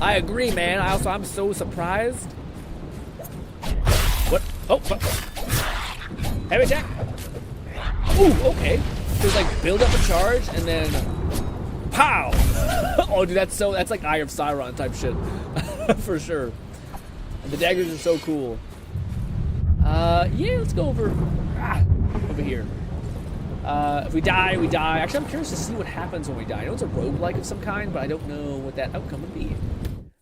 I agree, man. I'm so surprised. What? Oh, heavy attack. Ooh, okay. There's like build up a charge and then pow. Oh, dude, that's like Eye of Sauron type shit for sure. And the daggers are so cool. Yeah, let's go over here. If we die, we die. Actually, I'm curious to see what happens when we die. I know it's a roguelike of some kind, but I don't know what that outcome would be.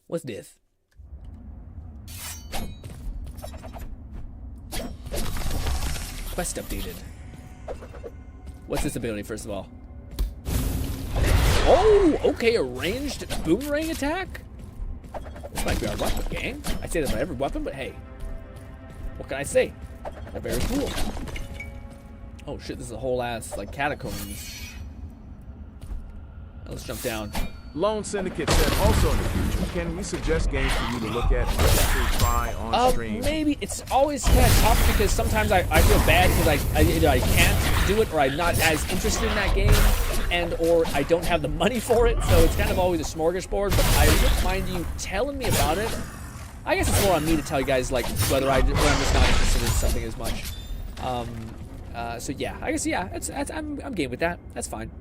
What's this? Quest updated. What's this ability, first of all? Oh, okay, a ranged boomerang attack? This might be our weapon, gang. I say that about every weapon, but hey. What can I say? They're very cool. Oh shit, this is a whole ass, like, catacombs. Let's jump down. Lone Syndicate said also in the future, can we suggest games for you to look at and actually try on stream? Maybe. It's always kind of tough because sometimes I feel bad because either I can't do it or I'm not as interested in that game or I don't have the money for it, so it's kind of always a smorgasbord, but I wouldn't mind you telling me about it. I guess it's more on me to tell you guys, like, whether I'm just not interested in something as much. So yeah, I guess, yeah, I'm game with that. That's fine.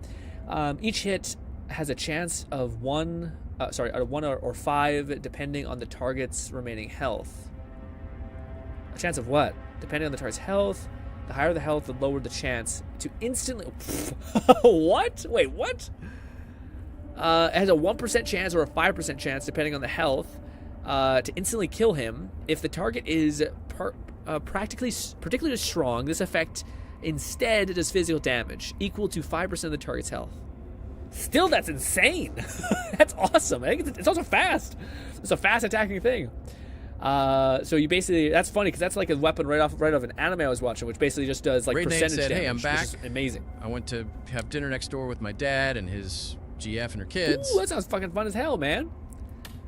Each hit has a chance of 1 or 5 depending on the target's remaining health. A chance of what? Depending on the target's health. The higher the health, the lower the chance to instantly... What? Wait, what? It has a 1% chance or a 5% chance, depending on the health, to instantly kill him. If the target is particularly strong, this effect instead does physical damage, equal to 5% of the target's health. Still, that's insane. That's awesome. I think it's also fast. It's a fast attacking thing. So you basically, that's funny because that's like a weapon right off an anime I was watching, which basically just does like percentage said, damage. "Hey, I'm back. Which is amazing. I went to have dinner next door with my dad and his GF and her kids." Ooh, that sounds fucking fun as hell, man.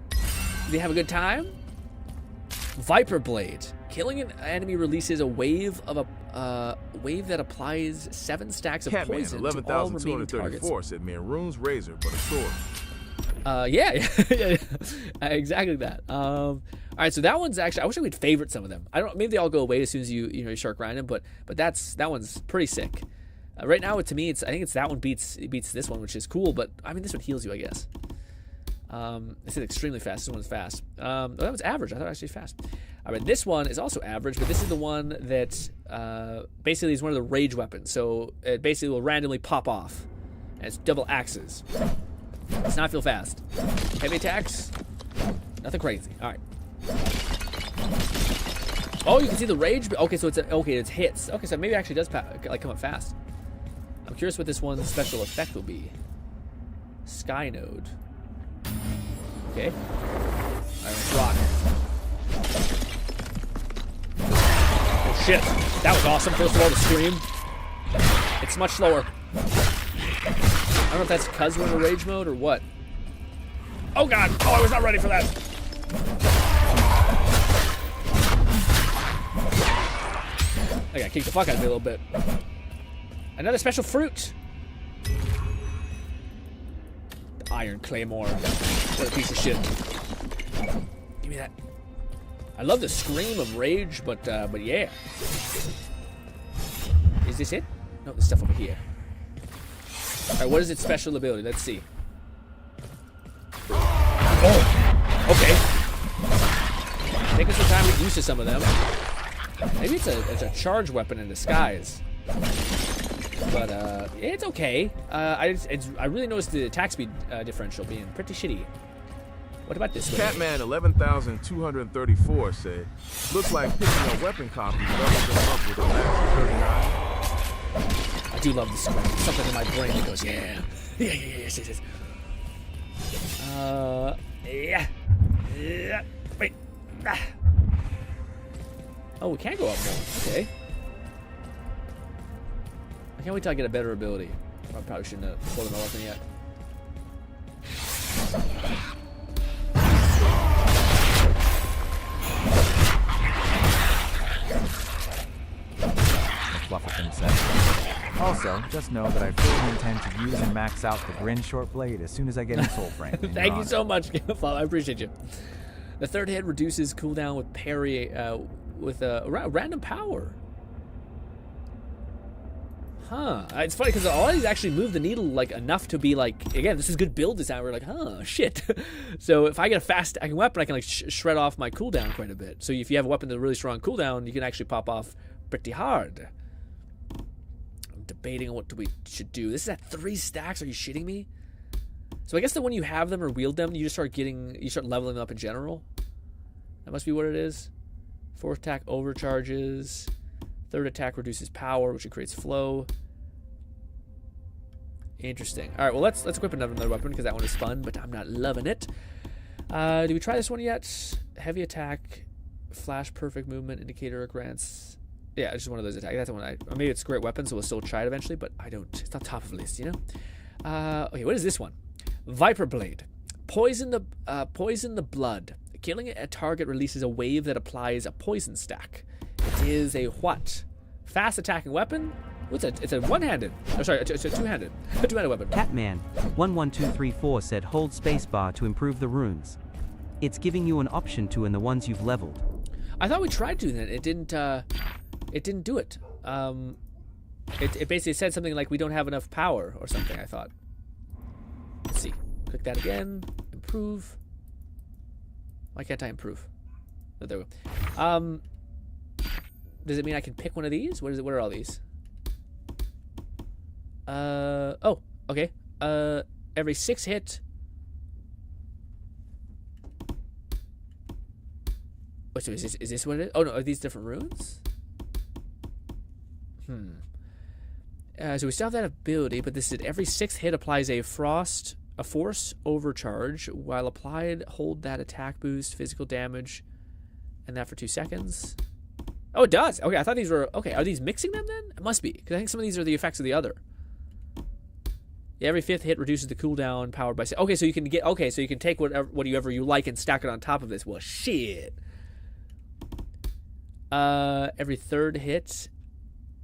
Did you have a good time? Viper Blade. Killing an enemy releases a wave that applies 7 stacks of Catman, poison to all remaining targets. 11,234 said Maroon's razor, but a sword. Yeah, exactly that. All right, so that one's actually, I wish I would favorite some of them. I don't, maybe they all go away as soon as you start grinding, but that one's pretty sick. Right now, to me, I think it's that one beats this one, which is cool. But I mean, this one heals you, I guess. This is extremely fast. This one's fast. That was average. I thought it was actually fast. All right, this one is also average, but this is the one that basically is one of the rage weapons. So it basically will randomly pop off, and it's double axes. Does not feel fast. Heavy attacks, nothing crazy. All right. Oh, you can see the rage. Okay, so it's hits. Okay, so maybe it actually does come up fast. I'm curious what this one's special effect will be. Sky Node. Okay. All right, let's rock. Oh shit, that was awesome. First of all, the scream. It's much slower. I don't know if that's because we're in a rage mode or what. Oh god! Oh, I was not ready for that. I got kicked the fuck out of me a little bit. Another special fruit. The Iron Claymore. What a piece of shit. Give me that. I love the scream of rage, but yeah. Is this it? No, there's stuff over here. Alright, what is its special ability? Let's see. Oh, okay. Taking some time to get used to some of them. Maybe it's a charge weapon in disguise. But it's okay. I really noticed the attack speed differential being pretty shitty. What about this one? Catman 11,234 said, "Looks like picking a weapon copy levels them up with a max of 39." I do love the screen. Something in my brain that goes, yeah. Yes. Yeah. Wait. Ah. Oh, we can go up more. Okay. I can't wait till I get a better ability. I probably shouldn't have pulled my weapon yet. Flufferkin said. Also, just know that I fully intend to use and max out the GRINN short blade as soon as I get in Soul Frame. Thank you so much, Game of Fall. I appreciate you. The third hit reduces cooldown with parry with a random power. Huh. It's funny because all these actually move the needle like enough to be like, again, this is good build design. We're like, huh, shit. So if I get a fast attacking weapon, I can like shred off my cooldown quite a bit. So if you have a weapon with a really strong cooldown, you can actually pop off pretty hard. I'm debating on what we should do. This is at 3 stacks. Are you shitting me? So I guess that when you have them or wield them, you just start leveling them up in general. That must be what it is. 4th attack overcharges. 3rd attack reduces power, which creates flow. Interesting. All right, well let's equip another weapon because that one is fun, but I'm not loving it. Did we try this one yet? Heavy attack, flash, perfect movement, indicator grants. Yeah, it's just one of those attacks. That's the one. Maybe it's a great weapon, so we'll still try it eventually. But I don't. It's not top of the list, you know. Okay, what is this one? Viper Blade. Poison the blood. Killing a target releases a wave that applies a poison stack. It is a what? Fast attacking weapon? It's a one-handed. Oh, sorry, it's a two-handed. A two-handed weapon. Catman 11234 said hold spacebar to improve the runes. It's giving you an option to in the ones you've leveled. I thought we tried doing that. It didn't do it. It basically said something like we don't have enough power or something, I thought. Let's Click that again. Improve. Why can't I improve? Oh, there we go. Does it mean I can pick one of these? What is it? What are all these? Oh, okay. Every 6 hit. Oh, so is this what it is? Oh no, are these different runes? So we still have that ability, but this is every 6th hit applies a force overcharge. While applied, hold that attack boost, physical damage, and that for 2 seconds. Oh, it does. Okay, I thought these were okay. Are these mixing them then? It must be, because I think some of these are the effects of the other. Yeah, every 5th hit reduces the cooldown powered by. Okay, so you can get. Okay, so you can take whatever you like and stack it on top of this. Well, shit. Every 3rd hit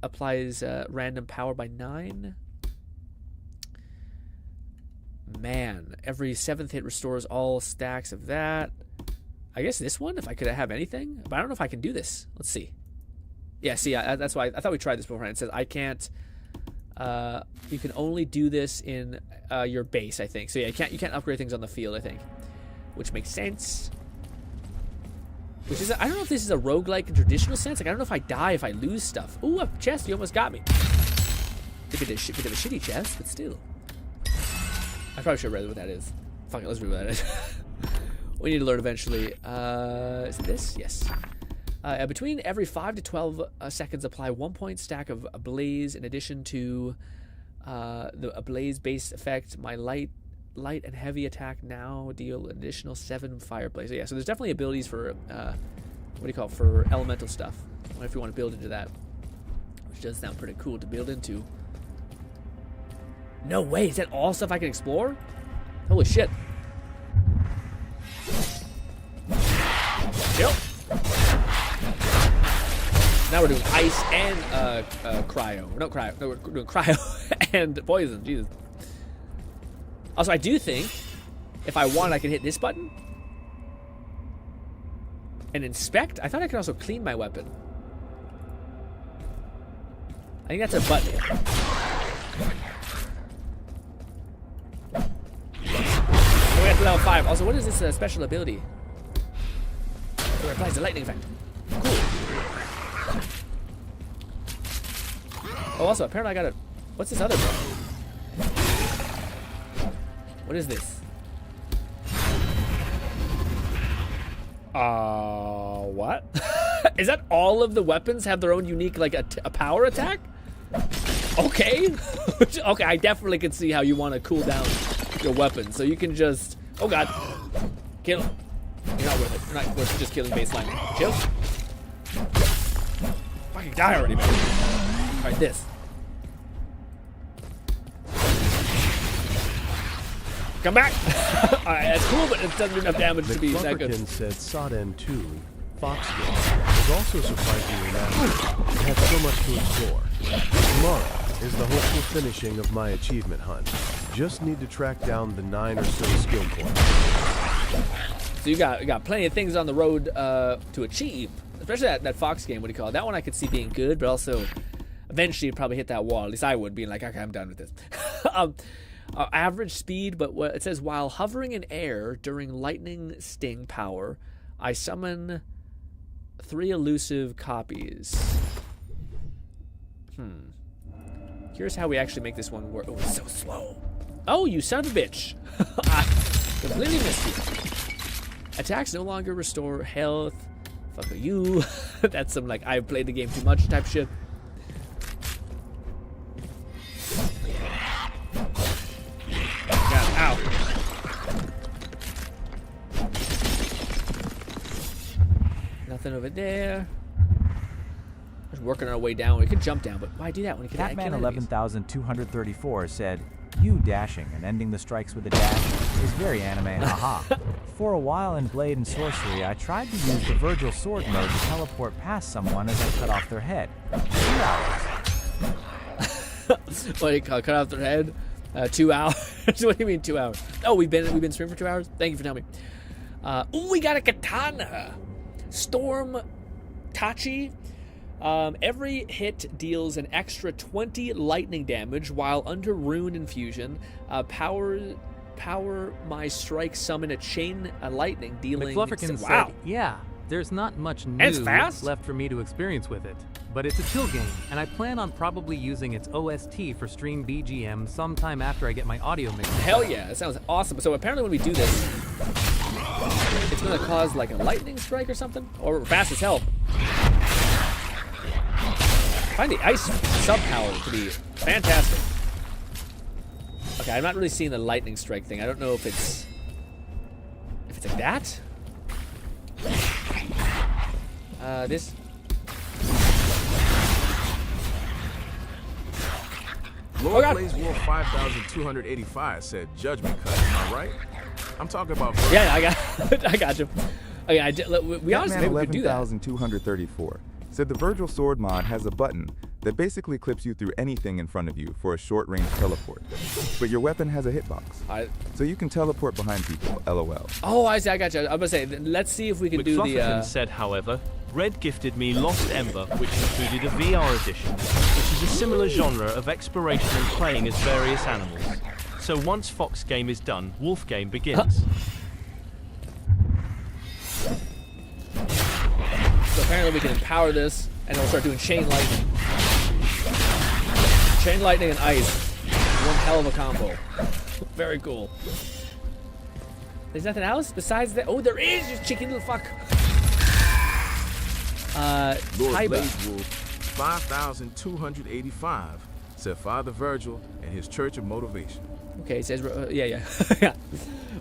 applies random power by 9. Man, every 7th hit restores all stacks of that. I guess this one, if I could have anything, but I don't know if I can do this. Let's see. Yeah, see, that's why I thought we tried this before. And it says I can't. You can only do this in your base, I think. So yeah, you can't upgrade things on the field, I think, which makes sense. Which is, I don't know if this is a roguelike in traditional sense. Like, I don't know if I die if I lose stuff. Ooh, a chest, you almost got me. A bit of a shitty chest, but still. I probably should have read what that is. Fuck it, let's read what that is. We need to learn eventually. Is it this? Yes. Between every 5 to 12 seconds, apply 1 point stack of a blaze in addition to a blaze-based effect. My light and heavy attack now deal an additional 7 fire blaze. So yeah, so there's definitely abilities for what do you call it, for elemental stuff. What if you want to build into that? Which does sound pretty cool to build into. No way, is that all stuff I can explore? Holy shit. Yep. Now we're doing ice and cryo. No, cryo. No, we're doing cryo and poison. Jesus. Also, I do think if I want, I can hit this button and inspect. I thought I could also clean my weapon. I think that's a button. We got to level 5. Also, what is this special ability? So it applies the lightning effect. Cool. Oh, also, apparently I got a... What's this other one? What is this? What? Is that all of the weapons have their own unique, like, a power attack? Okay. Okay, I definitely can see how you want to cool down your weapon. So you can just... Oh, God. Kill him. You're not worth it. You're not worth just killing baseline. Chill. Fucking die already, man. Alright, this. Come back! Alright, that's cool, but it doesn't do enough damage to be that good. Said Sodden 2, Foxgill, is also surprisingly massive. It has so much to explore. Tomorrow is the hopeful finishing of my achievement hunt. Just need to track down the 9 or so skill points. So you got plenty of things on the road to achieve. Especially that Fox game, what do you call it? That one I could see being good, but also eventually you'd probably hit that wall. At least I would, being like, okay, I'm done with this. Average speed, but what it says, while hovering in air during lightning sting power, I summon 3 elusive copies. Here's how we actually make this one work. Oh, it's so slow. Oh, you son of a bitch. I completely missed you. Attacks no longer restore health. Fuck you. That's some, like, I've played the game too much type shit. God, ow. Nothing over there. Just working our way down. We could jump down, but why do that when you can Catman 11,234 said, "You dashing and ending the strikes with a dash is very anime, haha. For a while in Blade and Sorcery, I tried to use the Virgil Sword mode to teleport past someone as I cut off their head. 2 hours. What do you call it? Cut off their head? 2 hours? What do you mean 2 hours? Oh, we've been streaming for 2 hours? Thank you for telling me. Ooh, we got a katana. Storm Tachi. Every hit deals an extra 20 lightning damage while under rune infusion. power my strike summon a lightning dealing. McFlufferkin Wow. said, yeah, there's not much And it's new fast? left for me to experience with it. But it's a chill game, and I plan on probably using its OST for stream BGM sometime after I get my audio mixed. Hell yeah, that sounds awesome. So apparently when we do this, it's gonna cause like a lightning strike or something, or fast as hell. I find the ice sub power to be fantastic. Okay, I'm not really seeing the lightning strike thing. I don't know if it's like that. This. Lord Blaze Wolf 5285 said judgment cut. Am I right? I'm talking about. Yeah, I got you. Okay, we honestly maybe we could do that. 11,234 said the Virgil Sword mod has a button that basically clips you through anything in front of you for a short-range teleport. But your weapon has a hitbox, so you can teleport behind people. LOL. Oh, I see. I got you. I'm gonna say, let's see if we can do the. said, however, Red gifted me Lost Ember, which included a VR edition, which is a similar genre of exploration and playing as various animals. So once Fox game is done, Wolf game begins. So apparently we can empower this, and we'll start doing chain lightning. Chain lightning and ice. One hell of a combo. Very cool. There's nothing else besides that. Oh, there is, you cheeky little fuck. Lord Taiba. Blaze Wolf 5285 said Father Virgil and his Church of Motivation. Okay, it says, yeah.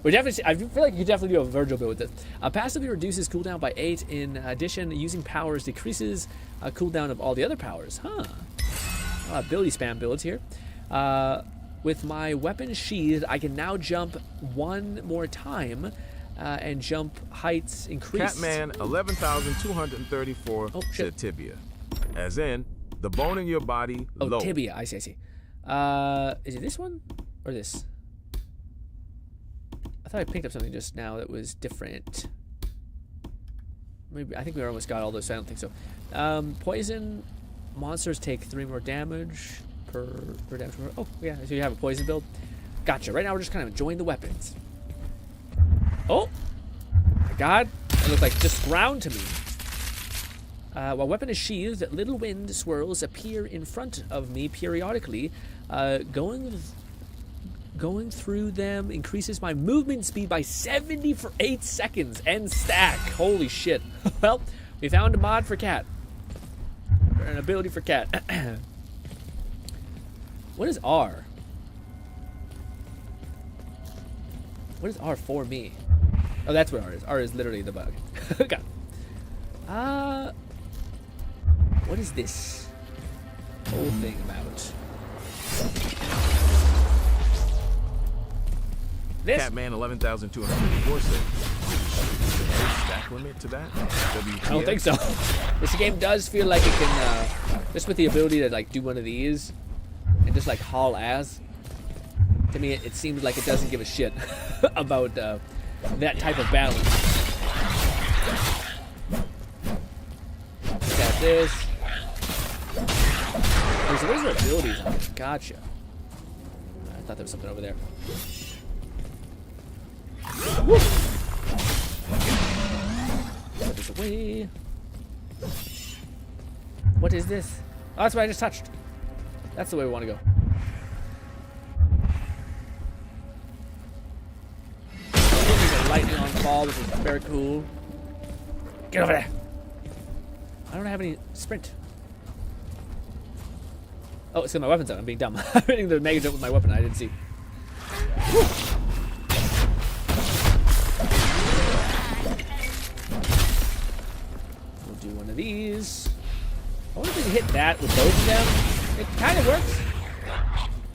We're definitely, I feel like you could definitely do a Virgil build with this. Passively reduces cooldown by 8. In addition, using powers decreases cooldown of all the other powers. Huh. Ability spam builds here. With my weapon sheathed, I can now jump one more time, and jump heights increased. Catman 11,234 said tibia, as in the bone in your body. Oh, low. tibia. I see. Is it this one or this? I thought I picked up something just now that was different. Maybe I think we almost got all those. So I don't think so. Poison monsters take 3 more damage per damage. Oh yeah, so you have a poison build. Gotcha. Right now we're just kind of enjoying the weapons. Oh my god, it looked like just ground to me. While weapon is sheathed, little wind swirls appear in front of me periodically. Going through them increases my movement speed by 70 for 8 seconds. End stack. Holy shit. Well, we found a mod for Cat. An ability for Cat. What is R? What is R for me? Oh, that's what R is. R is literally the bug. Okay. What is this whole thing about? This? Catman 11,204 said stack limit to that. I don't think so. This game does feel like it can, just with the ability to like do one of these and just like haul ass. To me, it seems like it doesn't give a shit about that type of balance. Got this. Oh, so those are abilities on this. Gotcha. I thought there was something over there. Woo! Put this away. What is this? Oh, that's what I just touched. That's the way we want to go. Lightning on fall, which is very cool. Get over there. I don't have any sprint. Oh, it's got my weapons out. I'm being dumb. I'm hitting the mega jump with my weapon. I didn't see. Woo. We'll do one of these. I wonder if we can hit that with both of them. It kind of works.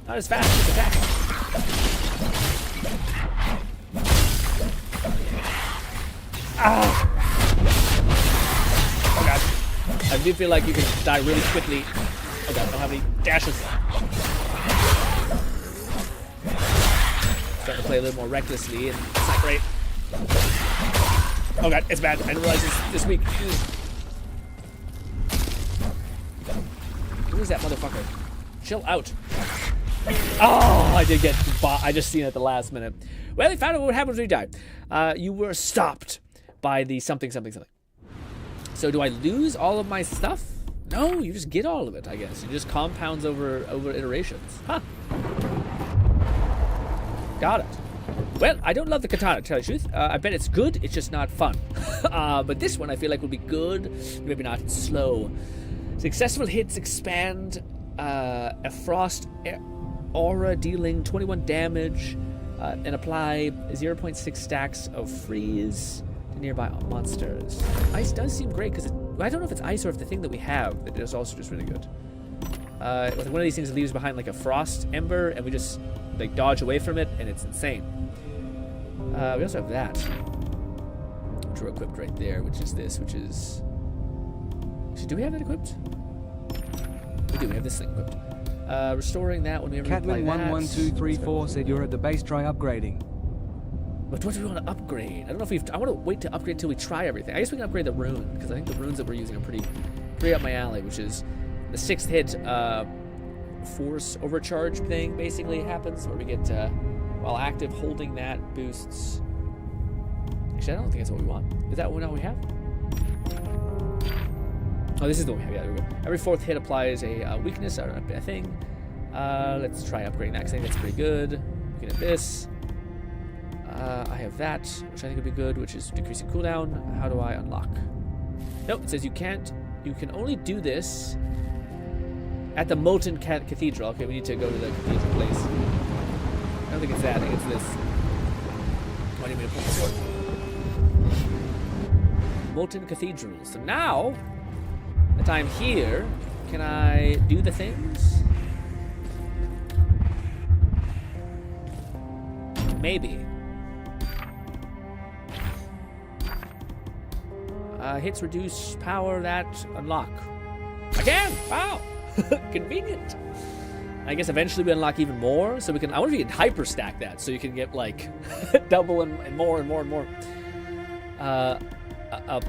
Not as fast as attack. Ah! Oh god. I do feel like you can die really quickly. Oh god, I don't have any dashes. Starting to play a little more recklessly, and it's not great. Oh god, it's bad. I didn't realize this week. Who is that motherfucker? Chill out. Oh, I did get I just seen it at the last minute. Well, they found out what happens when you die. You were stopped by the something. So do I lose all of my stuff? No, you just get all of it, I guess. It just compounds over iterations. Huh. Got it. Well, I don't love the katana, to tell you the truth. I bet it's good, it's just not fun. But this one I feel like will be good, maybe not. It's slow. Successful hits expand a frost aura, dealing 21 damage, and apply 0.6 stacks of freeze to nearby monsters. Ice does seem great, because I don't know if it's ice or if the thing that we have that is also just really good. One of these things leaves behind like a frost ember, and we just like dodge away from it, and it's insane. We also have that, which we're equipped right there, which is this, which is... Actually, do we have that equipped? We do, we have this thing equipped. Restoring that when we ever apply that. Catman11234 said you're at the base, try upgrading. But what do we want to upgrade? I don't know if I want to wait to upgrade till we try everything. I guess we can upgrade the rune, because I think the runes that we're using are pretty up my alley, which is the 6th hit force overcharge thing basically happens, where we get while active holding that boosts. Actually, I don't think that's what we want. Is that what we have? Oh, this is the one we have. Yeah, there we go. Every 4th hit applies a weakness or a thing. Let's try upgrading that, because I think that's pretty good. Looking at this. I have that, which I think would be good, which is decreasing cooldown. How do I unlock? Nope, it says you can't. You can only do this at the Molten Cathedral. Okay, we need to go to the cathedral place. I don't think it's that. I think it's this. Why do you mean to pull the sword? Molten Cathedral. So now that I'm here, can I do the things? Maybe. Hits reduce power that unlock. Again! Wow! Convenient. I guess eventually we unlock even more, so we can. I wonder if you can hyper stack that, so you can get like double and more and more and more.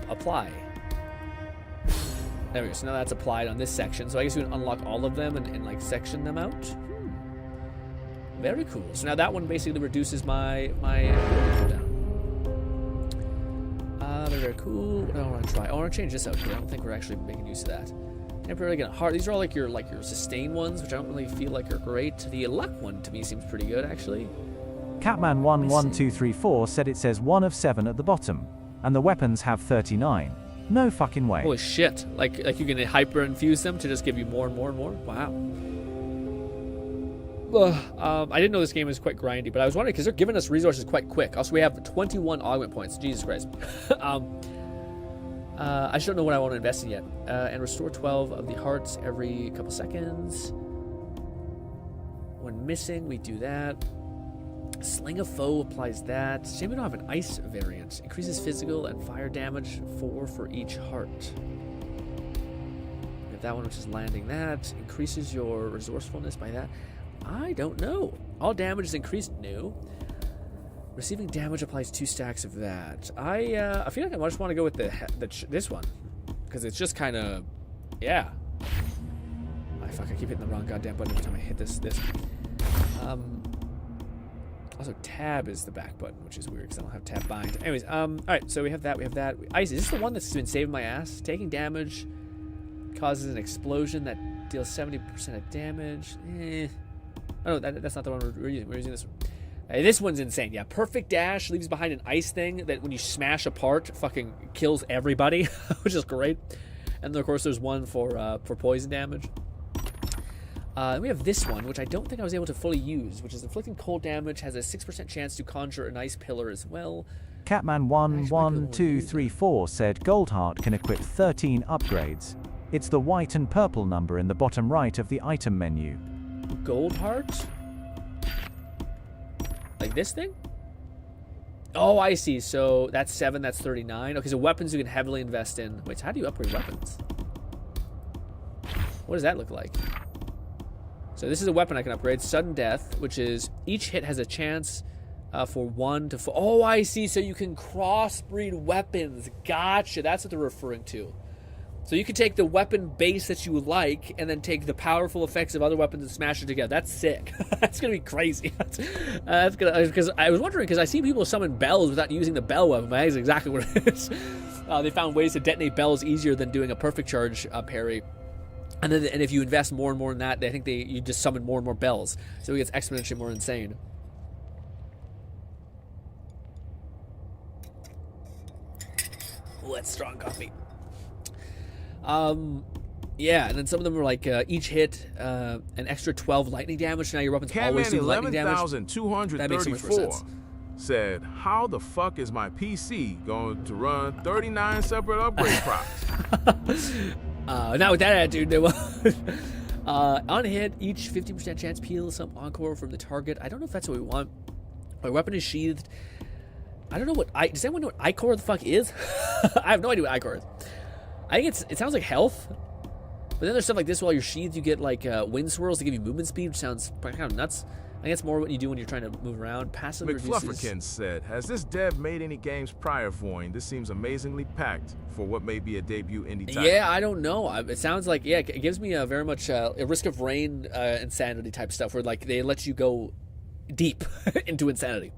Apply. There we go. So now that's applied on this section. So I guess we can unlock all of them and like section them out. Very cool. So now that one basically reduces my cooldown. Very cool. What do I want to try? I want to change this out because I don't think we're actually making use of that. Temporarily get hard. These are all like your sustain ones, which I don't really feel like are great. The luck one to me seems pretty good actually. Catman11234 said it says 1 of 7 at the bottom, and the weapons have 39. No fucking way. Holy shit! Like you can hyper infuse them to just give you more and more and more. Wow. I didn't know this game was quite grindy, but I was wondering because they're giving us resources quite quick. Also, we have 21 augment points. Jesus Christ. I just don't know what I want to invest in yet. And restore 12 of the hearts every couple seconds. When missing, we do that. Sling a foe applies that. Shame we don't have an ice variant. Increases physical and fire damage 4 for each heart. We have that one, which is landing that. Increases your resourcefulness by that. I don't know. All damage is increased new. Receiving damage applies 2 stacks of that. I feel like I just want to go with this one, because it's just kind of, yeah. Fuck! I keep hitting the wrong goddamn button every time I hit this. Also, tab is the back button, which is weird because I don't have tab bind. Anyways, all right. So we have that. We have that. Ice. Is this the one that's been saving my ass? Taking damage causes an explosion that deals 70% of damage. Oh no, that's not the one we're using. We're using this one. This one's insane. Yeah, perfect dash leaves behind an ice thing that when you smash apart, fucking kills everybody, which is great. And then of course there's one for poison damage. And we have this one, which I don't think I was able to fully use, which is inflicting cold damage, has a 6% chance to conjure an ice pillar as well. Catman11234 said Goldheart can equip 13 upgrades. It's the white and purple number in the bottom right of the item menu. Goldheart? Like this thing? Oh, I see. So that's 7, that's 39. Okay, so weapons you can heavily invest in. Wait, so how do you upgrade weapons? What does that look like? So this is a weapon I can upgrade. Sudden Death, which is each hit has a chance for 1 to 4. Oh, I see. So you can crossbreed weapons. Gotcha. That's what they're referring to. So you can take the weapon base that you like and then take the powerful effects of other weapons and smash it together. That's sick. That's going to be crazy. That's gonna, because I was wondering, because I see people summon bells without using the bell weapon, but that is exactly what it is. They found ways to detonate bells easier than doing a perfect charge parry. And if you invest more and more in that, I think you just summon more and more bells. So it gets exponentially more insane. Ooh, that's strong coffee. Yeah, and then some of them were like each hit an extra 12 lightning damage. So now your weapons always do lightning damage. 11,234 said, "How the fuck is my PC going to run 39 separate upgrade procs?" Not with that attitude, they won't. On hit, each 50% chance peel some encore from the target. I don't know if that's what we want. My weapon is sheathed. I don't know what does anyone know what ichor the fuck is? I have no idea what ichor is. I think it sounds like health. But then there's stuff like this: while you're sheathed, you get like wind swirls to give you movement speed, which sounds kind of nuts. I think it's more what you do when you're trying to move around. Passive McFlufferkin said, "Has this dev made any games prior, Voin? This seems amazingly packed for what may be a debut indie title." Yeah, I don't know. It sounds like, yeah, it gives me a very much a Risk of Rain insanity type stuff, where like they let you go deep into insanity.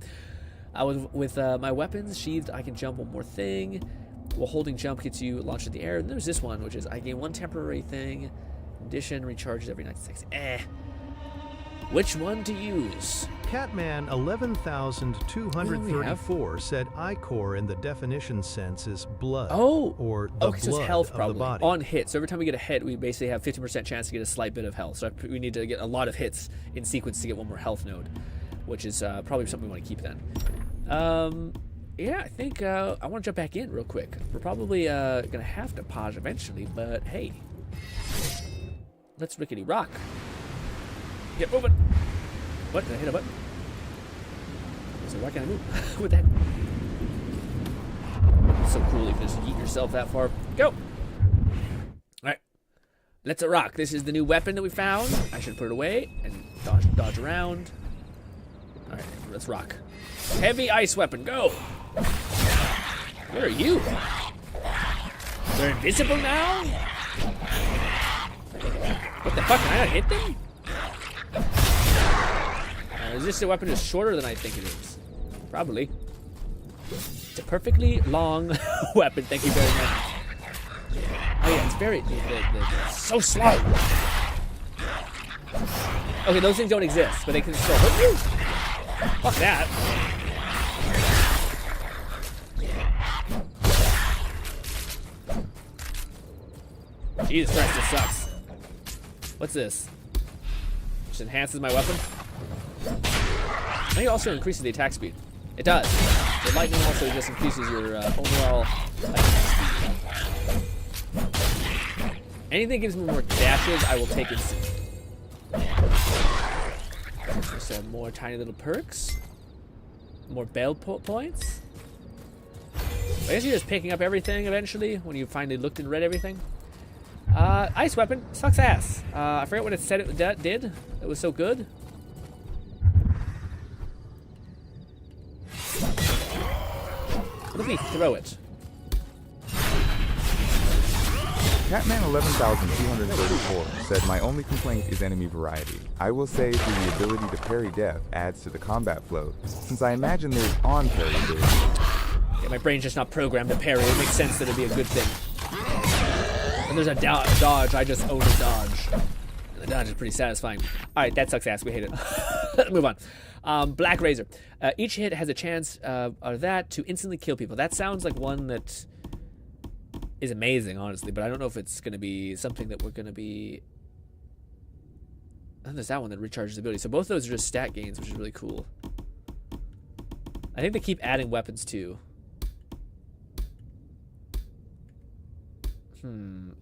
With my weapons sheathed, I can jump one more thing. While holding jump gets you launched in the air. And there's this one, which is I gain one temporary thing. Condition recharges every 90 seconds. Which one to use? Catman 11,234 said ichor in the definition sense is blood. Or the blood so it's health of the body. On hit. So every time we get a hit, we basically have 50% chance to get a slight bit of health. So we need to get a lot of hits in sequence to get one more health node, which is probably something we want to keep then. Yeah, I think I want to jump back in real quick. We're probably going to have to pause eventually, but hey. Let's rickety rock. Get moving. What? Did I hit a button? So why can't I move? What the heck? So cool, you can just yeet yourself that far. Go! Alright. Let's rock. This is the new weapon that we found. I should put it away and dodge around. Alright, let's rock. Heavy ice weapon, go! Where are you? They're invisible now? What the fuck? Can I not hit them? Is this weapon is shorter than I think it is? Probably. It's a perfectly long weapon. Thank you very much. Oh yeah, it's very so slow. Okay, those things don't exist, but they can still hurt you. Fuck that. Jesus Christ, this sucks. What's this? Just enhances my weapon? I think it also increases the attack speed. It does. The lightning also just increases your overall attack speed. Anything that gives me more dashes, I will take it. Just more tiny little perks. More bail points. I guess you're just picking up everything eventually when you finally looked and read everything. Ice weapon sucks ass. I forget what it said it did. It was so good. Let me throw it. Catman 11,234 said, "My only complaint is enemy variety. I will say through the ability to parry death adds to the combat flow, since I imagine there's on-parry ability." Yeah, my brain's just not programmed to parry. It makes sense that it'd be a good thing. When there's a dodge, I just own a dodge. And the dodge is pretty satisfying. Alright, that sucks ass. We hate it. Let's move on. Black Razor. Each hit has a chance of that to instantly kill people. That sounds like one that is amazing, honestly, but I don't know if it's going to be something that we're going to be... And there's that one that recharges ability. So both of those are just stat gains, which is really cool. I think they keep adding weapons too.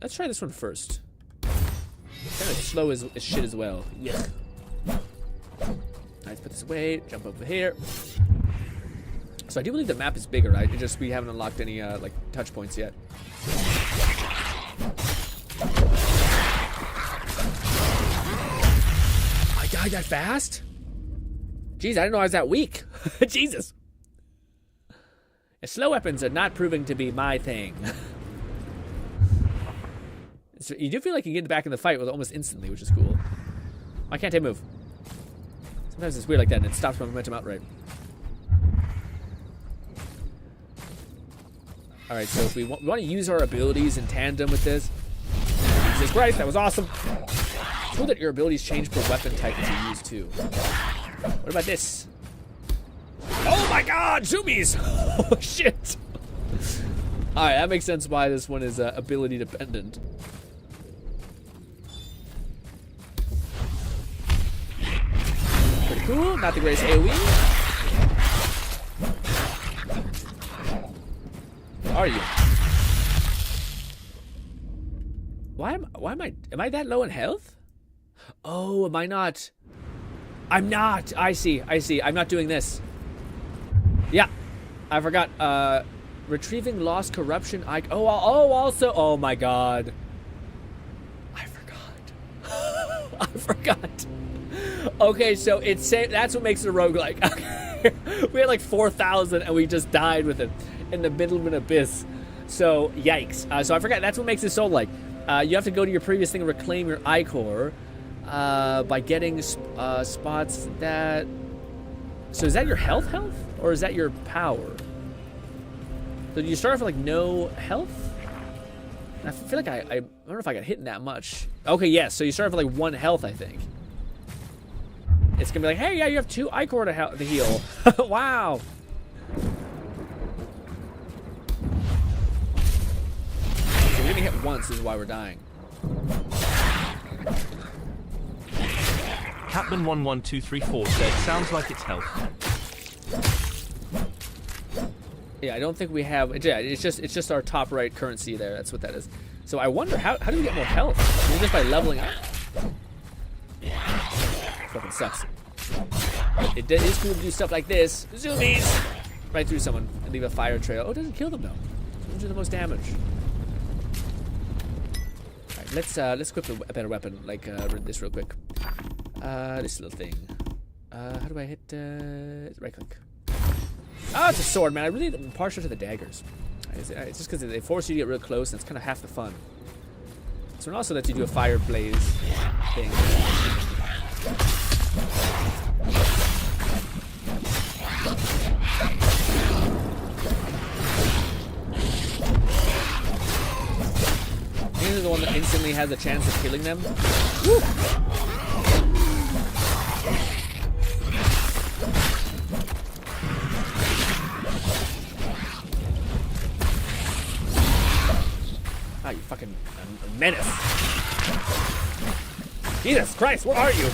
Let's try this one first. It's kind of slow as shit as well. Yeah. Let's put this away. Jump over here. So I do believe the map is bigger, right? It just we haven't unlocked any like touch points yet. I died that fast? Jeez, I didn't know I was that weak. Jesus. Slow weapons are not proving to be my thing. So you do feel like you get back in the fight with almost instantly, which is cool. Why can't I move? Sometimes it's weird like that, and it stops my momentum outright. Alright, so if we want to use our abilities in tandem with this. Jesus Christ, that was awesome. It's cool that your abilities change per weapon type that you use, too. What about this? Oh my god, zoomies! Oh, shit! Alright, that makes sense why this one is ability dependent. Pretty cool, not the greatest AoE. Are you? Am I that low in health? Oh, am I not? I'm not. I see. I'm not doing this. Yeah, I forgot. Retrieving lost corruption. Also. Oh my god. I forgot. Okay, so that's what makes it a roguelike. We had like 4,000 and we just died with it in the middle of an abyss. So yikes. So I forgot. That's what makes it soul-like. You have to go to your previous thing and reclaim your ichor by getting spots that. So is that your health, or is that your power? So do you start off with like no health? I feel like I don't know if I got hit in that much. Okay, yes. So you start off with like 1 health, I think. It's gonna be like, hey, yeah, you have 2 ichor to heal. Wow. So we're getting hit once is why we're dying. Capman11234 said, sounds like it's health. Yeah, I don't think we have. Yeah, it's just our top right currency there. That's what that is. So I wonder how do we get more health? Maybe just by leveling up. Fucking sucks. It is cool to do stuff like this. Zoomies! Right through someone and leave a fire trail. Oh, it doesn't kill them though. It do the most damage. Alright, let's equip a better weapon, like this real quick. This little thing. How do I hit right click? Oh, it's a sword, man. I really am partial to the daggers. It's just because they force you to get real close, and it's kind of half the fun. So it also lets you do a fire blaze thing. This is the one that instantly has a chance of killing them. Woo! Ah, you fucking menace. Jesus Christ, where are you?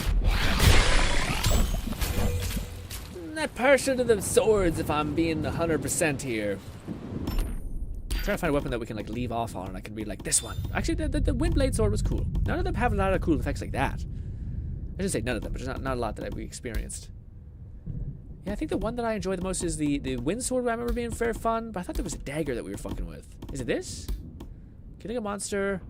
I'm not partial to the swords if I'm being 100% here. I'm trying to find a weapon that we can like leave off on and I can be like this one. Actually, the Windblade sword was cool. None of them have a lot of cool effects like that. I should say none of them, but there's not a lot that we experienced. Yeah, I think the one that I enjoy the most is the wind sword. I remember being fair fun, but I thought there was a dagger that we were fucking with. Is it this? Killing a monster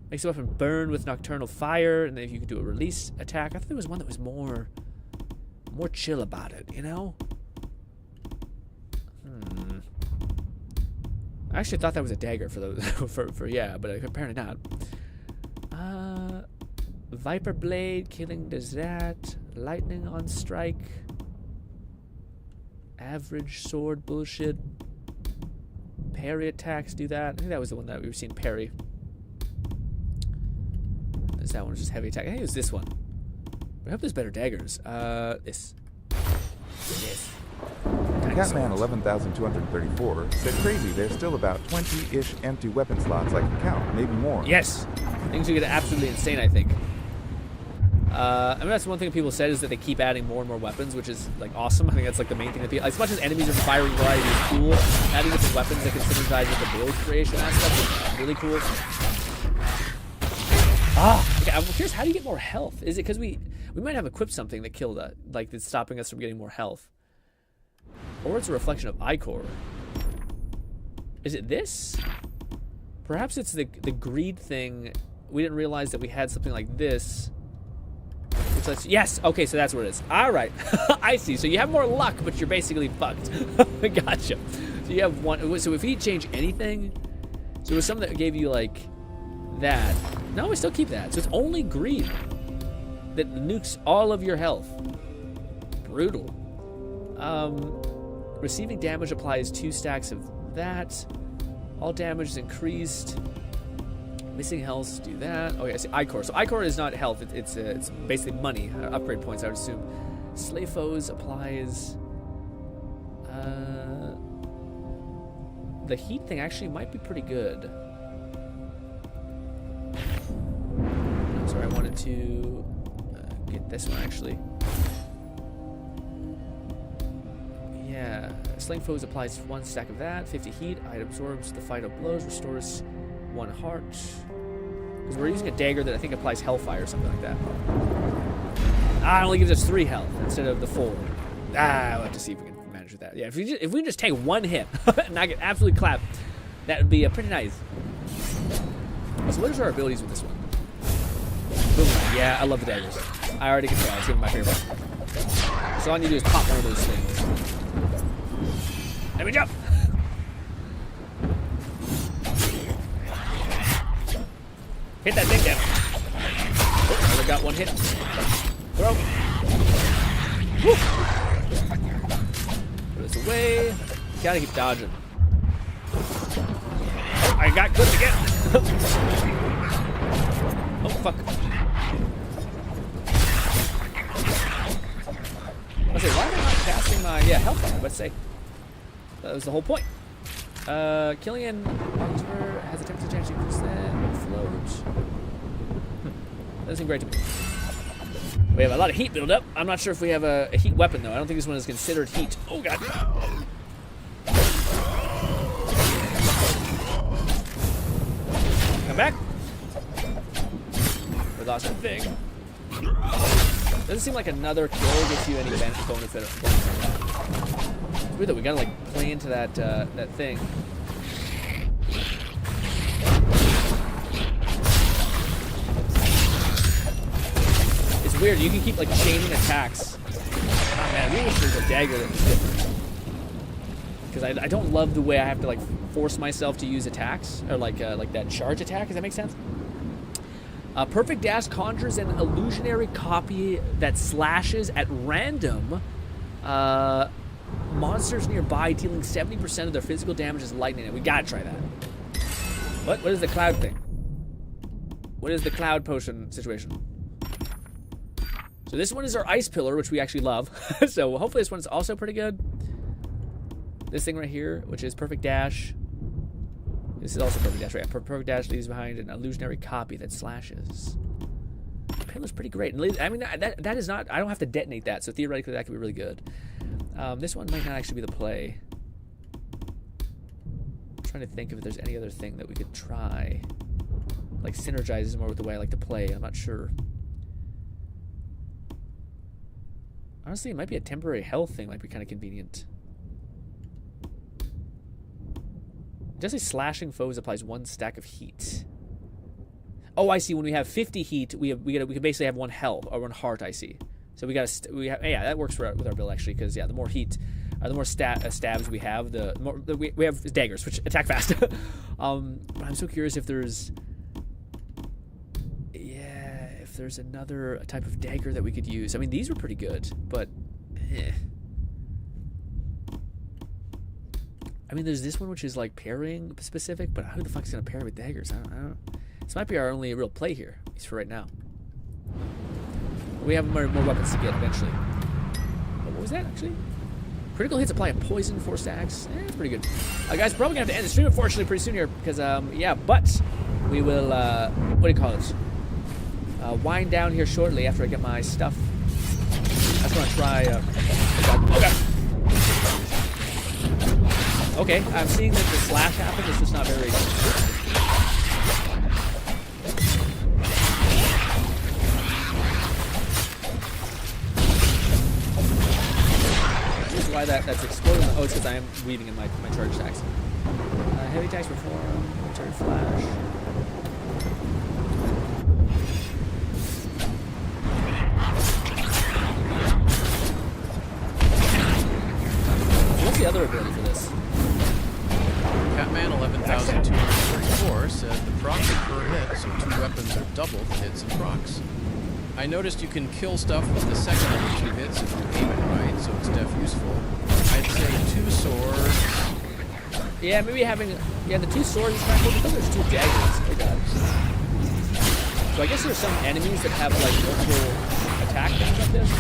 makes the weapon burn with nocturnal fire, and then if you could do a release attack. I thought there was one that was more chill about it, you know? I actually thought that was a dagger for the yeah, but apparently not. Viper blade killing does that. Lightning on strike. Average sword bullshit. Parry attacks do that. I think that was the one that we were seeing parry. Is that one just heavy attack? I think it was this one. But I hope there's better daggers. This. Yes. Catman 11,234 said crazy, there's still about 20-ish empty weapon slots I can count, maybe more. Yes! Things are getting absolutely insane, I think. I mean, that's one thing people said is that they keep adding more and more weapons, which is like awesome. I think that's like the main thing that people, as much as enemies are firing variety is cool, adding different weapons that can synergize with the build creation aspect is really cool. Okay, I'm curious, how do you get more health? Is it because we might have equipped something that killed that, like that's stopping us from getting more health? Or it's a reflection of ichor. Is it this? Perhaps it's the greed thing. We didn't realize that we had something like this. Which lets you, yes, okay, so that's what it is. Alright, I see. So you have more luck, but you're basically fucked. Gotcha. So you have one. So if he changed anything, so it was something that gave you like that. No, we still keep that. So it's only greed that nukes all of your health. Brutal. Receiving damage applies 2 stacks of that. All damage is increased. Missing health, do that. Oh yeah, I see Ichor. So Ichor is not health. It's basically money, upgrade points, I would assume. Slay foes applies. The heat thing actually might be pretty good. I'm sorry, I wanted to get this one actually. Yeah, slaying foes applies 1 stack of that. 50 heat. It absorbs the fight of blows. Restores 1 heart. Because we're using a dagger that I think applies hellfire or something like that. It only gives us 3 health instead of the 4. We'll have to see if we can manage with that. Yeah, if we just take 1 hit and I get absolutely clapped, that would be pretty nice. So what are our abilities with this one? Boom. Yeah, I love the daggers. I already can tell. It's one of my favorite. So all I need to do is pop one of those things. Let me jump! Hit that thing down. Oh, I got 1 hit. Throw. Woo. Put this away. Gotta keep dodging. Oh, I got clipped again. Oh, fuck. I was say, why am I not casting my health bar? Let's say. That was the whole point. Killian has a 10% chance to increase that. Float. Doesn't seem great to me. We have a lot of heat build up. I'm not sure if we have a heat weapon though. I don't think this one is considered heat. Oh god. Come back. We lost a thing. Doesn't seem like another kill gives you any benefit. It's weird that we gotta like play into that that thing. It's weird. You can keep like chaining attacks. Oh man, I really wish there was a dagger that was different. Because I don't love the way I have to like force myself to use attacks or like that charge attack. Does that make sense? Perfect Dash conjures an illusionary copy that slashes at random monsters nearby, dealing 70% of their physical damage as lightning. And we gotta try that. What is the cloud thing? What is the cloud potion situation? So this one is our ice pillar, which we actually love. So hopefully this one's also pretty good. This thing right here, which is Perfect Dash. This is also Perfect Dash, right? Perfect Dash leaves behind an illusionary copy that slashes. The pillar's pretty great. I mean, that is not... I don't have to detonate that, so theoretically that could be really good. This one might not actually be the play. I'm trying to think if there's any other thing that we could try. Like, synergizes more with the way I like to play. I'm not sure. Honestly, it might be a temporary health thing. Might be kind of convenient. Just say slashing foes applies 1 stack of heat. Oh, I see. When we have 50 heat, we can basically have 1 health or 1 heart. I see. So we have yeah, that works with our build actually, because yeah, the more heat, the more stabs we have, the more we have daggers which attack fast. But I'm so curious if there's another type of dagger that we could use. I mean, these were pretty good, but I mean, there's this one which is like parrying specific, but who the fuck's gonna parry with daggers? I don't know. This might be our only real play here, at least for right now. We have more weapons to get eventually. Oh, what was that actually? Critical hits apply a poison 4 stacks. That's pretty good. Guys, probably gonna have to end the stream unfortunately pretty soon here because yeah, but we will what do you call it? Wind down here shortly after I get my stuff. I just want to try. Oh god. Okay, I'm seeing that the slash happen. It's just not very. This is why that's exploding. Oh, it's because I am weaving in my charge stacks. Heavy attacks perform. Turn flash. What's the other ability for this? Catman 11,234 said the profit per hit, so I noticed you can kill stuff with the second of the 2 hits if you aim it right, so it's def useful. I'd say 2 swords. Yeah, maybe having the 2 swords is kind of cool, but there's 2 daggers. Oh god. So I guess there's some enemies that have like multiple attack things like this.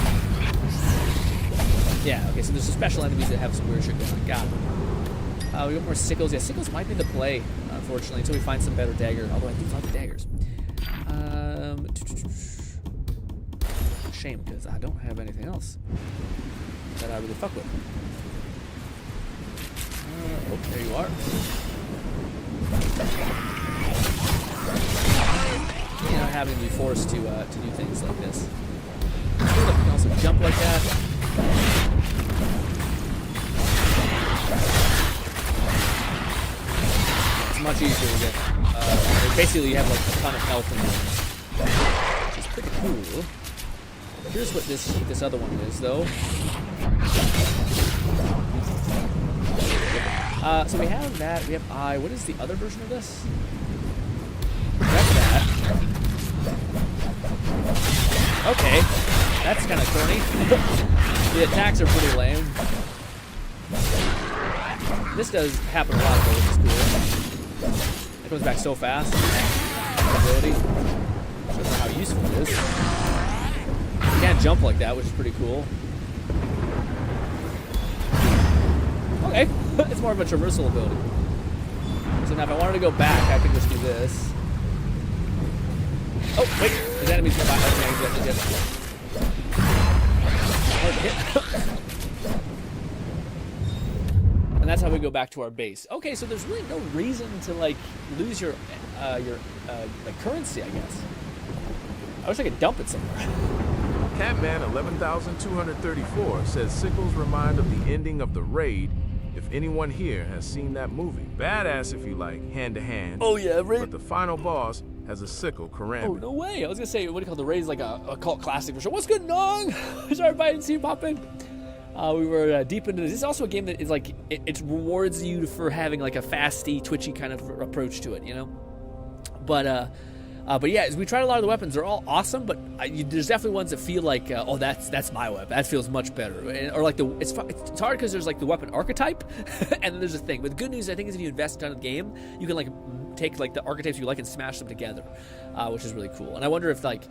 Yeah, okay, so there's some special enemies that have some weird shit going on. Got it. We got more sickles. Yeah, sickles might be the play, unfortunately, until we find some better dagger. Although I do love the daggers. Shame, because I don't have anything else that I really fuck with. Oh, there you are. You know, having to be forced to do things like this. You can also jump like that. It's much easier to get. Basically, you have like a ton of health in there, which is pretty cool. Here's what this other one is, though. So we have that. We have I. What is the other version of this? That's that. Okay, that's kind of corny. The attacks are pretty lame. This does happen a lot, though, which is cool. It comes back so fast. Ability. Shows how useful it is. You can't jump like that, which is pretty cool. Okay, it's more of a traversal ability. So now if I wanted to go back, I could just do this. Oh, wait, there's enemies nearby. Okay, and that's how we go back to our base. Okay, so there's really no reason to like lose your like currency, I guess. I wish I could dump it somewhere. Catman 11,234 says sickles remind of the ending of The Raid. If anyone here has seen that movie, badass if you like, hand to hand. Oh yeah, Raid. But the final boss has a sickle karambit. Oh no way! I was gonna say, what do you call The Raid? Is like a cult classic for sure. What's good, Nong? Sorry if I didn't see you pop in. We were deep into this. This is also a game that is like it rewards you for having like a fasty, twitchy kind of approach to it, you know. But yeah, as we tried a lot of the weapons, they're all awesome. But there's definitely ones that feel like, oh, that's my weapon. That feels much better. Or like it's hard because there's like the weapon archetype, and then there's a thing. But the good news, I think, is if you invest a ton in the game, you can like take like the archetypes you like and smash them together, which is really cool. And I wonder if like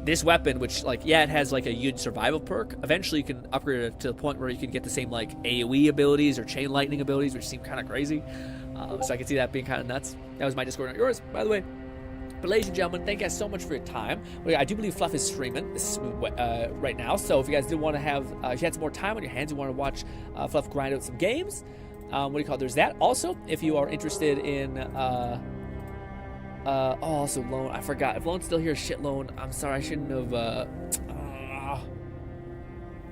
this weapon, which like it has like a huge survival perk. Eventually, you can upgrade it to the point where you can get the same like AOE abilities or chain lightning abilities, which seem kind of crazy. So I can see that being kind of nuts. That was my Discord, not yours, by the way. But ladies and gentlemen, thank you guys so much for your time. I do believe Fluff is streaming this right now. So if you guys did want to have, if you had some more time on your hands, you want to watch Fluff grind out some games, there's that. Also, if you are interested in, also Lone, I forgot. If Lone's still here, shit Lone, I'm sorry, I shouldn't have,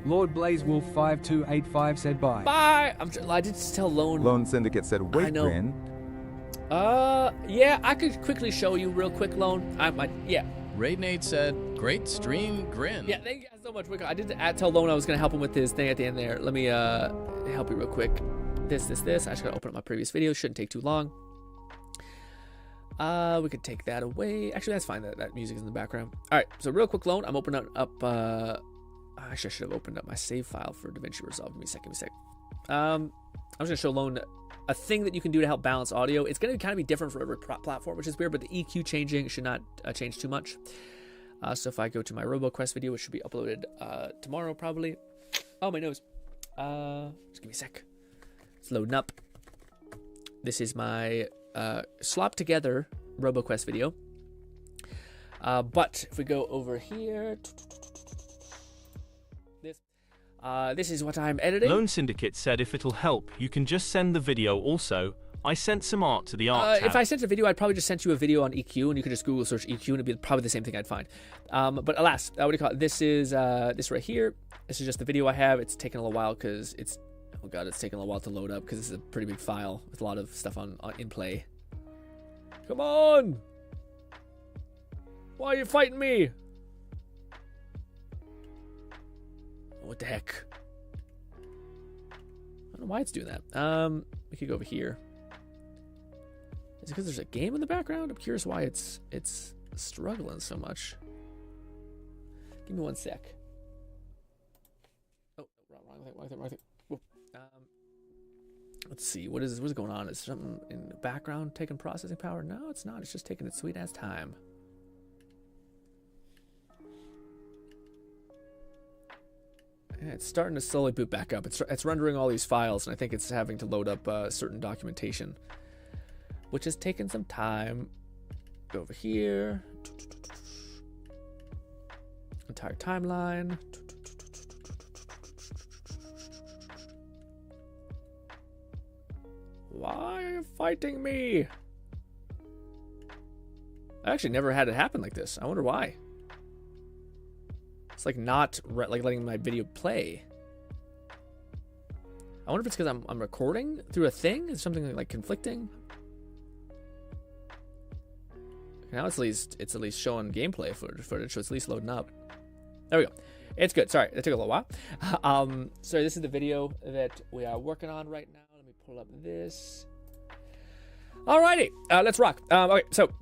Lord Blaze Wolf 5285 said bye. Bye! I did just tell Lone. Lone Syndicate said, wait, Grin. Yeah, I could quickly show you real quick, Lone. Yeah. Raid Nate said, great stream, Grin. Yeah, thank you guys so much. I did tell Lone I was going to help him with his thing at the end there. Let me help you real quick. This. I just got to open up my previous video. Shouldn't take too long. We could take that away. Actually, that's fine. That music is in the background. All right, so real quick, Lone. I'm opening up, actually, I should have opened up my save file for DaVinci Resolve. Give me a sec. I'm just going to show Lone a thing that you can do to help balance audio. It's going to kind of be different for every platform, which is weird, but the EQ changing should not change too much. So if I go to my RoboQuest video, which should be uploaded tomorrow probably. Oh, my nose. Just give me a sec. It's loading up. This is my slop together RoboQuest video. But if we go over here... this is what I'm editing. Lone Syndicate said if it'll help, you can just send the video also. I sent some art to the art tab. If I sent a video, I'd probably just send you a video on EQ, and you could just Google search EQ, and it'd be probably the same thing I'd find. But alas, what do you call it? This is this right here. This is just the video I have. It's taken a little while because it's... Oh god, it's taken a while to load up because this is a pretty big file with a lot of stuff in play. Come on! Why are you fighting me? What the heck? I don't know why it's doing that. We could go over here. Is it because there's a game in the background? I'm curious why it's struggling so much. Give me 1 sec. Oh, wrong thing. Whoop. Let's see. What's going on? Is something in the background taking processing power? No, it's not. It's just taking its sweet ass time. Yeah, it's starting to slowly boot back up. It's rendering all these files, and I think it's having to load up certain documentation, which is taking some time. Go over here. Entire timeline. Why are you fighting me? I actually never had it happen like this. I wonder why. It's like not like letting my video play. I wonder if it's because I'm recording through a thing. Is something like conflicting? Now it's at least showing gameplay footage, so it's at least loading up. There we go. It's good. Sorry, it took a little while. So this is the video that we are working on right now. Let me pull up this. Alrighty, let's rock. Okay, so what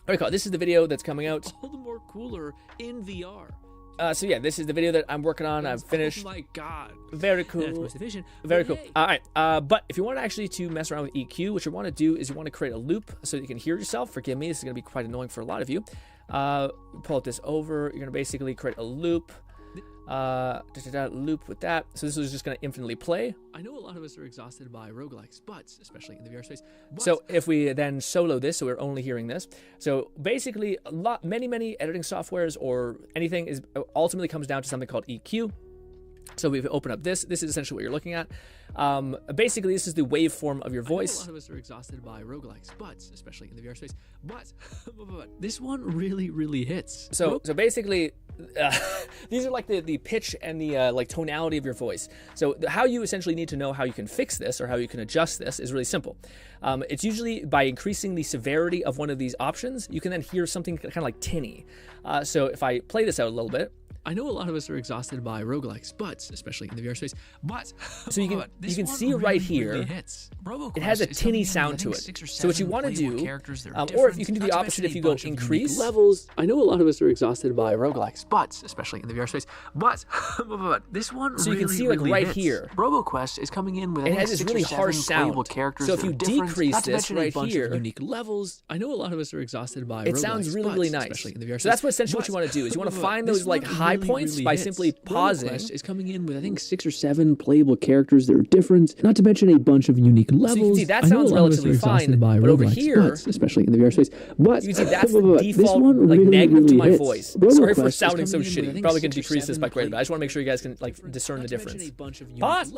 do you call it? This is the video that's coming out. All the more cooler in VR. So yeah, this is the video that I'm working on. I've finished. Oh my god. Very cool. That's most efficient. Very cool. All right. But if you want actually to mess around with EQ, what you want to do is you want to create a loop so that you can hear yourself. Forgive me, this is going to be quite annoying for a lot of you. Pull this over. You're going to basically create a loop. Loop with that. So this is just going to infinitely play. I know a lot of us are exhausted by roguelikes, but especially in the VR space. So if we then solo this, so we're only hearing this. So basically, many editing softwares or anything is ultimately comes down to something called EQ. So we open up this. This is essentially what you're looking at. Basically, this is the waveform of your voice. I know a lot of us are exhausted by roguelikes, but especially in the VR space. But this one really hits. So basically, these are like the pitch and the like tonality of your voice. So how you essentially need to know how you can fix this or how you can adjust this is really simple. It's usually by increasing the severity of one of these options, you can then hear something kind of like tinny. So if I play this out a little bit. I know a lot of us are exhausted by roguelikes, but especially in the VR space. But so you can see right here, it has a tinny sound to it. So what you want to do, or if you can do the opposite, if you go increase levels. I know a lot of us are exhausted by roguelikes, but especially in the VR space. But this one, so you can see like right here, RoboQuest is coming in with it has this really harsh sound. So if you decrease this right here, unique levels. I know a lot of us are exhausted by. It sounds really nice. So that's what essentially what you want to do is you want to find those like high points by simply pausing. Is coming in with I think 6 or 7 playable characters that are different, not to mention a bunch of unique levels. So you can see that sounds relatively fine, but over here, especially in the VR space, but you can see that's the default like negative to my voice. Sorry for sounding so shitty. Probably gonna decrease this by quite a bit. I just want to make sure you guys can like discern the difference. Pause.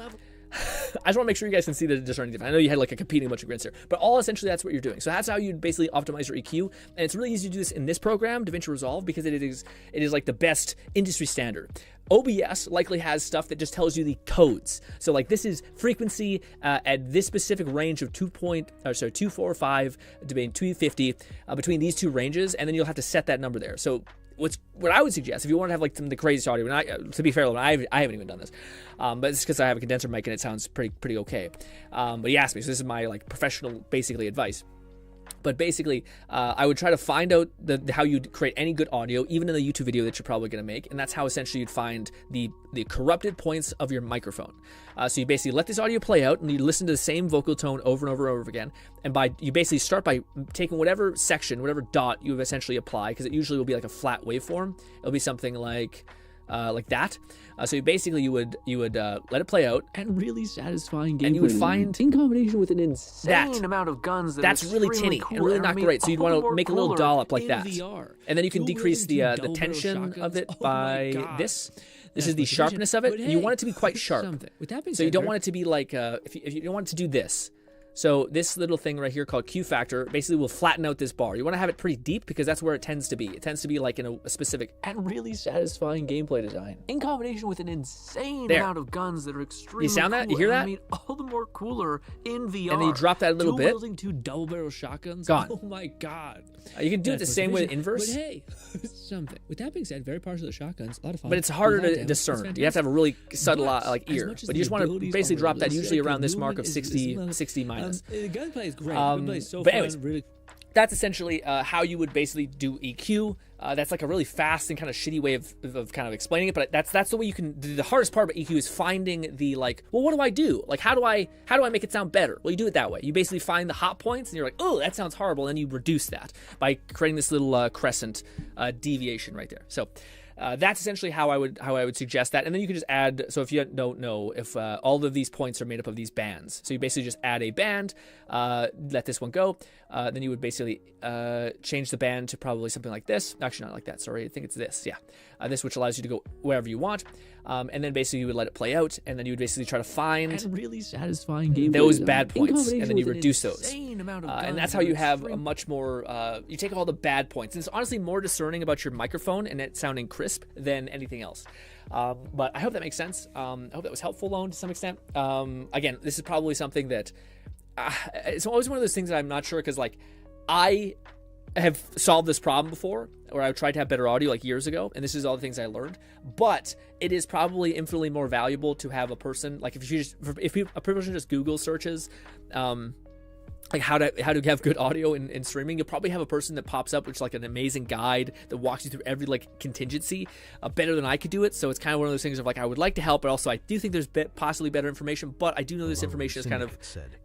I just want to make sure you guys can see the discerning difference. I know you had like a competing bunch of grins here, but all essentially that's what you're doing. So that's how you basically optimize your EQ, and it's really easy to do this in this program, DaVinci Resolve, because it is like the best industry standard. OBS likely has stuff that just tells you the codes. So like this is frequency at this specific range of 245 to 250 between these two ranges, and then you'll have to set that number there. So what I would suggest, if you want to have like some of the craziest audio, and to be fair, I haven't even done this, but it's because I have a condenser mic and it sounds pretty okay. But he asked me, so this is my like professional basically advice. But basically, I would try to find out how you'd create any good audio, even in the YouTube video that you're probably going to make. And that's how essentially you'd find the corrupted points of your microphone. So you basically let this audio play out and you listen to the same vocal tone over and over and over again. And you basically start by taking whatever section, whatever dot you essentially apply, because it usually will be like a flat waveform. It'll be something like that. So you would let it play out, and really satisfying gameplay. And you would find in combination with an insane amount of guns that's really tinny and really not great. So you'd want to make a little dollop like that, and then you can decrease the tension of it by this. This is the sharpness of it. You want it to be quite sharp. So you don't want it to be like if you don't want it to do this. So this little thing right here called Q factor basically will flatten out this bar. You want to have it pretty deep because that's where it tends to be. It tends to be like in a specific and really satisfying gameplay design in combination with an insane amount of guns that are extremely You sound that? Cool. You hear that? I mean, all the more cooler in VR. And then you drop that a little bit. Wielding 2 double-barrel shotguns. Gone. Oh my god. You can do it the same way with inverse. But hey, something. With that being said, very partial to shotguns. A lot of fun. But it's harder to discern. You have to have a really subtle like ear. But you just want to basically drop that usually around this mark of 60 minus. The gunplay is great. But anyways, that's essentially how you would basically do EQ. That's like a really fast and kind of shitty way of kind of explaining it, but that's the way you can. The hardest part about EQ is finding the like, well, what do I do? Like, how do I make it sound better? Well, you do it that way. You basically find the hot points, and you're like, oh, that sounds horrible, and you reduce that by creating this little crescent deviation right there. So. That's essentially how I would suggest that, and then you can just add. So if you don't know if all of these points are made up of these bands, so you basically just add a band, let this one go, then you would basically change the band to probably something like this. Actually, not like that. Sorry, I think it's this. Yeah, this which allows you to go wherever you want, and then basically you would let it play out, and then you would basically try to find and really satisfying gameplay those bad points, and then you reduce those, amount of and that's how you have a much more. You take all the bad points, and it's honestly more discerning about your microphone and it sounding crisp than anything else. But I hope that makes sense. I hope that was helpful, Lone, to some extent. Again, this is probably something that it's always one of those things that I'm not sure, because like I have solved this problem before, or I tried to have better audio like years ago, and this is all the things I learned. But it is probably infinitely more valuable to have a person, like if a person just Google searches like how to have good audio in streaming, you'll probably have a person that pops up which is like an amazing guide that walks you through every like contingency better than I could do it. So it's kind of one of those things of like, I would like to help, but also I do think there's possibly better information, but I do know this information is kind of said.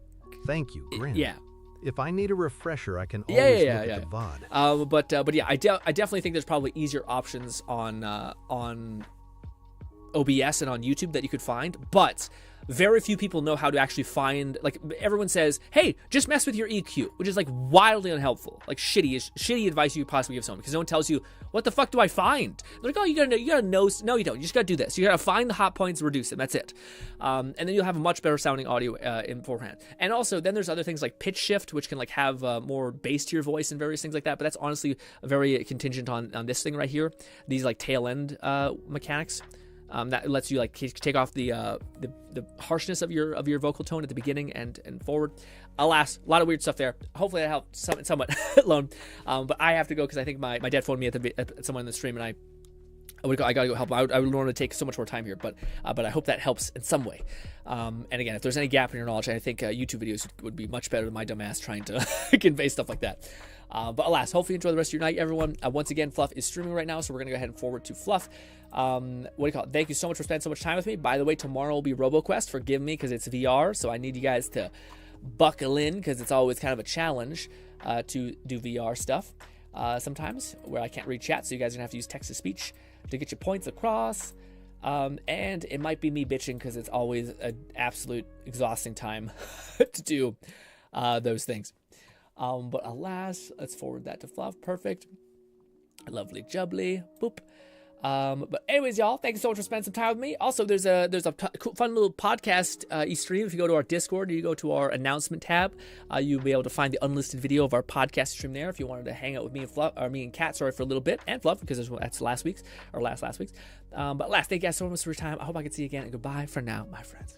Thank you, Grin. Yeah. If I need a refresher, I can always look at the VOD. But yeah, I definitely think there's probably easier options on OBS and on YouTube that you could find, but very few people know how to actually find, like, everyone says, hey, just mess with your EQ, which is like wildly unhelpful, like shitty advice you could possibly give someone, because no one tells you, what the fuck do I find? They're like, oh, you gotta know. No, you don't. You just gotta do this. You gotta find the hot points, reduce them. That's it. And then you'll have a much better sounding audio in beforehand. And also, then there's other things like pitch shift, which can like have more bass to your voice and various things like that. But that's honestly very contingent on this thing right here. These like tail end mechanics. That lets you like take off the harshness of your vocal tone at the beginning and forward. Alas, a lot of weird stuff there. Hopefully that helped somewhat, Lone. But I have to go because I think my dad phoned me at someone in the stream, and I gotta go help him. I would normally take so much more time here, but I hope that helps in some way. And again, if there's any gap in your knowledge, I think YouTube videos would be much better than my dumb ass trying to convey stuff like that. But alas, hopefully you enjoy the rest of your night, everyone. Once again, Fluff is streaming right now, so we're gonna go ahead and forward to Fluff. Thank you so much for spending so much time with me. By the way, tomorrow will be RoboQuest. Forgive me because it's VR, so I need you guys to buckle in, because it's always kind of a challenge to do VR stuff sometimes where I can't read chat, so you guys are gonna have to use text-to-speech to get your points across. And it might be me bitching because it's always an absolute exhausting time to do those things. But alas, let's forward that to Fluff. Perfect. Lovely jubbly. Boop. But anyways, y'all, thank you so much for spending some time with me. Also, there's a fun little podcast stream. If you go to our Discord or you go to our announcement tab, you'll be able to find the unlisted video of our podcast stream there if you wanted to hang out with me and Fluff, or me and Kat, sorry, for a little bit, and Fluff, because that's last week's. But thank you guys so much for your time. I hope I can see you again, and goodbye for now, my friends.